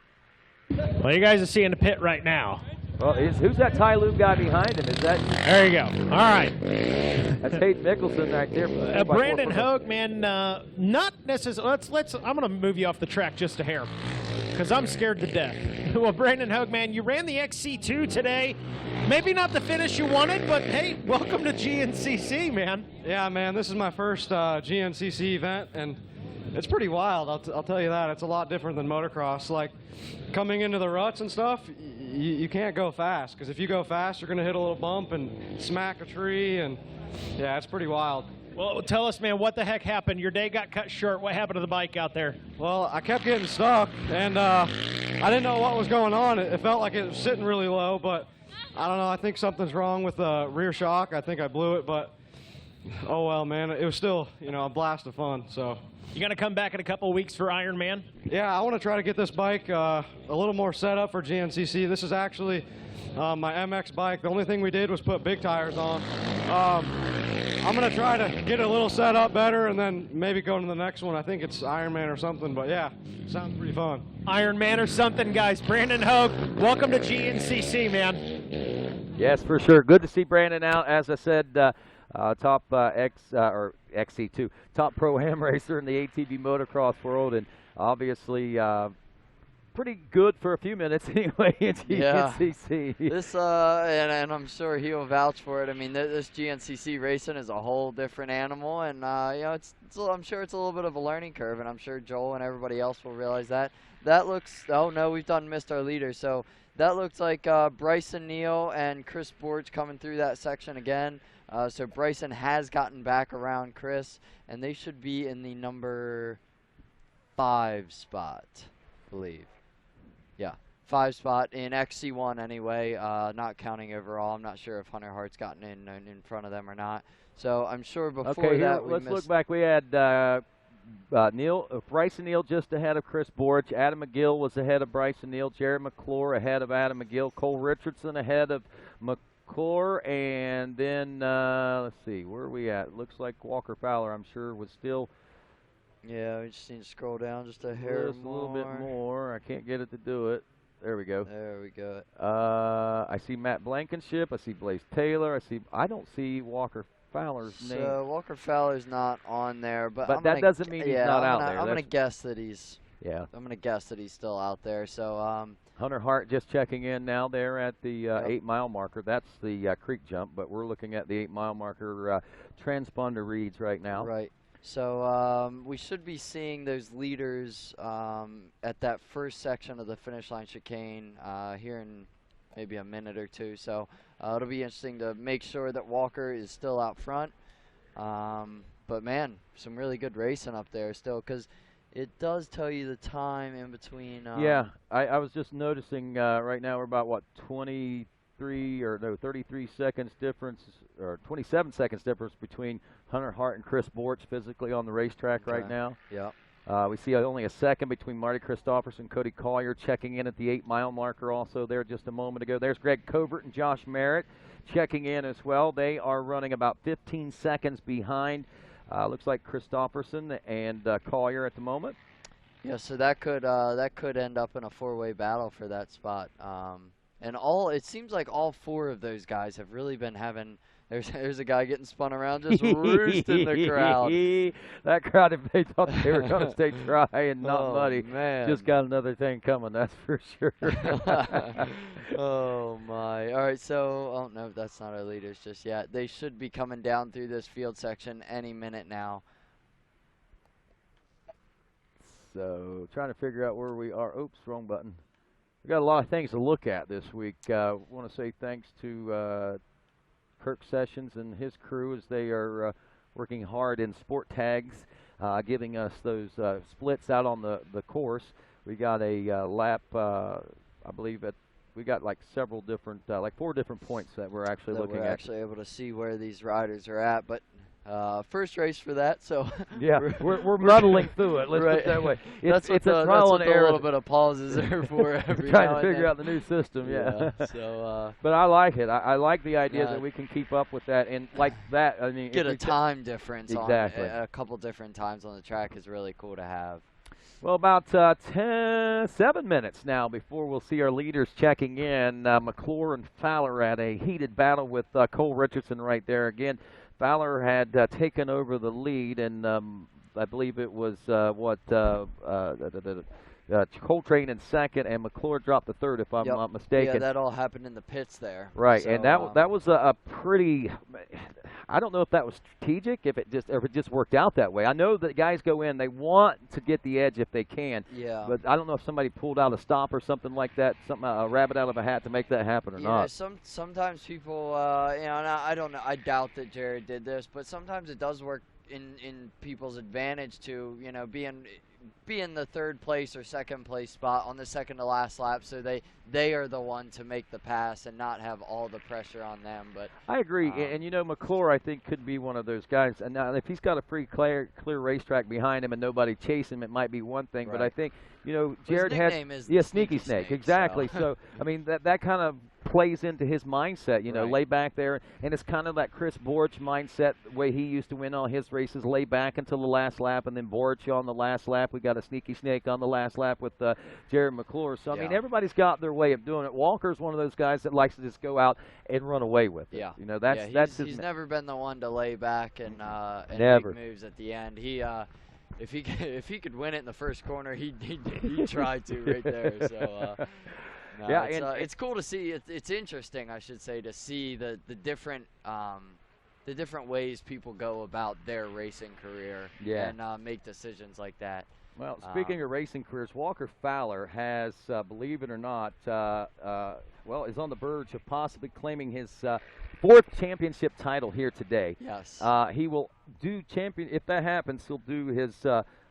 Well, you guys are seeing the pit right now. Well, who's that Ty Lube guy behind him? Is that? There you go. All right. That's Hayden Mickelson right there. Brandon Hoag, man, not necessarily. I'm going to move you off the track just a hair because I'm scared to death. Well, Brandon Hoag, man, you ran the XC2 today. Maybe not the finish you wanted, but hey, welcome to GNCC, man. Yeah, man, this is my first GNCC event, and it's pretty wild. I'll tell you that. It's a lot different than motocross. Like coming into the ruts and stuff, you can't go fast because if you go fast, you're going to hit a little bump and smack a tree, and yeah, it's pretty wild. Well, tell us, man, what the heck happened? Your day got cut short. What happened to the bike out there? Well, I kept getting stuck, and I didn't know what was going on. It felt like it was sitting really low, but I don't know. I think something's wrong with the rear shock. I think I blew it, but oh well, man. It was still, a blast of fun. So. You going to come back in a couple of weeks for Ironman? Yeah, I want to try to get this bike a little more set up for GNCC. This is actually my MX bike. The only thing we did was put big tires on. I'm going to try to get it a little set up better and then maybe go to the next one. I think it's Ironman or something, but yeah, sounds pretty fun. Ironman or something, guys. Brandon Hoag, welcome to GNCC, man. Yes, for sure. Good to see Brandon out. As I said, top XC2, top Pro-Am racer in the ATV motocross world, and obviously pretty good for a few minutes anyway in GNCC. This and I'm sure he'll vouch for it. I mean, this GNCC racing is a whole different animal, and I'm sure it's a little bit of a learning curve, and I'm sure Joel and everybody else will realize that. That looks. Oh no, we've missed our leader. So that looks like Bryson Neal and Chris Borge coming through that section again. So Bryson has gotten back around Chris, and they should be in the number 5 spot, I believe. Yeah, 5 spot in XC1 anyway, not counting overall. I'm not sure if Hunter Hart's gotten in front of them or not. So I'm sure before that we let's look back. We had Bryson Neal just ahead of Chris Borge. Adam McGill was ahead of Bryson Neal. Jared McClure ahead of Adam McGill. Cole Richardson ahead of McClure. And then, let's see, where are we at? Looks like Walker Fowler, I'm sure, was still. Yeah, we just need to scroll down just a hair just more. A little bit more. I can't get it to do it. There we go. There we go. I see Matt Blankenship. I see Blaze Taylor. I don't see Walker Fowler's name. So Walker Fowler's not on there, but that doesn't mean he's not out there. I'm gonna guess that he's. Yeah. I'm gonna guess that he's still out there. So. Hunter Hart just checking in now there at the 8-mile marker. That's the creek jump, but we're looking at the 8-mile marker transponder reads right now. Right. So we should be seeing those leaders at that first section of the finish line chicane here in maybe a minute or two. So it'll be interesting to make sure that Walker is still out front. But man, some really good racing up there still, because it does tell you the time in between. Yeah, I was just noticing right now we're about, 33 seconds difference, or 27 seconds difference between Hunter Hart and Chris Borch physically on the racetrack right now. Yeah. We see only a second between Marty Christopherson and Cody Collier checking in at the 8-mile marker also there just a moment ago. There's Greg Covert and Josh Merritt checking in as well. They are running about 15 seconds behind. Looks like Christopherson and Collier at the moment. Yeah, so that could end up in a 4-way battle for that spot. And it seems like all 4 of those guys have really been having There's a guy getting spun around, just roosting the crowd. That crowd, if they thought they were going to stay dry and not muddy, man. just got another thing coming, that's for sure. Oh, my. All right, so, oh, no, that's not our leaders just yet. They should be coming down through this field section any minute now. So, trying to figure out where we are. Oops, wrong button. We got a lot of things to look at this week. Want to say thanks to Kirk Sessions and his crew as they are working hard in sport tags, giving us those splits out on the course. We got a lap, I believe we got like several different, like 4 different points that we're actually looking at. We're actually able to see where these riders are at, but first race for that, so yeah, we're muddling through it. Let's put it that way. It's a trial and error. A little bit of pauses there for every trying to figure out the new system. Yeah. So, but I like it. I like the idea that we can keep up with that and like that. I mean, get a time difference. Exactly. On a couple different times on the track is really cool to have. Well, about 7 minutes now before we'll see our leaders checking in. McClure and Fowler at a heated battle with Cole Richardson right there again. Fowler had taken over the lead, and I believe it was Coltrane in second, and McClure dropped the third, if I'm not mistaken. Yeah, that all happened in the pits there. Right, so, and that was a pretty. I don't know if that was strategic, if it just worked out that way. I know that guys go in, they want to get the edge if they can. Yeah. But I don't know if somebody pulled out a stop or something like that, a rabbit out of a hat to make that happen or not. Sometimes people, you know, and I don't know. I doubt that Jared did this, but sometimes it does work in people's advantage to, you know, be in the third place or second place spot on the second to last lap, so they are the one to make the pass and not have all the pressure on them. But I agree, and you know, McClure I think could be one of those guys. And now if he's got a pretty clear racetrack behind him and nobody chasing him, it might be one thing. Right. But I think, you know, Jared his nickname has is Sneaky Snake, exactly. So I mean that kind of plays into his mindset, you know, lay back there, and it's kind of that Chris Borch mindset, the way he used to win all his races, lay back until the last lap, and then Borch on the last lap. We got a Sneaky Snake on the last lap with Jared McClure. So I mean, everybody's got their way of doing it. Walker's one of those guys that likes to just go out and run away with it. Yeah, you know, that's he's never been the one to lay back and never make moves at the end. He if he could win it in the first corner, he'd try to right there. So. No, yeah, it's cool to see. It's interesting, I should say, to see the different ways people go about their racing career and make decisions like that. Well, speaking of racing careers, Walker Fowler has, believe it or not, is on the verge of possibly claiming his 4th championship title here today. Yes. He will do if that happens, he'll do his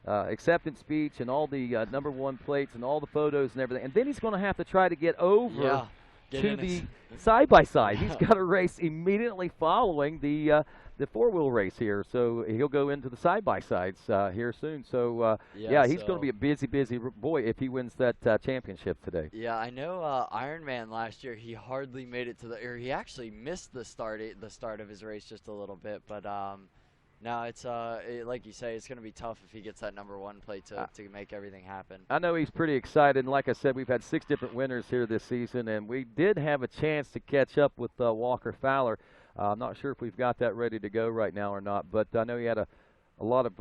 acceptance speech and all the #1 plates and all the photos and everything. And then he's going to have to try to get over to the side-by-side. He's got a race immediately following the 4-wheel race here. So he'll go into the side-by-sides here soon. So, he's going to be a busy boy if he wins that championship today. Yeah, I know Ironman last year, he hardly made it or he actually missed the start of his race just a little bit. But no, it's like you say, it's going to be tough if he gets that #1 plate to make everything happen. I know he's pretty excited, and like I said, we've had 6 different winners here this season, and we did have a chance to catch up with Walker Fowler. I'm not sure if we've got that ready to go right now or not, but I know he had a lot of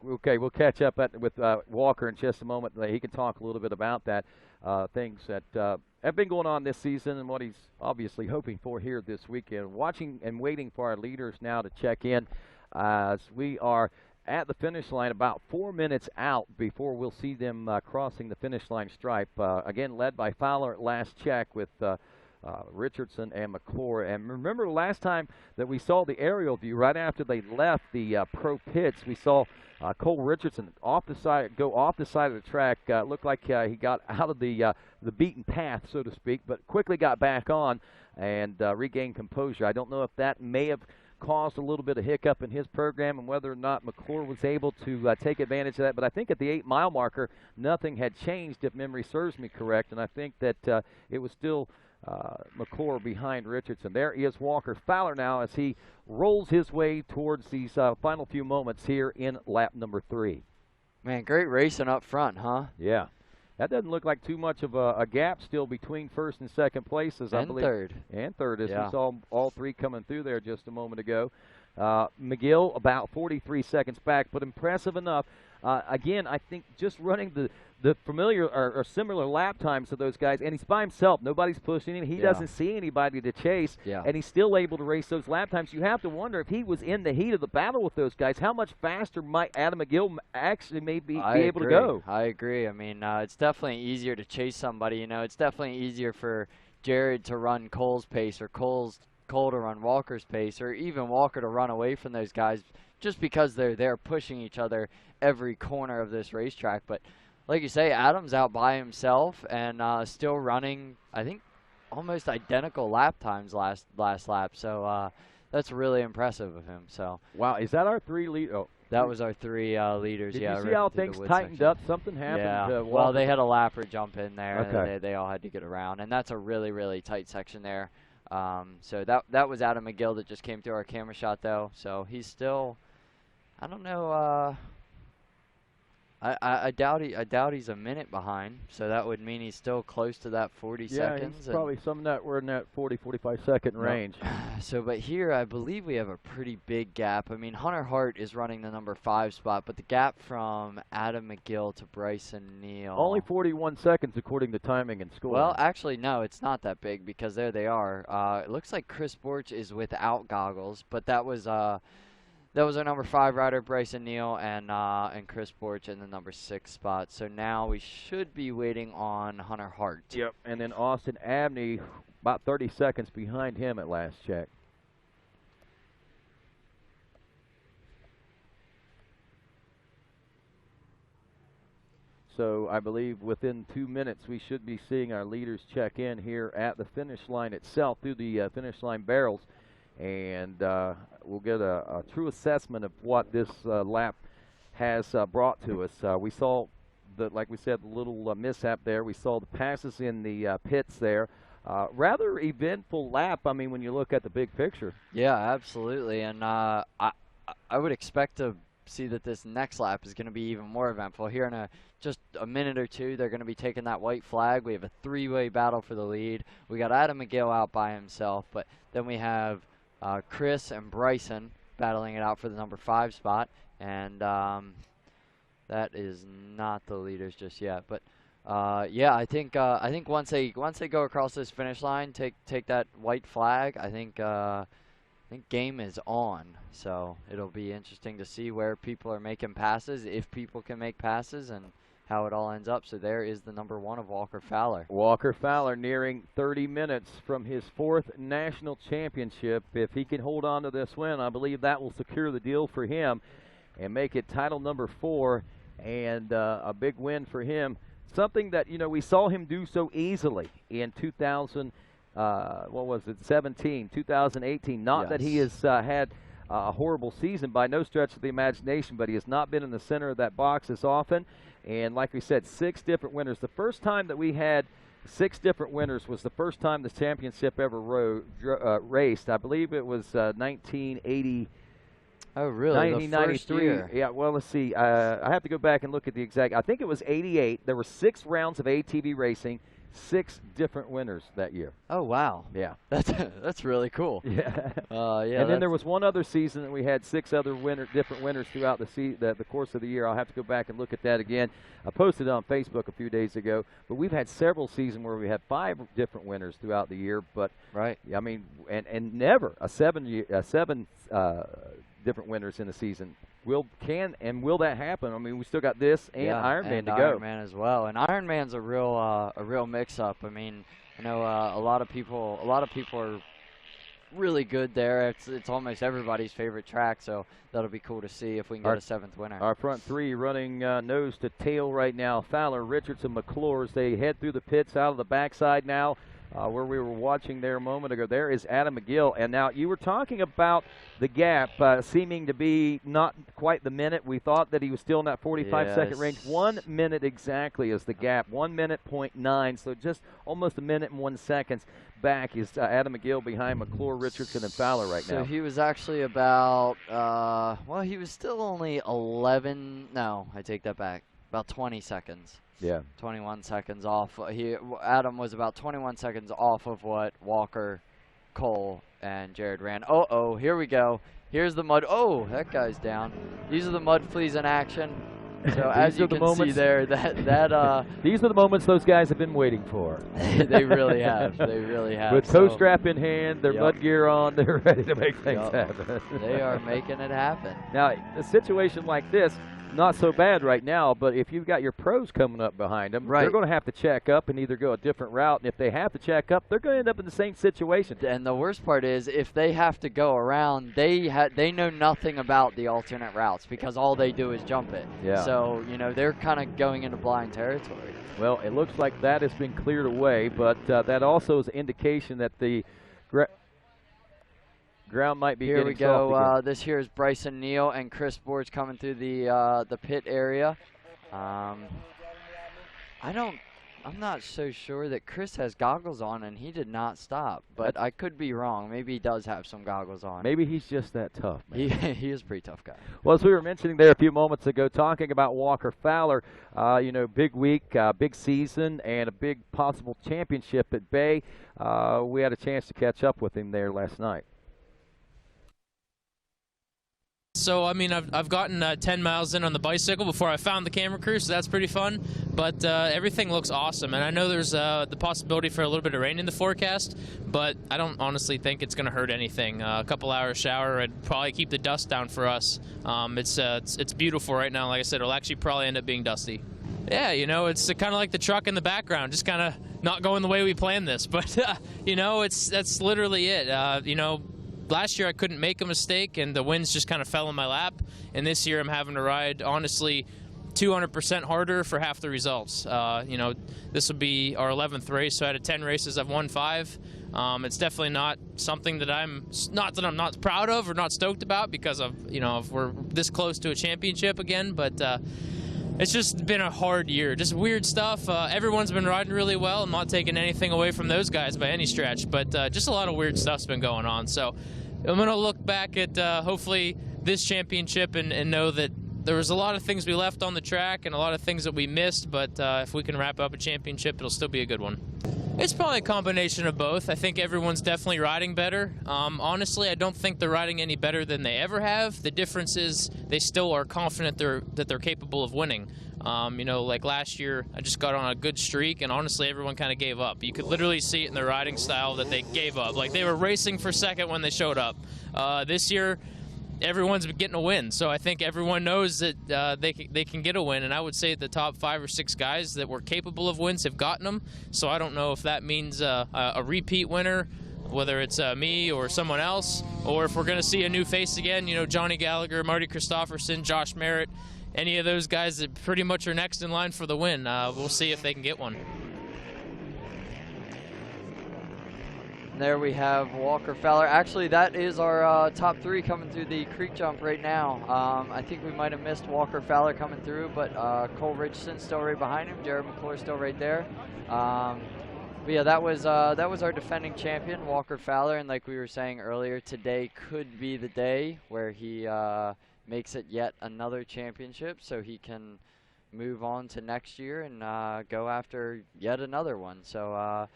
okay, we'll catch up with Walker in just a moment. He can talk a little bit about that, things that have been going on this season and what he's obviously hoping for here this weekend. Watching and waiting for our leaders now to check in as we are at the finish line about 4 minutes out before we'll see them crossing the finish line stripe. Again, led by Fowler at last check with Richardson and McClure. And remember last time that we saw the aerial view right after they left the pro pits, we saw Cole Richardson go off the side of the track. Looked like he got out of the beaten path, so to speak, but quickly got back on and regained composure. I don't know if that may have caused a little bit of hiccup in his program and whether or not McClure was able to take advantage of that. But I think at the 8-mile marker, nothing had changed, if memory serves me correct, and I think that it was still McClure behind Richardson. There is Walker Fowler now as he rolls his way towards these final few moments here in lap #3. Man, great racing up front, huh? Yeah. that doesn't look like too much of a gap still between first and second places, I believe. And third, as we saw all three coming through there just a moment ago. McGill about 43 seconds back, but impressive enough. Again, I think just running the familiar or similar lap times to those guys, and he's by himself. Nobody's pushing him. He doesn't see anybody to chase, and he's still able to race those lap times. You have to wonder if he was in the heat of the battle with those guys, how much faster might Adam McGill actually be able to go? I agree. I mean, it's definitely easier to chase somebody. You know, it's definitely easier for Jared to run Cole's pace or Cole to run Walker's pace, or even Walker to run away from those guys, just because they're there pushing each other every corner of this racetrack. But like you say, Adam's out by himself and still running, I think, almost identical lap times last lap. So that's really impressive of him. So wow, is that our three lead? Oh, that was our three leaders. Did you see how things tightened up? Something happened. Yeah. Well, they had a lapper jump in there. Okay. They all had to get around, and that's a really, really tight section there. So that was Adam McGill that just came through our camera shot, though. So he's still, I don't know. I doubt he's a minute behind. So that would mean he's still close to that 40 seconds. He's probably we're in that 40-45 second range. So, but here I believe we have a pretty big gap. I mean, Hunter Hart is running the number 5 spot, but the gap from Adam McGill to Bryson Neal, only 41 seconds according to timing and score. Well, actually, no, it's not that big, because there they are. It looks like Chris Borch is without goggles, but that was our number 5 rider, Bryson Neal, and Chris Borch in the number 6 spot. So now we should be waiting on Hunter Hart. Yep, and then Austin Abney about 30 seconds behind him at last check. So I believe within 2 minutes we should be seeing our leaders check in here at the finish line itself through the finish line barrels. And we'll get a true assessment of what this lap has brought to us. We saw, like we said, the little mishap there. We saw the passes in the pits there. Rather eventful lap, I mean, when you look at the big picture. Yeah, absolutely. And I would expect to see that this next lap is going to be even more eventful. Here in just a minute or two, they're going to be taking that white flag. We have a 3-way battle for the lead. We got Adam McGill out by himself, but then we have Chris and Bryson battling it out for the number 5 spot, and that is not the leaders just yet. But yeah, I think once they go across this finish line, take that white flag, I think game is on. So it'll be interesting to see where people are making passes, if people can make passes, and how it all ends up. So there is the number 1 of Walker Fowler. Walker Fowler nearing 30 minutes from his 4th national championship. If he can hold on to this win, I believe that will secure the deal for him and make it title number 4, and a big win for him. Something that, you know, we saw him do so easily in 2018. Not that he has had a horrible season by no stretch of the imagination, but he has not been in the center of that box as often. And like we said, 6 different winners. The first time that we had 6 different winners was the first time the championship ever raced. I believe it was 1980. Oh, really? 1993. Yeah, well, let's see. I have to go back and look at the exact. I think it was 88. There were 6 rounds of ATV racing, 6 different winners that year. Oh, wow. Yeah. That's really cool. Yeah. Yeah. And then there was one other season that we had 6 other different winners throughout the course of the year. I'll have to go back and look at that again. I posted it on Facebook a few days ago. But we've had several seasons where we had 5 different winners throughout the year. But right. I mean, and never a 7 different winners in the season. Will that happen? I mean, we still got this and Ironman to go. Ironman as well, and Ironman's a real mix-up. I mean, I know a lot of people are really good there. It's almost everybody's favorite track, so that'll be cool to see if we can get a 7th winner. Our front 3 running nose to tail right now. Fowler, Richardson, McClure, as they head through the pits out of the backside now. Where we were watching there a moment ago, there is Adam McGill. And now you were talking about the gap seeming to be not quite the minute. We thought that he was still in that 45-second range. 1 minute exactly is the gap, 1 minute 0.9, so just almost a minute and 1 second back is Adam McGill behind McClure, Richardson, and Fowler right now. So he was actually about, he was still only 11. No, I take that back. about 20 seconds. Yeah. 21 seconds off. Adam was about 21 seconds off of what Walker, Cole, and Jared ran. Oh, here we go. Here's the mud. Oh, that guy's down. These are the mud fleas in action. So as you can see there, these are the moments those guys have been waiting for. They really have. They really have. With toe strap in hand, their mud gear on, they're ready to make things happen. They are making it happen. Now, a situation like this, not so bad right now, but if you've got your pros coming up behind them, they're going to have to check up and either go a different route. And if they have to check up, they're going to end up in the same situation. And the worst part is, if they have to go around, they know nothing about the alternate routes because all they do is jump it. Yeah. So, you know, they're kind of going into blind territory. Well, it looks like that has been cleared away, but that also is an indication that the ground might be here getting soft we go. again. This here is Bryson Neal and Chris Boards coming through the pit area. I'm not so sure that Chris has goggles on, and he did not stop. But I could be wrong. Maybe he does have some goggles on. Maybe he's just that tough, man. He is a pretty tough guy. Well, as we were mentioning there a few moments ago, talking about Walker Fowler, you know, big week, big season, and a big possible championship at Bay. We had a chance to catch up with him there last night. So, I mean, I've gotten 10 miles in on the bicycle before I found the camera crew, so that's pretty fun. But everything looks awesome, and I know there's the possibility for a little bit of rain in the forecast, but I don't honestly think it's going to hurt anything. A couple hours shower would probably keep the dust down for us. It's beautiful right now. Like I said, it'll actually probably end up being dusty. Yeah, you know, it's kind of like the truck in the background, just kind of not going the way we planned this. But, you know, that's literally it. You know, last year I couldn't make a mistake, and the wins just kind of fell in my lap. And this year I'm having to ride, honestly, 200% harder for half the results. You know, this will be our 11th race, so out of 10 races I've won 5. It's definitely not something that I'm not proud of or not stoked about because of, you know, if we're this close to a championship again, but it's just been a hard year. Just weird stuff. Everyone's been riding really well. I'm not taking anything away from those guys by any stretch, but just a lot of weird stuff's been going on. So I'm going to look back at hopefully this championship and know that there was a lot of things we left on the track and a lot of things that we missed, but if we can wrap up a championship, it'll still be a good one. It's probably a combination of both. I think everyone's definitely riding better. Honestly, I don't think they're riding any better than they ever have. The difference is they still are confident that they're capable of winning. You know, like last year, I just got on a good streak, and honestly, everyone kind of gave up. You could literally see it in their riding style that they gave up. Like, they were racing for second when they showed up. This year, everyone's getting a win, so I think everyone knows that they can get a win, and I would say the top 5 or 6 guys that were capable of wins have gotten them, so I don't know if that means a repeat winner, whether it's me or someone else, or if we're going to see a new face again, you know, Johnny Gallagher, Marty Christofferson, Josh Merritt, any of those guys that pretty much are next in line for the win. We'll see if they can get one. There we have Walker Fowler. Actually, that is our top 3 coming through the creek jump right now. I think we might have missed Walker Fowler coming through, but Cole Richardson still right behind him. Jared McClure still right there. But yeah, that was our defending champion, Walker Fowler, and like we were saying earlier, today could be the day where he makes it yet another championship, so he can move on to next year and go after yet another one. So.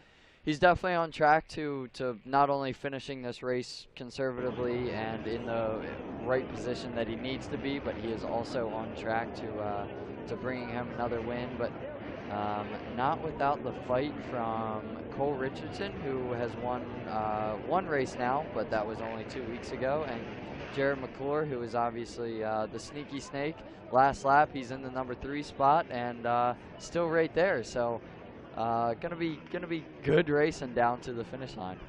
He's definitely on track to not only finishing this race conservatively and in the right position that he needs to be, but he is also on track to bringing him another win, but not without the fight from Cole Richardson, who has won one race now, but that was only 2 weeks ago, and Jared McClure, who is obviously the sneaky snake. Last lap, he's in the number 3 spot and still right there. So. Gonna be good racing down to the finish line.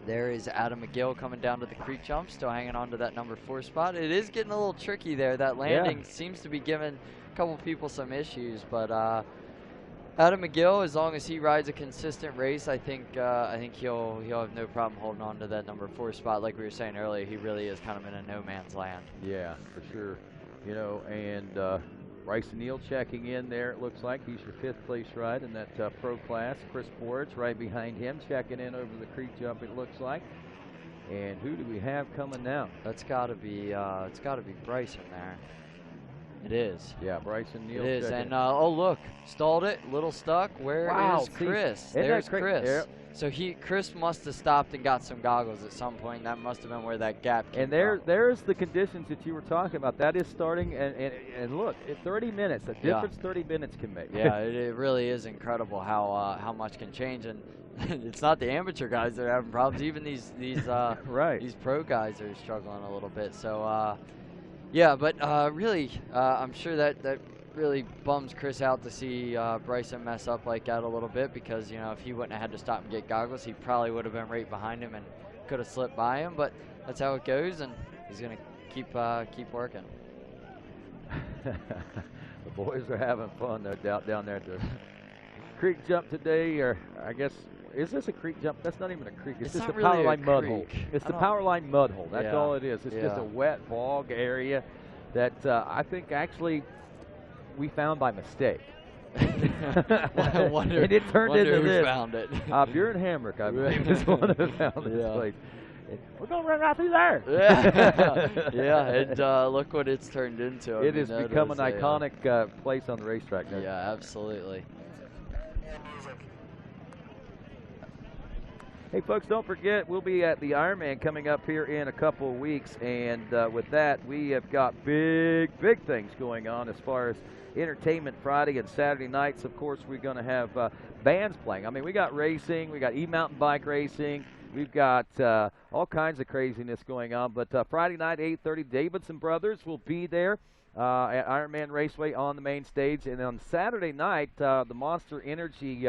There is Adam McGill coming down to the creek jump, still hanging on to that number 4 spot. It is getting a little tricky there. That landing seems to be giving a couple people some issues, but Adam McGill, as long as he rides a consistent race, I think he'll have no problem holding on to that number 4 spot. Like we were saying earlier, he really is kind of in a no man's land. Yeah, for sure. You know, and Bryson Neal checking in there, it looks like. He's your 5th place ride in that pro class. Chris Boards right behind him, checking in over the creek jump, it looks like. And who do we have coming now? That's got to be Bryson there. It is. Yeah, Bryson Neal. It is, and oh look, stalled it, little stuck. Where is Chris? There's Chris. Yep. So Chris must have stopped and got some goggles at some point. That must have been where that gap came from. There's the conditions that you were talking about. That is starting, and look, 30 minutes, the difference 30 minutes can make. Yeah, it really is incredible how much can change, and it's not the amateur guys that are having problems. Even these these pro guys are struggling a little bit. So yeah, but really, I'm sure that really bums Chris out to see Bryson mess up like that a little bit, because if he wouldn't have had to stop and get goggles, he probably would have been right behind him and could have slipped by him. But that's how it goes, and he's gonna keep working. The boys are having fun, no doubt, down there at the creek jump today, or I guess. Is this a creek jump? That's not even a creek. It's just a really Powerline mud hole. It's the Powerline mud hole. That's all it is. It's just a wet bog area that I think actually we found by mistake. I wonder, and it turned into who this. Found it. Bjorn Hamrick, I believe, is one who found this place. We're going to run right through there. Yeah, and look what it's turned into. It has become an iconic place on the racetrack. Yeah, absolutely. Hey, folks, don't forget, we'll be at the Ironman coming up here in a couple of weeks, and with that, we have got big things going on as far as entertainment Friday and Saturday nights. Of course, we're going to have bands playing. I mean, we got racing, we got e-mountain bike racing, we've got all kinds of craziness going on, but Friday night, 8:30, Davidson Brothers will be there at Ironman Raceway on the main stage, and on Saturday night, the Monster Energy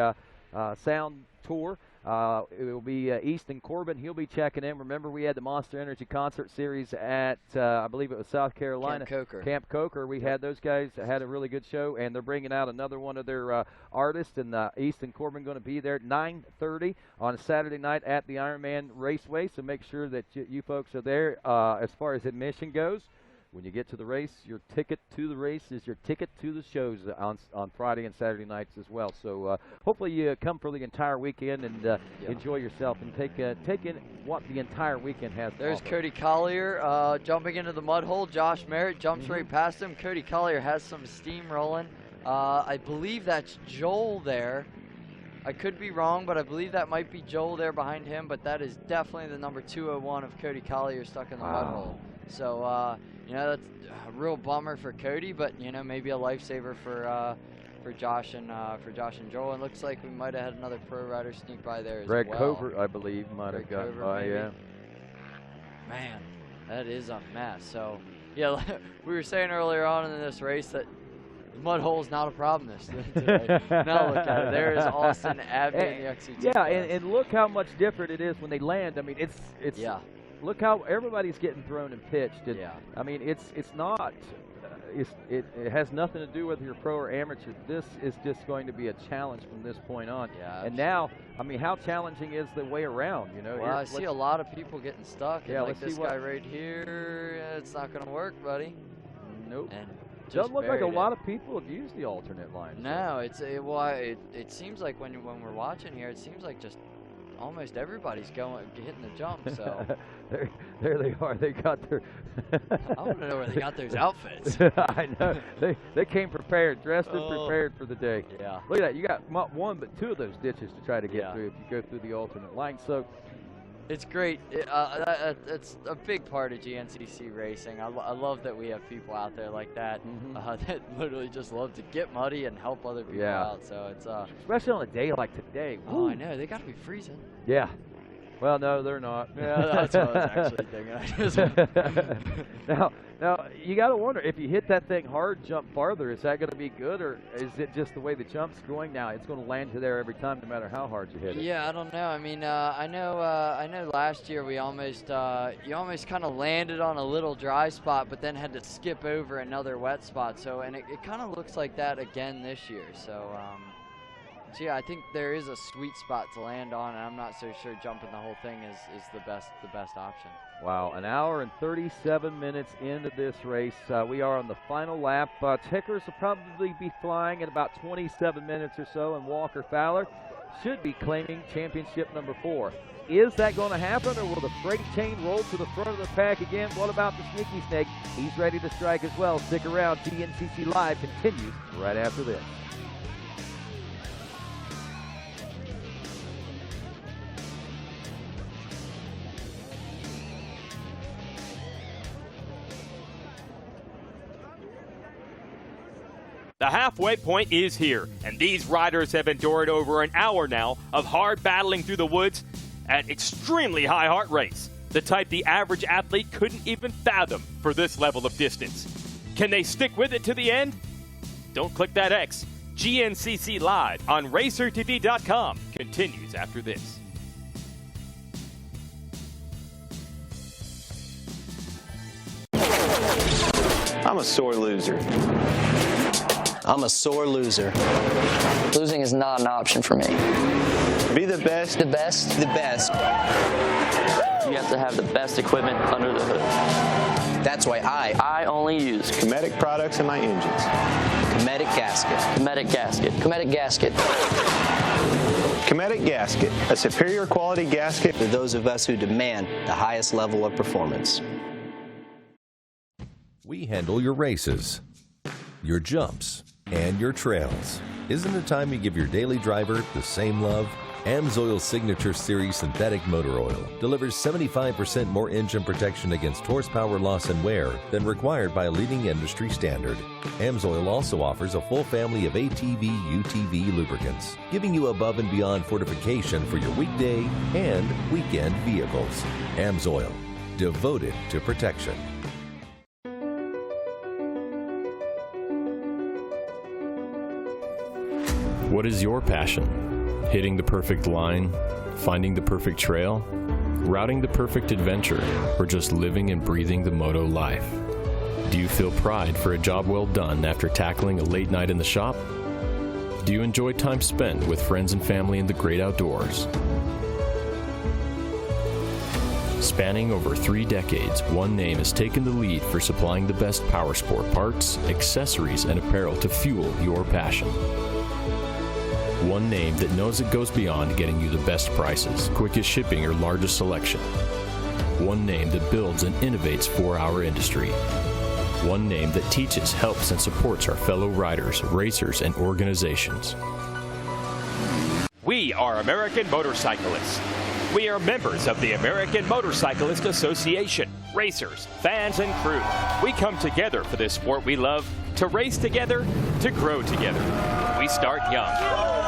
Sound Tour. It will be Easton Corbin. He'll be checking in. Remember, we had the Monster Energy Concert Series at, I believe it was South Carolina. Camp Coker. We had those guys that had a really good show, and they're bringing out another one of their artists, and Easton Corbin going to be there at 9:30 on a Saturday night at the Ironman Raceway, so make sure that you folks are there. As far as admission goes, when you get to the race, your ticket to the race is your ticket to the shows on Friday and Saturday nights as well. So hopefully you come for the entire weekend and enjoy yourself and take in what the entire weekend has to There's offer. Cody Collier jumping into the mud hole. Josh Merritt jumps right past him. Cody Collier has some steam rolling. I believe that's Joel there. I could be wrong, but I believe that might be Joel there behind him, but that is definitely the number 201 of Cody Collier stuck in the mud hole. So, that's a real bummer for Cody, but maybe a lifesaver for Josh and Joel. And looks like we might have had another pro rider sneak by there as Greg well. Covert, I believe, might have gotten by. Yeah. Man, that is a mess. So, yeah, we were saying earlier on in this race that the mud hole is not a problem today. Now look at it. There is Austin Abbey in the XC2. Yeah, and look how much different it is when they land. I mean, it's look how everybody's getting thrown and pitched. And, I mean, it's not. It has nothing to do whether you're pro or amateur. This is just going to be a challenge from this point on. Yeah, and now, I mean, how challenging is the way around? Well, I see a lot of people getting stuck. Yeah, and let's this see what guy right here. It's not going to work, buddy. Nope. And doesn't look like a lot of people have used the alternate line. No, it seems like when we're watching here, it seems like just almost everybody's hitting the jump. So there they are. They got their. I want to know where they got those outfits. I know they came prepared, dressed and prepared for the day. Yeah. Look at that. You got not one but two of those ditches to try to get through if you go through the alternate line. So. It's great. It's a big part of GNCC racing. I love that we have people out there like that that literally just love to get muddy and help other people out. So it's especially on a day like today. Oh, I know. They got to be freezing. Yeah. Well, no, they're not. Yeah, that's what I was actually thinking. Now, you got to wonder, if you hit that thing hard, jump farther, is that going to be good, or is it just the way the jump's going now? It's going to land you there every time, no matter how hard you hit it. Yeah, I don't know. I mean, I know last year we almost you almost kind of landed on a little dry spot, but then had to skip over another wet spot. So, and it kind of looks like that again this year. So, so yeah, I think there is a sweet spot to land on, and I'm not so sure jumping the whole thing is the best option. Wow, an hour and 37 minutes into this race. We are on the final lap. Tickers will probably be flying in about 27 minutes or so, and Walker Fowler should be claiming championship number 4. Is that going to happen, or will the freight chain roll to the front of the pack again? What about the Sneaky Snake? He's ready to strike as well. Stick around. GNCC Live continues right after this. The halfway point is here, and these riders have endured over an hour now of hard battling through the woods at extremely high heart rates, the type the average athlete couldn't even fathom for this level of distance. Can they stick with it to the end? Don't click that X. GNCC Live on RacerTV.com continues after this. I'm a sore loser. I'm a sore loser. Losing is not an option for me. To be the best. The best. The best. You have to have the best equipment under the hood. That's why I only use Cometic products in my engines. Cometic gasket. Cometic gasket. Cometic gasket. Cometic gasket, a superior quality gasket for those of us who demand the highest level of performance. We handle your races, your jumps, and your trails. Isn't it time you give your daily driver the same love? AMSOIL Signature Series Synthetic Motor Oil delivers 75% more engine protection against horsepower loss and wear than required by a leading industry standard. AMSOIL also offers a full family of ATV, UTV lubricants, giving you above and beyond fortification for your weekday and weekend vehicles. AMSOIL, devoted to protection. What is your passion? Hitting the perfect line, finding the perfect trail, routing the perfect adventure, or just living and breathing the moto life? Do you feel pride for a job well done after tackling a late night in the shop? Do you enjoy time spent with friends and family in the great outdoors? Spanning over 3 decades, one name has taken the lead for supplying the best powersport parts, accessories, and apparel to fuel your passion. One name that knows it goes beyond getting you the best prices, quickest shipping, or largest selection. One name that builds and innovates for our industry. One name that teaches, helps, and supports our fellow riders, racers, and organizations. We are American Motorcyclists. We are members of the American Motorcyclist Association. Racers, fans, and crew. We come together for this sport we love, to race together, to grow together. We start young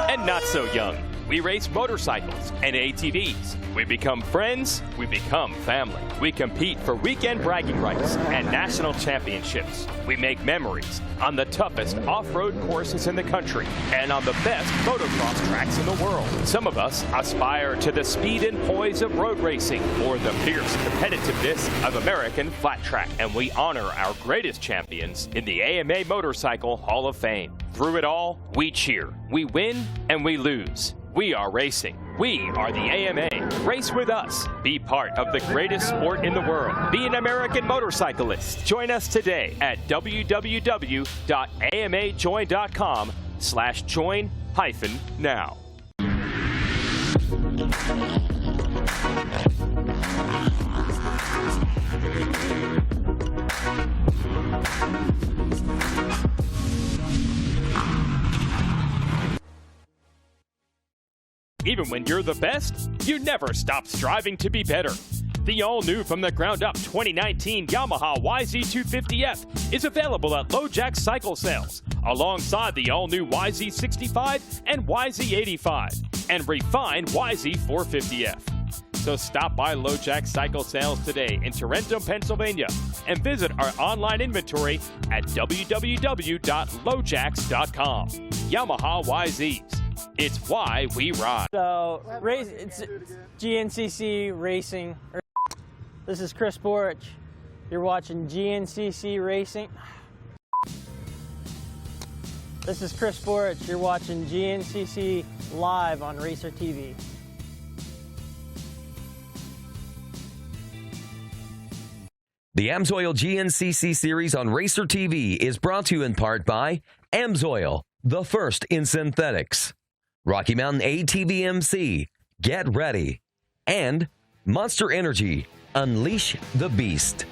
and not so young. We race motorcycles and ATVs. We become friends, we become family. We compete for weekend bragging rights and national championships. We make memories on the toughest off-road courses in the country and on the best motocross tracks in the world. Some of us aspire to the speed and poise of road racing or the fierce competitiveness of American flat track. And we honor our greatest champions in the AMA Motorcycle Hall of Fame. Through it all, we cheer, we win, and we lose. We are racing. We are the AMA. Race with us. Be part of the greatest sport in the world. Be an American motorcyclist. Join us today at www.amajoin.com/join-now. Even when you're the best, you never stop striving to be better. The all-new from the ground up 2019 Yamaha YZ250F is available at LoJack Cycle Sales, alongside the all-new YZ65 and YZ85, and refined YZ450F. So stop by LoJack Cycle Sales today in Tarentum, Pennsylvania, and visit our online inventory at www.lojacks.com. Yamaha YZs. It's why we ride. So, it's GNCC Racing. This is Chris Borich. You're watching GNCC Racing. This is Chris Borich. You're watching GNCC live on RacerTV. The AMSOIL GNCC series on RacerTV is brought to you in part by AMSOIL, the first in synthetics. Rocky Mountain ATVMC, get ready. And Monster Energy, unleash the beast.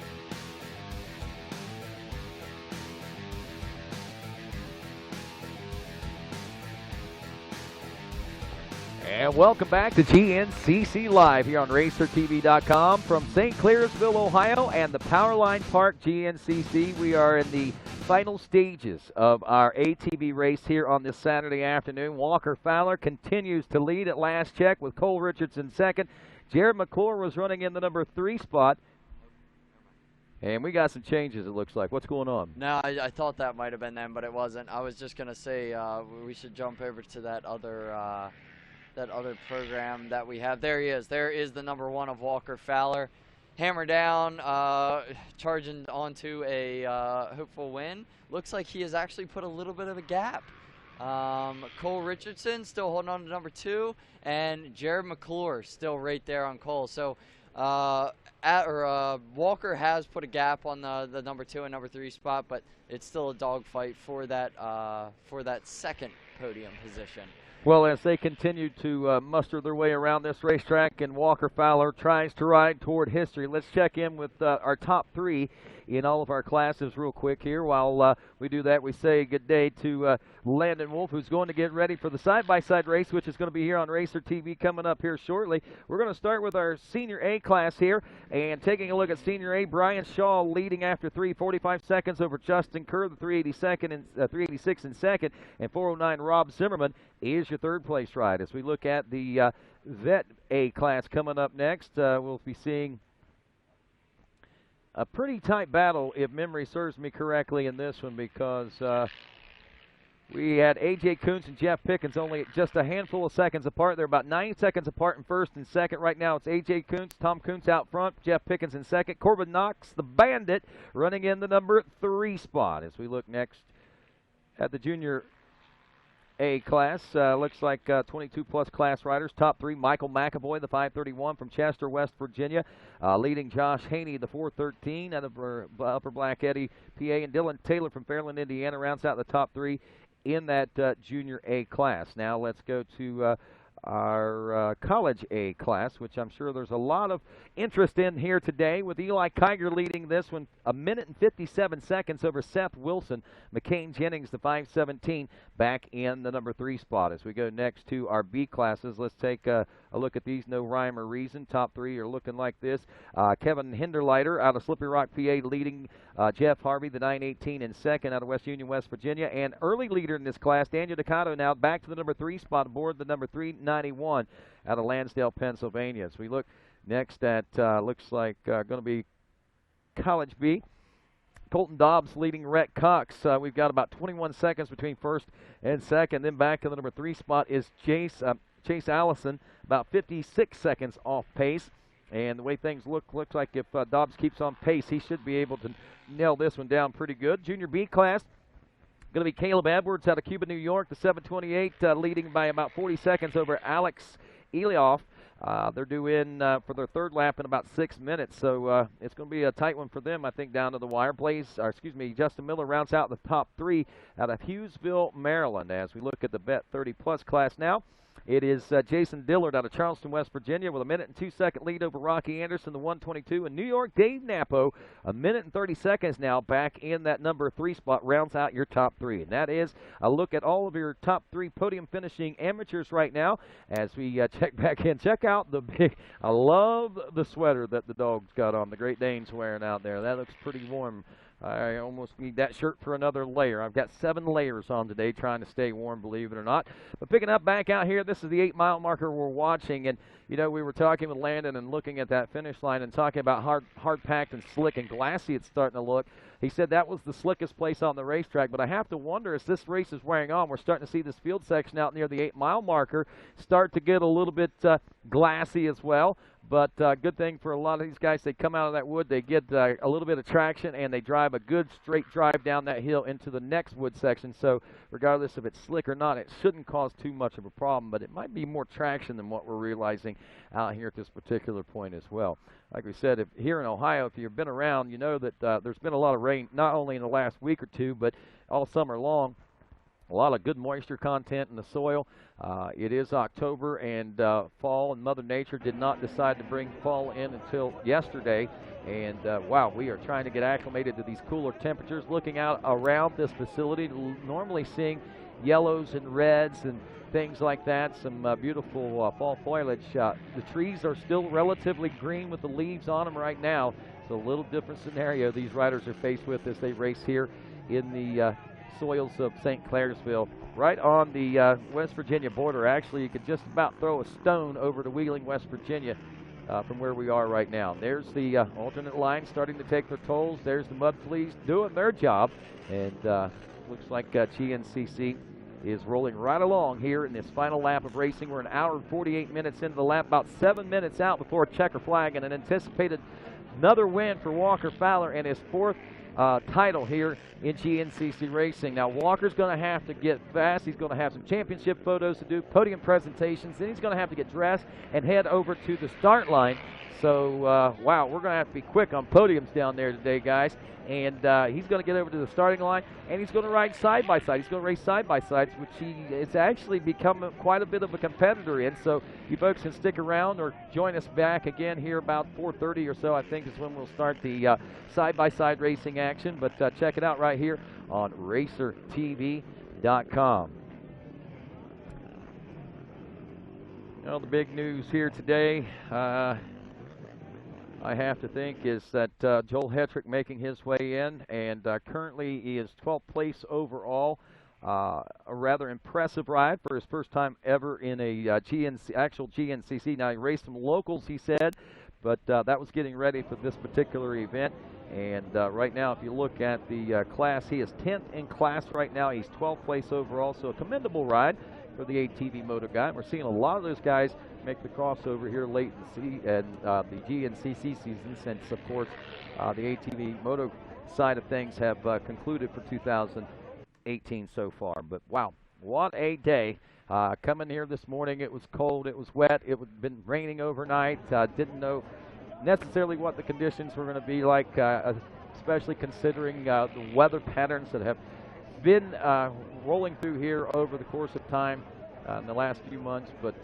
And welcome back to GNCC Live here on RacerTV.com from St. Clairsville, Ohio, and the Powerline Park GNCC. We are in the final stages of our ATV race here on this Saturday afternoon. Walker Fowler continues to lead at last check with Cole Richardson second. Jared McClure was running in the number 3 spot. And we got some changes, it looks like. What's going on? No, I thought that might have been them, but it wasn't. I was just going to say we should jump over to that other program that we have. There he is. There is the number 1 of Walker Fowler. Hammer down, charging onto a hopeful win. Looks like he has actually put a little bit of a gap. Cole Richardson still holding on to number 2, and Jared McClure still right there on Cole. So Walker has put a gap on the number 2 and number 3 spot, but it's still a dogfight for that second podium position. Well, as they continue to muster their way around this racetrack, and Walker Fowler tries to ride toward history, let's check in with our top 3 in all of our classes real quick here. While we do that, we say good day to Landon Wolf, who's going to get ready for the side-by-side race, which is going to be here on Racer TV coming up here shortly. We're going to start with our Senior A class here, and taking a look at Senior A, Brian Shaw leading after 3:45 seconds over Justin Kerr, the 386 in second, and 409 Rob Zimmerman is your third place ride. As we look at the Vet A class coming up next, we'll be seeing a pretty tight battle, if memory serves me correctly, in this one, because we had A.J. Kuntz and Jeff Pickens only just a handful of seconds apart. They're about 9 seconds apart in first and second. Right now it's A.J. Kuntz, Tom Kuntz out front, Jeff Pickens in second. Corbin Knox, the Bandit, running in the number 3 spot. As we look next at the Junior A class, looks like 22-plus class riders. Top 3, Michael McAvoy, the 531 from Chester, West Virginia, leading Josh Haney, the 413 out of Upper Black Eddy, PA, and Dylan Taylor from Fairland, Indiana, rounds out the top 3 in that Junior A class. Now let's go to our College A class, which I'm sure there's a lot of interest in here today, with Eli Kiger leading this one 1 minute and 57 seconds over Seth Wilson. McCain Jennings, the 517, back in the number 3 spot. As we go next to our B classes, let's take a look at these, no rhyme or reason. Top 3 are looking like this. Kevin Hinderleiter out of Slippery Rock, PA, leading Jeff Harvey, the 918, in second out of West Union, West Virginia. And early leader in this class, Daniel Ducato, now back to the number 3 spot aboard the number 391 out of Lansdale, Pennsylvania. As we look next at, looks like going to be College B. Colton Dobbs leading Rhett Cox. We've got about 21 seconds between first and second. Then back to the number 3 spot is Chase Allison, about 56 seconds off pace. And the way things looks like if Dobbs keeps on pace, he should be able to nail this one down pretty good. Junior B class, going to be Caleb Edwards out of Cuba, New York, the 728, leading by about 40 seconds over Alex Elioff. They're due in for their third lap in about 6 minutes, so it's going to be a tight one for them, I think, down to the wire. Justin Miller rounds out the top 3 out of Hughesville, Maryland. As we look at the Bet 30-plus class now, it is Jason Dillard out of Charleston, West Virginia, with a 1 minute and 2 second lead over Rocky Anderson, the 122. And New York, Dave Napo, 1 minute and 30 seconds now, back in that number 3 spot, rounds out your top 3. And that is a look at all of your top 3 podium finishing amateurs right now. As we check back in, check out the big, I love the sweater that the dog's got on, the Great Dane's wearing out there. That looks pretty warm. I almost need that shirt for another layer. I've got 7 layers on today, trying to stay warm, believe it or not. But picking up back out here, this is the 8-mile marker we're watching. And, you know, we were talking with Landon and looking at that finish line and talking about hard-packed and slick and glassy it's starting to look. He said that was the slickest place on the racetrack. But I have to wonder, as this race is wearing on, we're starting to see this field section out near the 8-mile marker start to get a little bit glassy as well. But good thing for a lot of these guys, they come out of that wood, they get a little bit of traction, and they drive a good straight drive down that hill into the next wood section. So regardless if it's slick or not, it shouldn't cause too much of a problem, but it might be more traction than what we're realizing out here at this particular point as well. Like we said, here in Ohio, if you've been around, you know that there's been a lot of rain, not only in the last week or two, but all summer long. a lot of good moisture content in the soil. It is October and fall, and Mother Nature did not decide to bring fall in until yesterday. And wow, we are trying to get acclimated to these cooler temperatures. Looking out around this facility, normally seeing yellows and reds and things like that, some beautiful fall foliage. The trees are still relatively green with the leaves on them right now. It's a little different scenario these riders are faced with as they race here in the soils of St. Clairsville, right on the West Virginia border. Actually, you could just about throw a stone over to Wheeling, West Virginia from where we are right now. There's the alternate line starting to take their tolls. There's the mud fleas doing their job, and looks like GNCC is rolling right along here in this final lap of racing. We're an hour and 48 minutes into the lap, about 7 minutes out before checker flag, and an anticipated another win for Walker Fowler and his fourth title here in GNCC racing. Now Walker's going to have to get fast. He's going to have some championship photos to do, podium presentations, then he's going to have to get dressed and head over to the start line. So wow, we're going to have to be quick on podiums down there today, guys. And he's going to get over to the starting line, and he's going to ride side by side. He's going to race side by sides, which he has actually become quite a bit of a competitor in. So you folks can stick around or join us back again here about 4:30 or so, I think, is when we'll start the side by side racing action. But check it out right here on RacerTV.com. Well, the big news here today, I have to think, is that Joel Hetrick making his way in, and currently he is 12th place overall. A rather impressive ride for his first time ever in a actual GNCC. Now, he raced some locals, he said, but that was getting ready for this particular event. And right now, if you look at the class, he is 10th in class right now. He's 12th place overall, so a commendable ride for the ATV moto guy. We're seeing a lot of those guys make the crossover here late in the GNCC season, since, of course, the ATV moto side of things have concluded for 2018 so far. But wow, what a day. Coming here this morning, it was cold, it was wet, it had been raining overnight. Didn't know necessarily what the conditions were going to be like, especially considering the weather patterns that have been rolling through here over the course of time in the last few months. But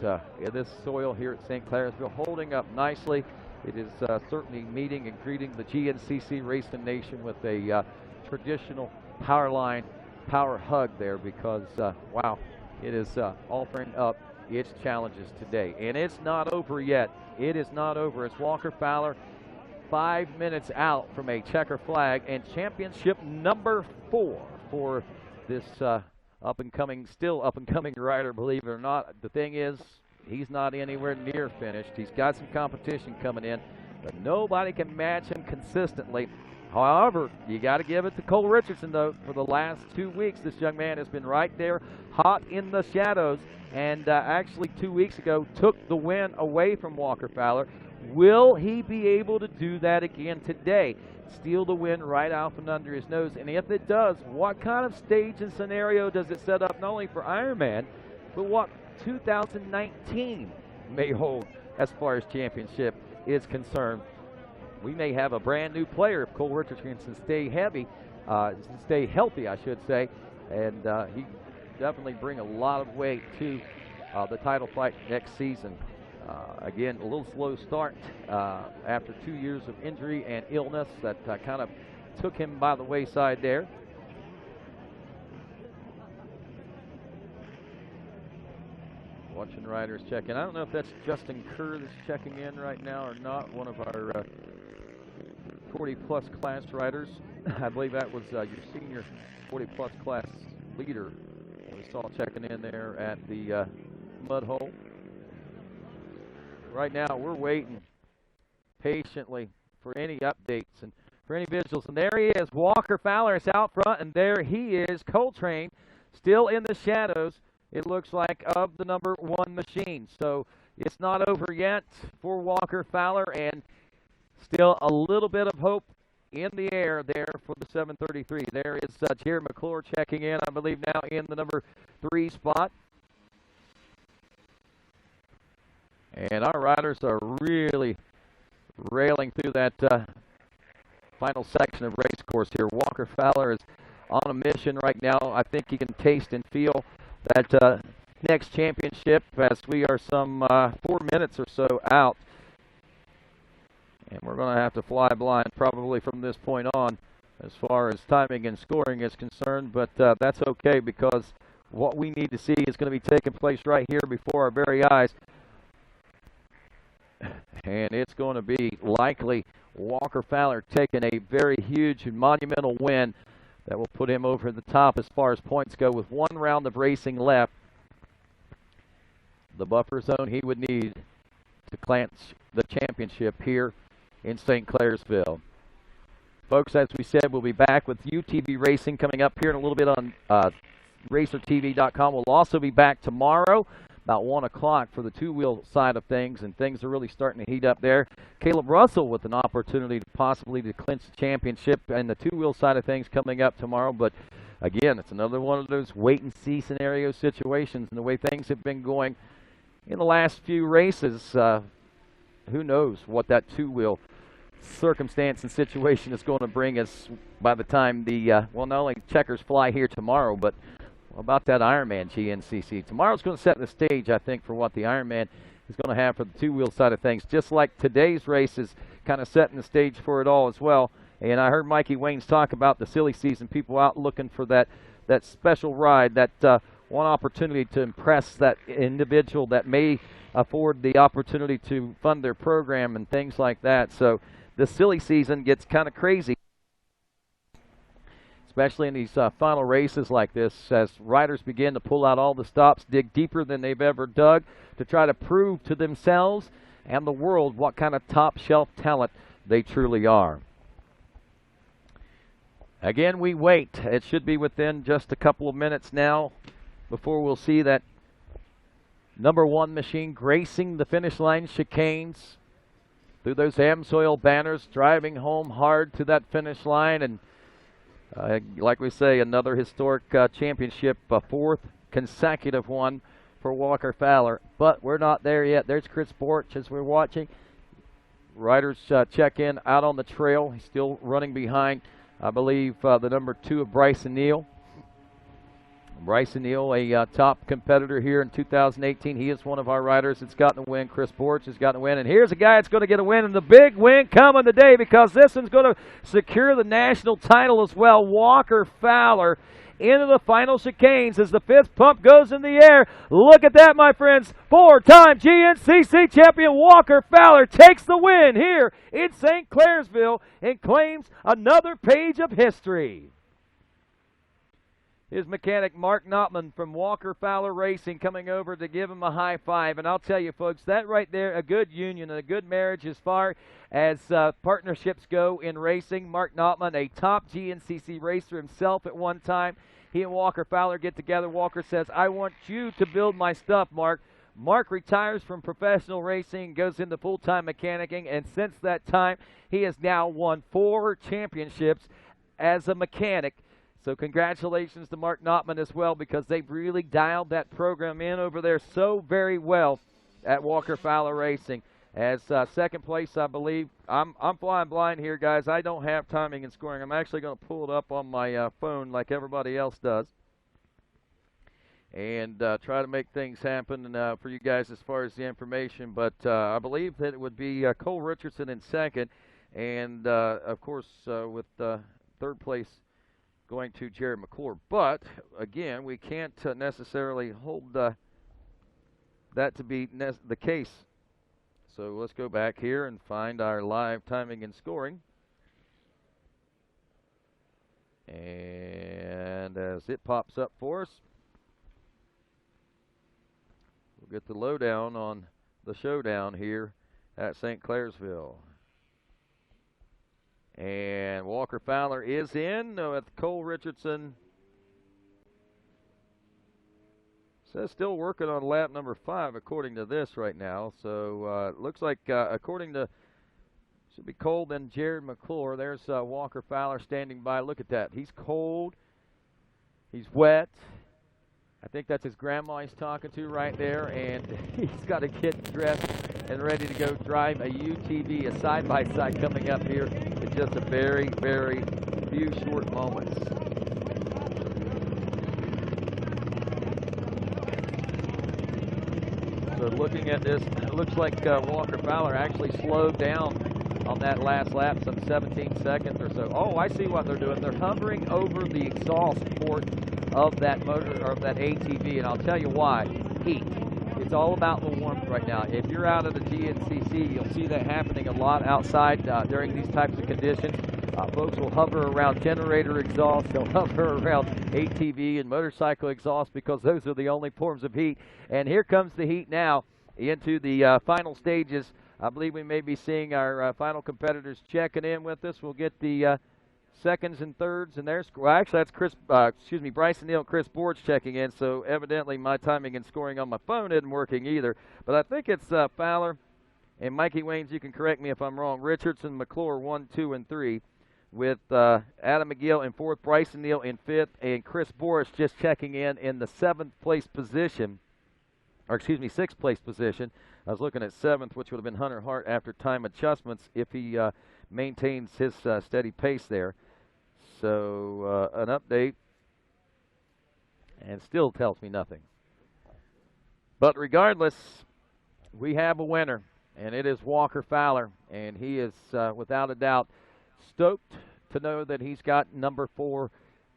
this soil here at St. Clairsville holding up nicely. It is certainly meeting and greeting the GNCC Racing Nation with a traditional Powerline power hug there, because wow, it is offering up its challenges today. And it's not over yet. It is not over. It's Walker Fowler 5 minutes out from a checker flag and championship number 4 for this still up and coming rider, believe it or not. The thing is, he's not anywhere near finished. He's got some competition coming in, but nobody can match him consistently. However, you got to give it to Cole Richardson, though. For the last 2 weeks, this young man has been right there, hot in the shadows, and actually 2 weeks ago took the win away from Walker Fowler. Will he be able to do that again today? Steal the win right out from under his nose? And if it does, what kind of stage and scenario does it set up, not only for Ironman, but what 2019 may hold as far as championship is concerned? We may have a brand new player if Cole Richardson can stay healthy, I should say, and he definitely bring a lot of weight to the title fight next season. Again, a little slow start after 2 years of injury and illness that kind of took him by the wayside there. Watching riders check in. I don't know if that's Justin Kerr that's checking in right now or not, one of our 40-plus class riders. I believe that was your senior 40-plus class leader we saw checking in there at the mud hole. Right now, we're waiting patiently for any updates and for any visuals. And there he is. Walker Fowler is out front, and there he is, Coltrane, still in the shadows, it looks like, of the number 1 machine. So it's not over yet for Walker Fowler, and still a little bit of hope in the air there for the 733. There is Jared McClure checking in, I believe, now in the number 3 spot. And our riders are really railing through that final section of race course here. Walker Fowler is on a mission right now. I think he can taste and feel that next championship as we are some 4 minutes or so out. And we're going to have to fly blind probably from this point on as far as timing and scoring is concerned, but that's okay because what we need to see is going to be taking place right here before our very eyes. And it's going to be likely Walker Fowler taking a very huge and monumental win that will put him over the top as far as points go with 1 round of racing left. The buffer zone he would need to clinch the championship here in St. Clairsville. Folks, as we said, we'll be back with UTV Racing coming up here in a little bit on RacerTV.com. We'll also be back tomorrow about 1 o'clock for the two-wheel side of things, and things are really starting to heat up there. Caleb Russell with an opportunity to possibly to clinch the championship and the two-wheel side of things coming up tomorrow. But again, it's another one of those wait-and-see scenario situations, and the way things have been going in the last few races, who knows what that two-wheel circumstance and situation is going to bring us by the time the, well, not only checkers fly here tomorrow, but about that Ironman GNCC. Tomorrow's going to set the stage, I think, for what the Ironman is going to have for the two-wheel side of things, just like today's race is kind of setting the stage for it all as well. And I heard Mikey Waynes talk about the silly season, people out looking for that special ride, that one opportunity to impress that individual that may afford the opportunity to fund their program and things like that. So the silly season gets kind of crazy, especially in these final races like this, as riders begin to pull out all the stops, dig deeper than they've ever dug to try to prove to themselves and the world what kind of top-shelf talent they truly are. Again, we wait. It should be within just a couple of minutes now before we'll see that number 1 machine gracing the finish line chicanes through those AMSOIL banners, driving home hard to that finish line. And like we say, another historic championship, a 4th consecutive one for Walker Fowler. But we're not there yet. There's Chris Borch as we're watching. Riders check in out on the trail. He's still running behind, I believe, the number 2 of Bryson Neal. Bryson Neal, a top competitor here in 2018. He is one of our riders that's gotten a win. Chris Borch has gotten a win. And here's a guy that's going to get a win, and the big win coming today because this one's going to secure the national title as well. Walker Fowler into the final chicanes as the 5th pump goes in the air. Look at that, my friends. 4-time GNCC champion Walker Fowler takes the win here in St. Clairsville and claims another page of history. His mechanic, Mark Notman from Walker Fowler Racing, coming over to give him a high five. And I'll tell you, folks, that right there, a good union and a good marriage as far as partnerships go in racing. Mark Notman, a top GNCC racer himself at one time. He and Walker Fowler get together. Walker says, I want you to build my stuff, Mark. Mark retires from professional racing and goes into full-time mechanicking. And since that time, he has now won 4 championships as a mechanic. So congratulations to Mark Notman as well, because they've really dialed that program in over there so very well at Walker Fowler Racing. As second place, I believe, I'm flying blind here, guys. I don't have timing and scoring. I'm actually going to pull it up on my phone like everybody else does and try to make things happen for you guys as far as the information. But I believe that it would be Cole Richardson in second, and of course with third place going to Jared McClure. But again, we can't necessarily hold that to be the case. So let's go back here and find our live timing and scoring. And as it pops up for us, we'll get the lowdown on the showdown here at St. Clairsville. And Walker Fowler is in with Cole Richardson. Says still working on lap number 5 according to this right now. So it looks like according to, should be Cole, then Jared McClure. There's Walker Fowler standing by. Look at that. He's cold. He's wet. I think that's his grandma he's talking to right there. And he's got to get dressed and ready to go drive a UTV, a side-by-side coming up here in just a very, very few short moments. So looking at this, it looks like Walker Fowler actually slowed down on that last lap, some 17 seconds or so. Oh, I see what they're doing. They're hovering over the exhaust port of that motor, or of that ATV, and I'll tell you why. Heat. It's all about the warmth right now. If you're out at the GNCC, you'll see that happening a lot outside during these types of conditions. Folks will hover around generator exhaust. They'll hover around ATV and motorcycle exhaust because those are the only forms of heat. And here comes the heat now into the final stages. I believe we may be seeing our final competitors checking in with us. We'll get the seconds and thirds, and there's, well, actually that's Bryson Neal and Chris Borge checking in, so evidently my timing and scoring on my phone isn't working either. But I think it's Fowler and Mikey Waynes, you can correct me if I'm wrong, Richardson, McClure 1, 2, and 3, with Adam McGill in 4th, Bryson Neal in 5th, and Chris Borge just checking in the 7th place position, or 6th place position. I was looking at 7th, which would have been Hunter Hart after time adjustments if he maintains his steady pace there. So an update, and still tells me nothing. But regardless, we have a winner, and it is Walker Fowler, and he is without a doubt stoked to know that he's got number 4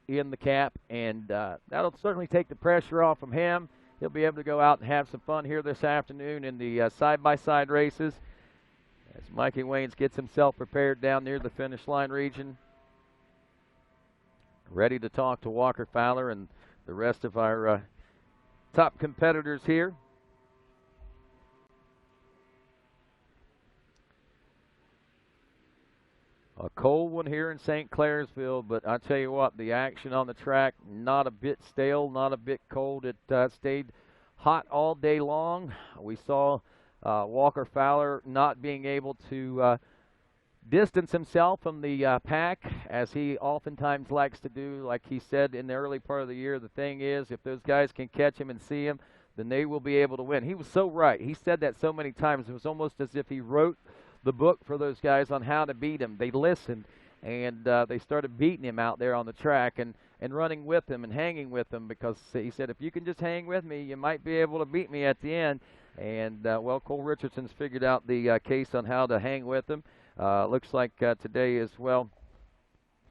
in the cap, and that'll certainly take the pressure off from him. He'll be able to go out and have some fun here this afternoon in the side-by-side races as Mikey Waynes gets himself prepared down near the finish line region, ready to talk to Walker Fowler and the rest of our top competitors here. A cold one here in St. Clairsville, but I tell you what, the action on the track, not a bit stale, not a bit cold. It stayed hot all day long. We saw Walker Fowler not being able to distance himself from the pack, as he oftentimes likes to do. Like he said in the early part of the year, the thing is, if those guys can catch him and see him, then they will be able to win. He was so right. He said that so many times. It was almost as if he wrote the book for those guys on how to beat him. They listened, and they started beating him out there on the track and running with him and hanging with him, because he said, if you can just hang with me, you might be able to beat me at the end. And, well, Cole Richardson's figured out the case on how to hang with him. Looks like today as well,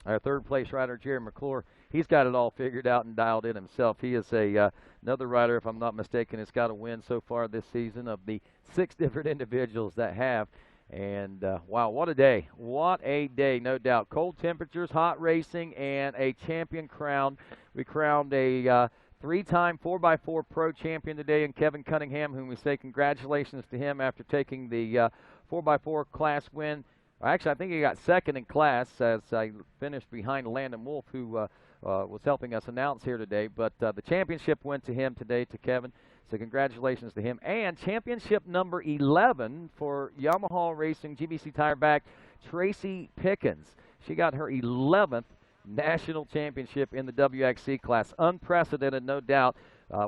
our 3rd place rider, Jerry McClure, he's got it all figured out and dialed in himself. He is another rider, if I'm not mistaken, has got a win so far this season of the 6 different individuals that have. And, wow, what a day. What a day, no doubt. Cold temperatures, hot racing, and a champion crown. We crowned a 3-time 4x4 pro champion today in Kevin Cunningham, whom we say congratulations to him after taking the 4x4 class win. Actually, I think he got 2nd in class, as I finished behind Landon Wolf, who was helping us announce here today. But the championship went to him today, to Kevin. So congratulations to him. And championship number 11 for Yamaha Racing GBC tire back Tracy Pickens. She got her 11th national championship in the WXC class. Unprecedented, no doubt.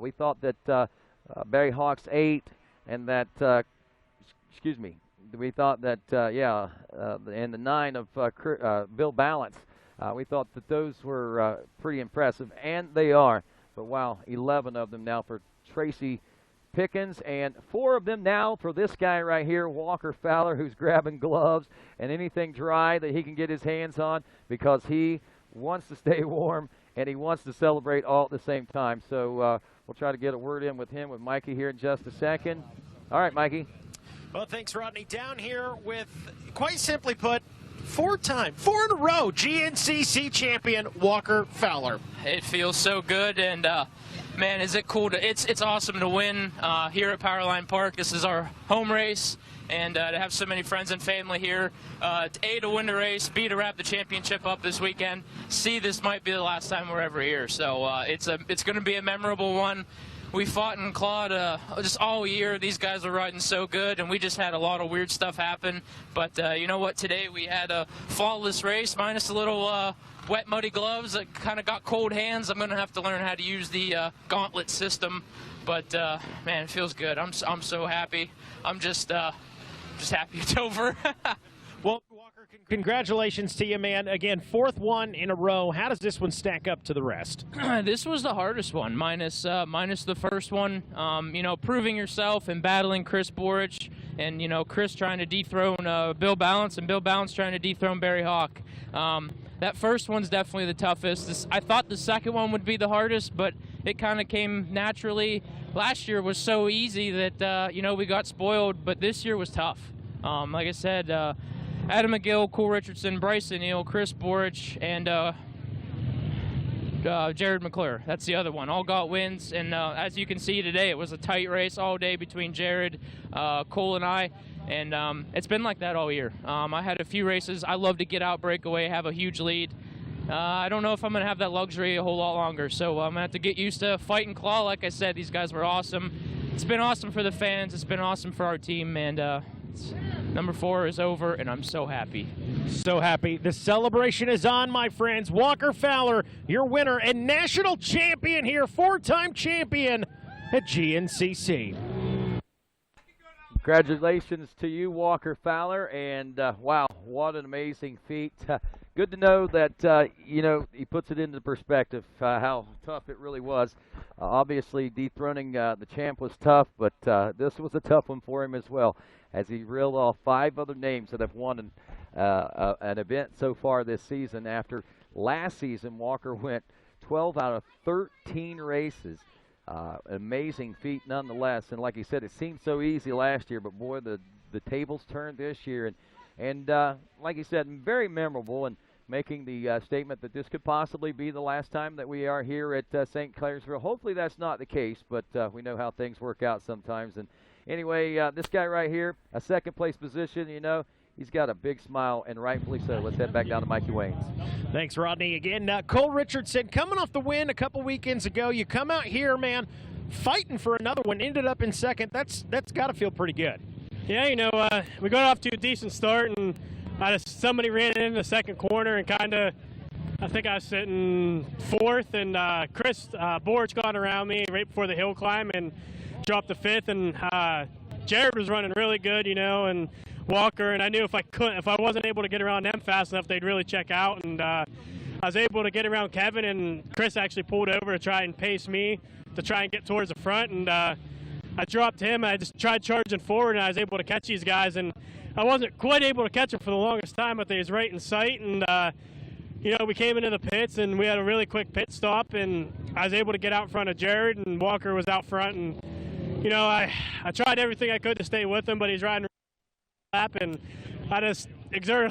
We thought that Barry Hawk's 8 and that, we thought that, and the 9 of Bill Balance, we thought that those were pretty impressive, and they are. But wow, 11 of them now for Tracy Pickens, and 4 of them now for this guy right here, Walker Fowler, who's grabbing gloves and anything dry that he can get his hands on, because he wants to stay warm and he wants to celebrate all at the same time. So we'll try to get a word in with him, with Mikey here in just a second. All right, Mikey. Well, thanks, Rodney. Down here with, quite simply put, 4 in a row, GNCC champion Walker Fowler. It feels so good, and man, is it cool to, it's awesome to win here at Powerline Park. This is our home race, and to have so many friends and family here. To win the race, B, to wrap the championship up this weekend. C, this might be the last time we're ever here. So it's going to be a memorable one. We fought and clawed just all year. These guys were riding so good, and we just had a lot of weird stuff happen. But you know what? Today we had a flawless race, minus a little wet, muddy gloves that kind of got cold hands. I'm going to have to learn how to use the gauntlet system. But man, it feels good. I'm so happy. I'm just happy it's over. Well, Walker, congratulations to you, man. Again, 4th one in a row. How does this one stack up to the rest? This was the hardest one, minus the first one. You know, proving yourself and battling Chris Borich, and you know, Chris trying to dethrone Bill Balance, and Bill Balance trying to dethrone Barry Hawk. That first one's definitely the toughest. I thought the second one would be the hardest, but it kind of came naturally. Last year was so easy that you know, we got spoiled, but this year was tough. Like I said, Adam McGill, Cole Richardson, Bryson Neal, Chris Borich, and Jared McClure. That's the other one. All got wins, and as you can see today, it was a tight race all day between Jared, Cole, and I. And it's been like that all year. I had a few races. I love to get out, break away, have a huge lead. I don't know if I'm going to have that luxury a whole lot longer, so I'm going to have to get used to fight and claw. Like I said, these guys were awesome. It's been awesome for the fans. It's been awesome for our team, and number 4 is over, and I'm so happy. So happy. The celebration is on, my friends. Walker Fowler, your winner and national champion here, 4-time champion at GNCC. Congratulations to you, Walker Fowler, and wow, what an amazing feat. Good to know that, you know, he puts it into perspective how tough it really was. Obviously, dethroning the champ was tough, but this was a tough one for him as well, as he reeled off 5 other names that have won an event so far this season. After last season, Walker went 12 out of 13 races. Amazing feat nonetheless, and like he said, it seemed so easy last year, but boy, the tables turned this year, and like he said, very memorable, and making the statement that this could possibly be the last time that we are here at St. Clairsville. Hopefully that's not the case, but we know how things work out sometimes. And anyway, this guy right here, a 2nd place position, you know, he's got a big smile, and rightfully so. Let's head back down to Mikey Wayne's. Thanks, Rodney. Again, Cole Richardson coming off the win a couple weekends ago. You come out here, man, fighting for another one, ended up in 2nd. That's got to feel pretty good. Yeah, you know, we got off to a decent start, and somebody ran in the 2nd corner, and I think I was sitting 4th, and Chris Borich got around me right before the hill climb and dropped the 5th, and Jared was running really good, you know, and Walker, and I knew if I wasn't able to get around them fast enough, they'd really check out, and I was able to get around Kevin, and Chris actually pulled over to try and pace me to try and get towards the front, and I dropped him, and I just tried charging forward, and I was able to catch these guys, and I wasn't quite able to catch them for the longest time, but they was right in sight, and you know, we came into the pits, and we had a really quick pit stop, and I was able to get out in front of Jared, and Walker was out front, and you know, I tried everything I could to stay with him, but he's riding lap, and I just exerted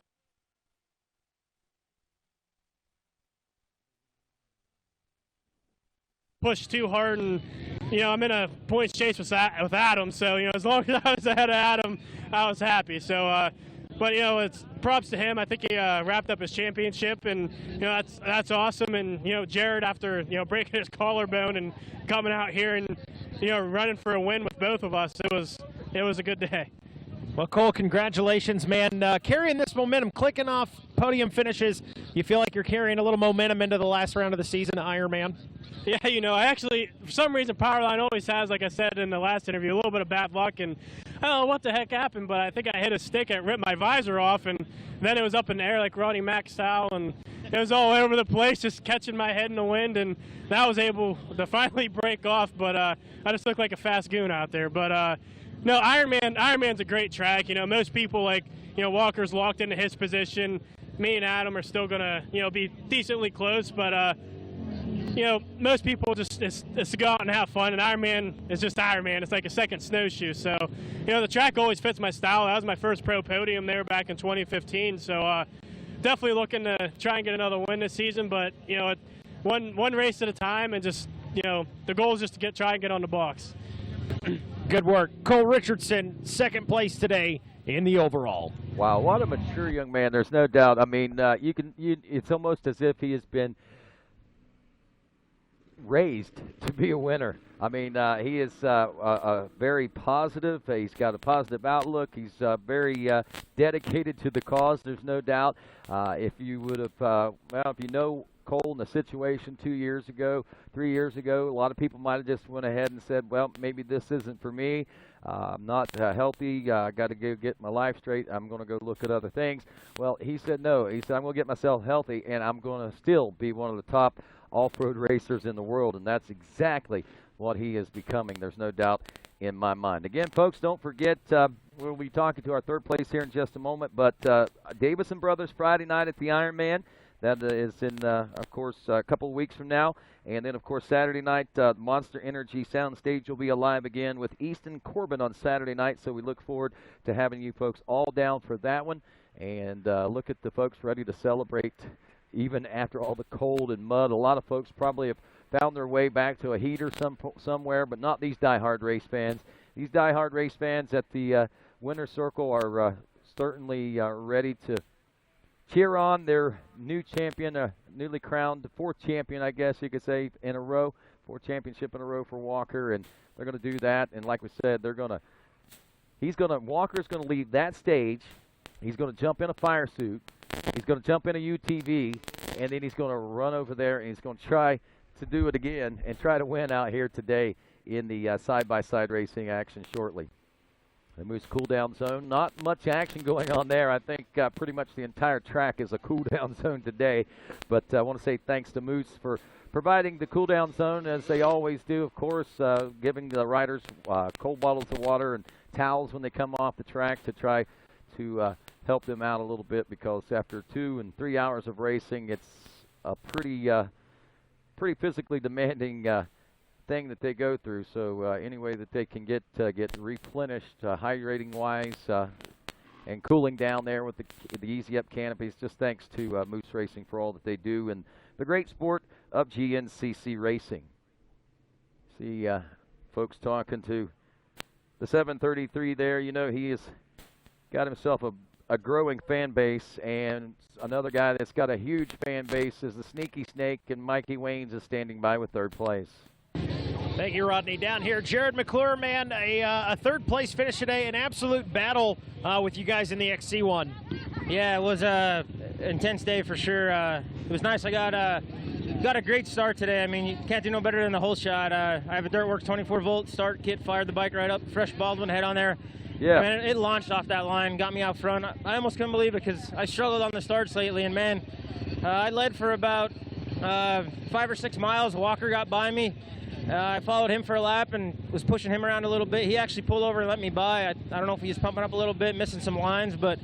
pushed too hard, and you know, I'm in a points chase with Adam, so you know, as long as I was ahead of Adam, I was happy. So but you know, it's props to him. I think he wrapped up his championship, and you know, that's awesome. And you know, Jared, after you know, breaking his collarbone and coming out here and you know, running for a win with both of us, it was a good day. Well, Cole, congratulations, man. Carrying this momentum, clicking off podium finishes, you feel like you're carrying a little momentum into the last round of the season, Ironman? Yeah, you know, I actually, for some reason, Powerline always has, like I said in the last interview, a little bit of bad luck, and I don't know what the heck happened, but I think I hit a stick and ripped my visor off, and then it was up in the air like Ronnie Mack style, and it was all over the place, just catching my head in the wind, and that was able to finally break off, but I just looked like a fast goon out there. But no, Ironman's a great track. You know, most people, like, you know, Walker's locked into his position. Me and Adam are still gonna, you know, be decently close, but you know, most people just it's to go out and have fun, and Ironman is just Ironman. It's like a second snowshoe. So, you know, the track always fits my style. That was my first pro podium there back in 2015. So definitely looking to try and get another win this season, but you know, one race at a time, and just, you know, the goal is just to try and get on the box. Good work. Cole Richardson, second place today in the overall. Wow, what a mature young man. There's no doubt. I mean, it's almost as if he has been raised to be a winner. I mean, he is very positive. He's got a positive outlook. He's very dedicated to the cause. There's no doubt. If you would have, well, if you know Cole in the situation 2 years ago, 3 years ago. A lot of people might have just went ahead and said, well, maybe this isn't for me. I'm not healthy. I got to go get my life straight. I'm going to go look at other things. Well, he said no. He said, I'm going to get myself healthy, and I'm going to still be one of the top off-road racers in the world, and that's exactly what he is becoming. There's no doubt in my mind. Again, folks, don't forget, we'll be talking to our third place here in just a moment, but Davison Brothers Friday night at the Ironman. That is in, of course, a couple of weeks from now. And then, of course, Saturday night, Monster Energy Soundstage will be alive again with Easton Corbin on Saturday night. So we look forward to having you folks all down for that one. And look at the folks ready to celebrate even after all the cold and mud. A lot of folks probably have found their way back to a heater somewhere, but not these diehard race fans. These diehard race fans at the Winter Circle are certainly ready to cheer on their new champion, newly crowned fourth champion, I guess you could say, in a row, fourth championship in a row for Walker, and they're going to do that. And like we said, Walker's going to leave that stage. He's going to jump in a fire suit. He's going to jump in a UTV, and then he's going to run over there and he's going to try to do it again and try to win out here today in the side-by-side racing action shortly. The Moose cool-down zone, not much action going on there. I think pretty much the entire track is a cool-down zone today. But I want to say thanks to Moose for providing the cool-down zone, as they always do, of course, giving the riders cold bottles of water and towels when they come off the track to try to help them out a little bit, because after 2 and 3 hours of racing, it's a pretty physically demanding thing that they go through. So any way that they can get replenished hydrating wise and cooling down there with the easy up canopies, just thanks to Moose Racing for all that they do and the great sport of GNCC racing. See folks talking to the 733 there. You know, he has got himself a growing fan base, and another guy that's got a huge fan base is the Sneaky Snake, and Mikey Waynes is standing by with third place. Thank you, Rodney. Down here, Jared McClure, man, a third-place finish today, an absolute battle with you guys in the XC1. Yeah, it was an intense day for sure. It was nice. I got a great start today. I mean, you can't do no better than the whole shot. I have a Dirtworks 24-volt start kit, fired the bike right up, fresh Baldwin head on there. Yeah. Man, it launched off that line, got me out front. I almost couldn't believe it, because I struggled on the starts lately, and man, I led for about 5 or 6 miles. Walker got by me. I followed him for a lap and was pushing him around a little bit. He actually pulled over and let me by. I don't know if he was pumping up a little bit, missing some lines, but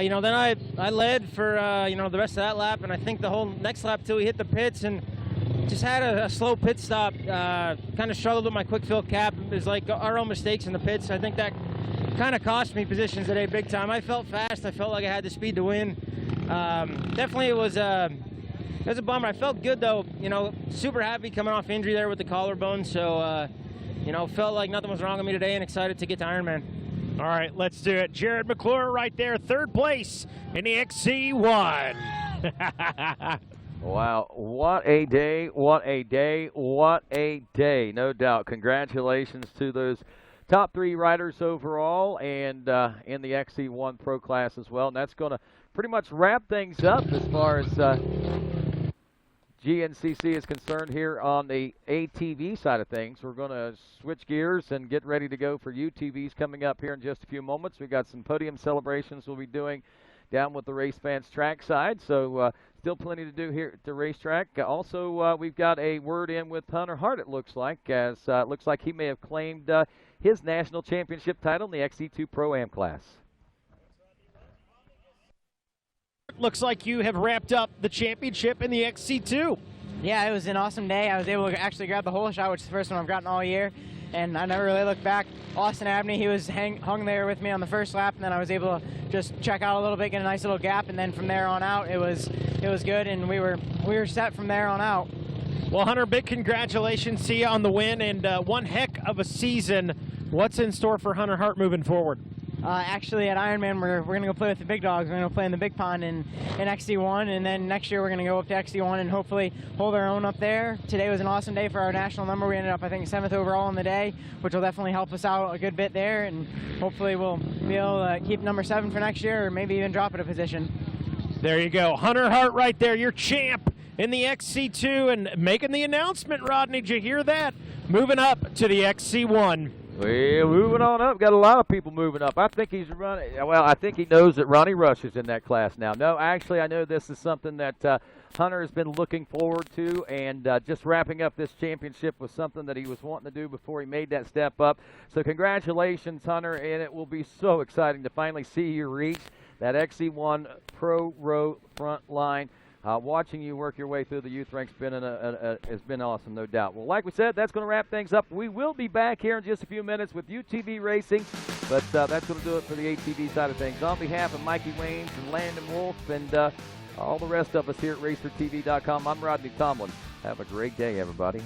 you know, then I led for you know, the rest of that lap, and I think the whole next lap till he hit the pits, and just had a slow pit stop. Kind of struggled with my quick fill cap. It was like our own mistakes in the pits. I think that kind of cost me positions today big time. I felt fast. I felt like I had the speed to win. Definitely it was a bummer. I felt good though, you know, super happy coming off injury there with the collarbone. So, you know, felt like nothing was wrong with me today and excited to get to Ironman. All right, let's do it. Jared McClure right there, third place in the XC1. Wow, what a day, what a day, what a day, no doubt. Congratulations to those top 3 riders overall, and in the XC1 Pro class as well. And that's going to pretty much wrap things up as far as GNCC is concerned here on the ATV side of things. We're going to switch gears and get ready to go for UTVs coming up here in just a few moments. We've got some podium celebrations we'll be doing down with the Race Fans track side. So still plenty to do here at the racetrack. Also, we've got a word in with Hunter Hart, it looks like, as it looks like he may have claimed his national championship title in the XC2 Pro-Am class. Looks like you have wrapped up the championship in the XC2. Yeah, it was an awesome day. I was able to actually grab the whole shot, which is the first one I've gotten all year, and I never really looked back. Austin Abney, he was hung there with me on the first lap, and then I was able to just check out a little bit, get a nice little gap, and then from there on out, it was good, and we were set from there on out. Well, Hunter, big congratulations to you on the win, and one heck of a season. What's in store for Hunter Hart moving forward? Actually, at Ironman, we're going to go play with the big dogs. We're going to play in the big pond in XC1, and then next year we're going to go up to XC1 and hopefully hold our own up there. Today was an awesome day for our national number. We ended up, I think, 7th overall in the day, which will definitely help us out a good bit there, and hopefully we'll be able to keep number 7 for next year, or maybe even drop it a position. There you go. Hunter Hart right there, your champ in the XC2 and making the announcement, Rodney. Did you hear that? Moving up to the XC1. Well, moving on up. Got a lot of people moving up. I think he's running. Well, I think he knows that Ronnie Rush is in that class now. No, actually, I know this is something that Hunter has been looking forward to, and just wrapping up this championship was something that he was wanting to do before he made that step up. So congratulations, Hunter, and it will be so exciting to finally see you reach that XC1 Pro Row front line. Watching you work your way through the youth ranks has been awesome, no doubt. Well, like we said, that's going to wrap things up. We will be back here in just a few minutes with UTV Racing, but that's going to do it for the ATV side of things. On behalf of Mikey Waynes and Landon Wolf and all the rest of us here at RacerTV.com, I'm Rodney Tomlin. Have a great day, everybody.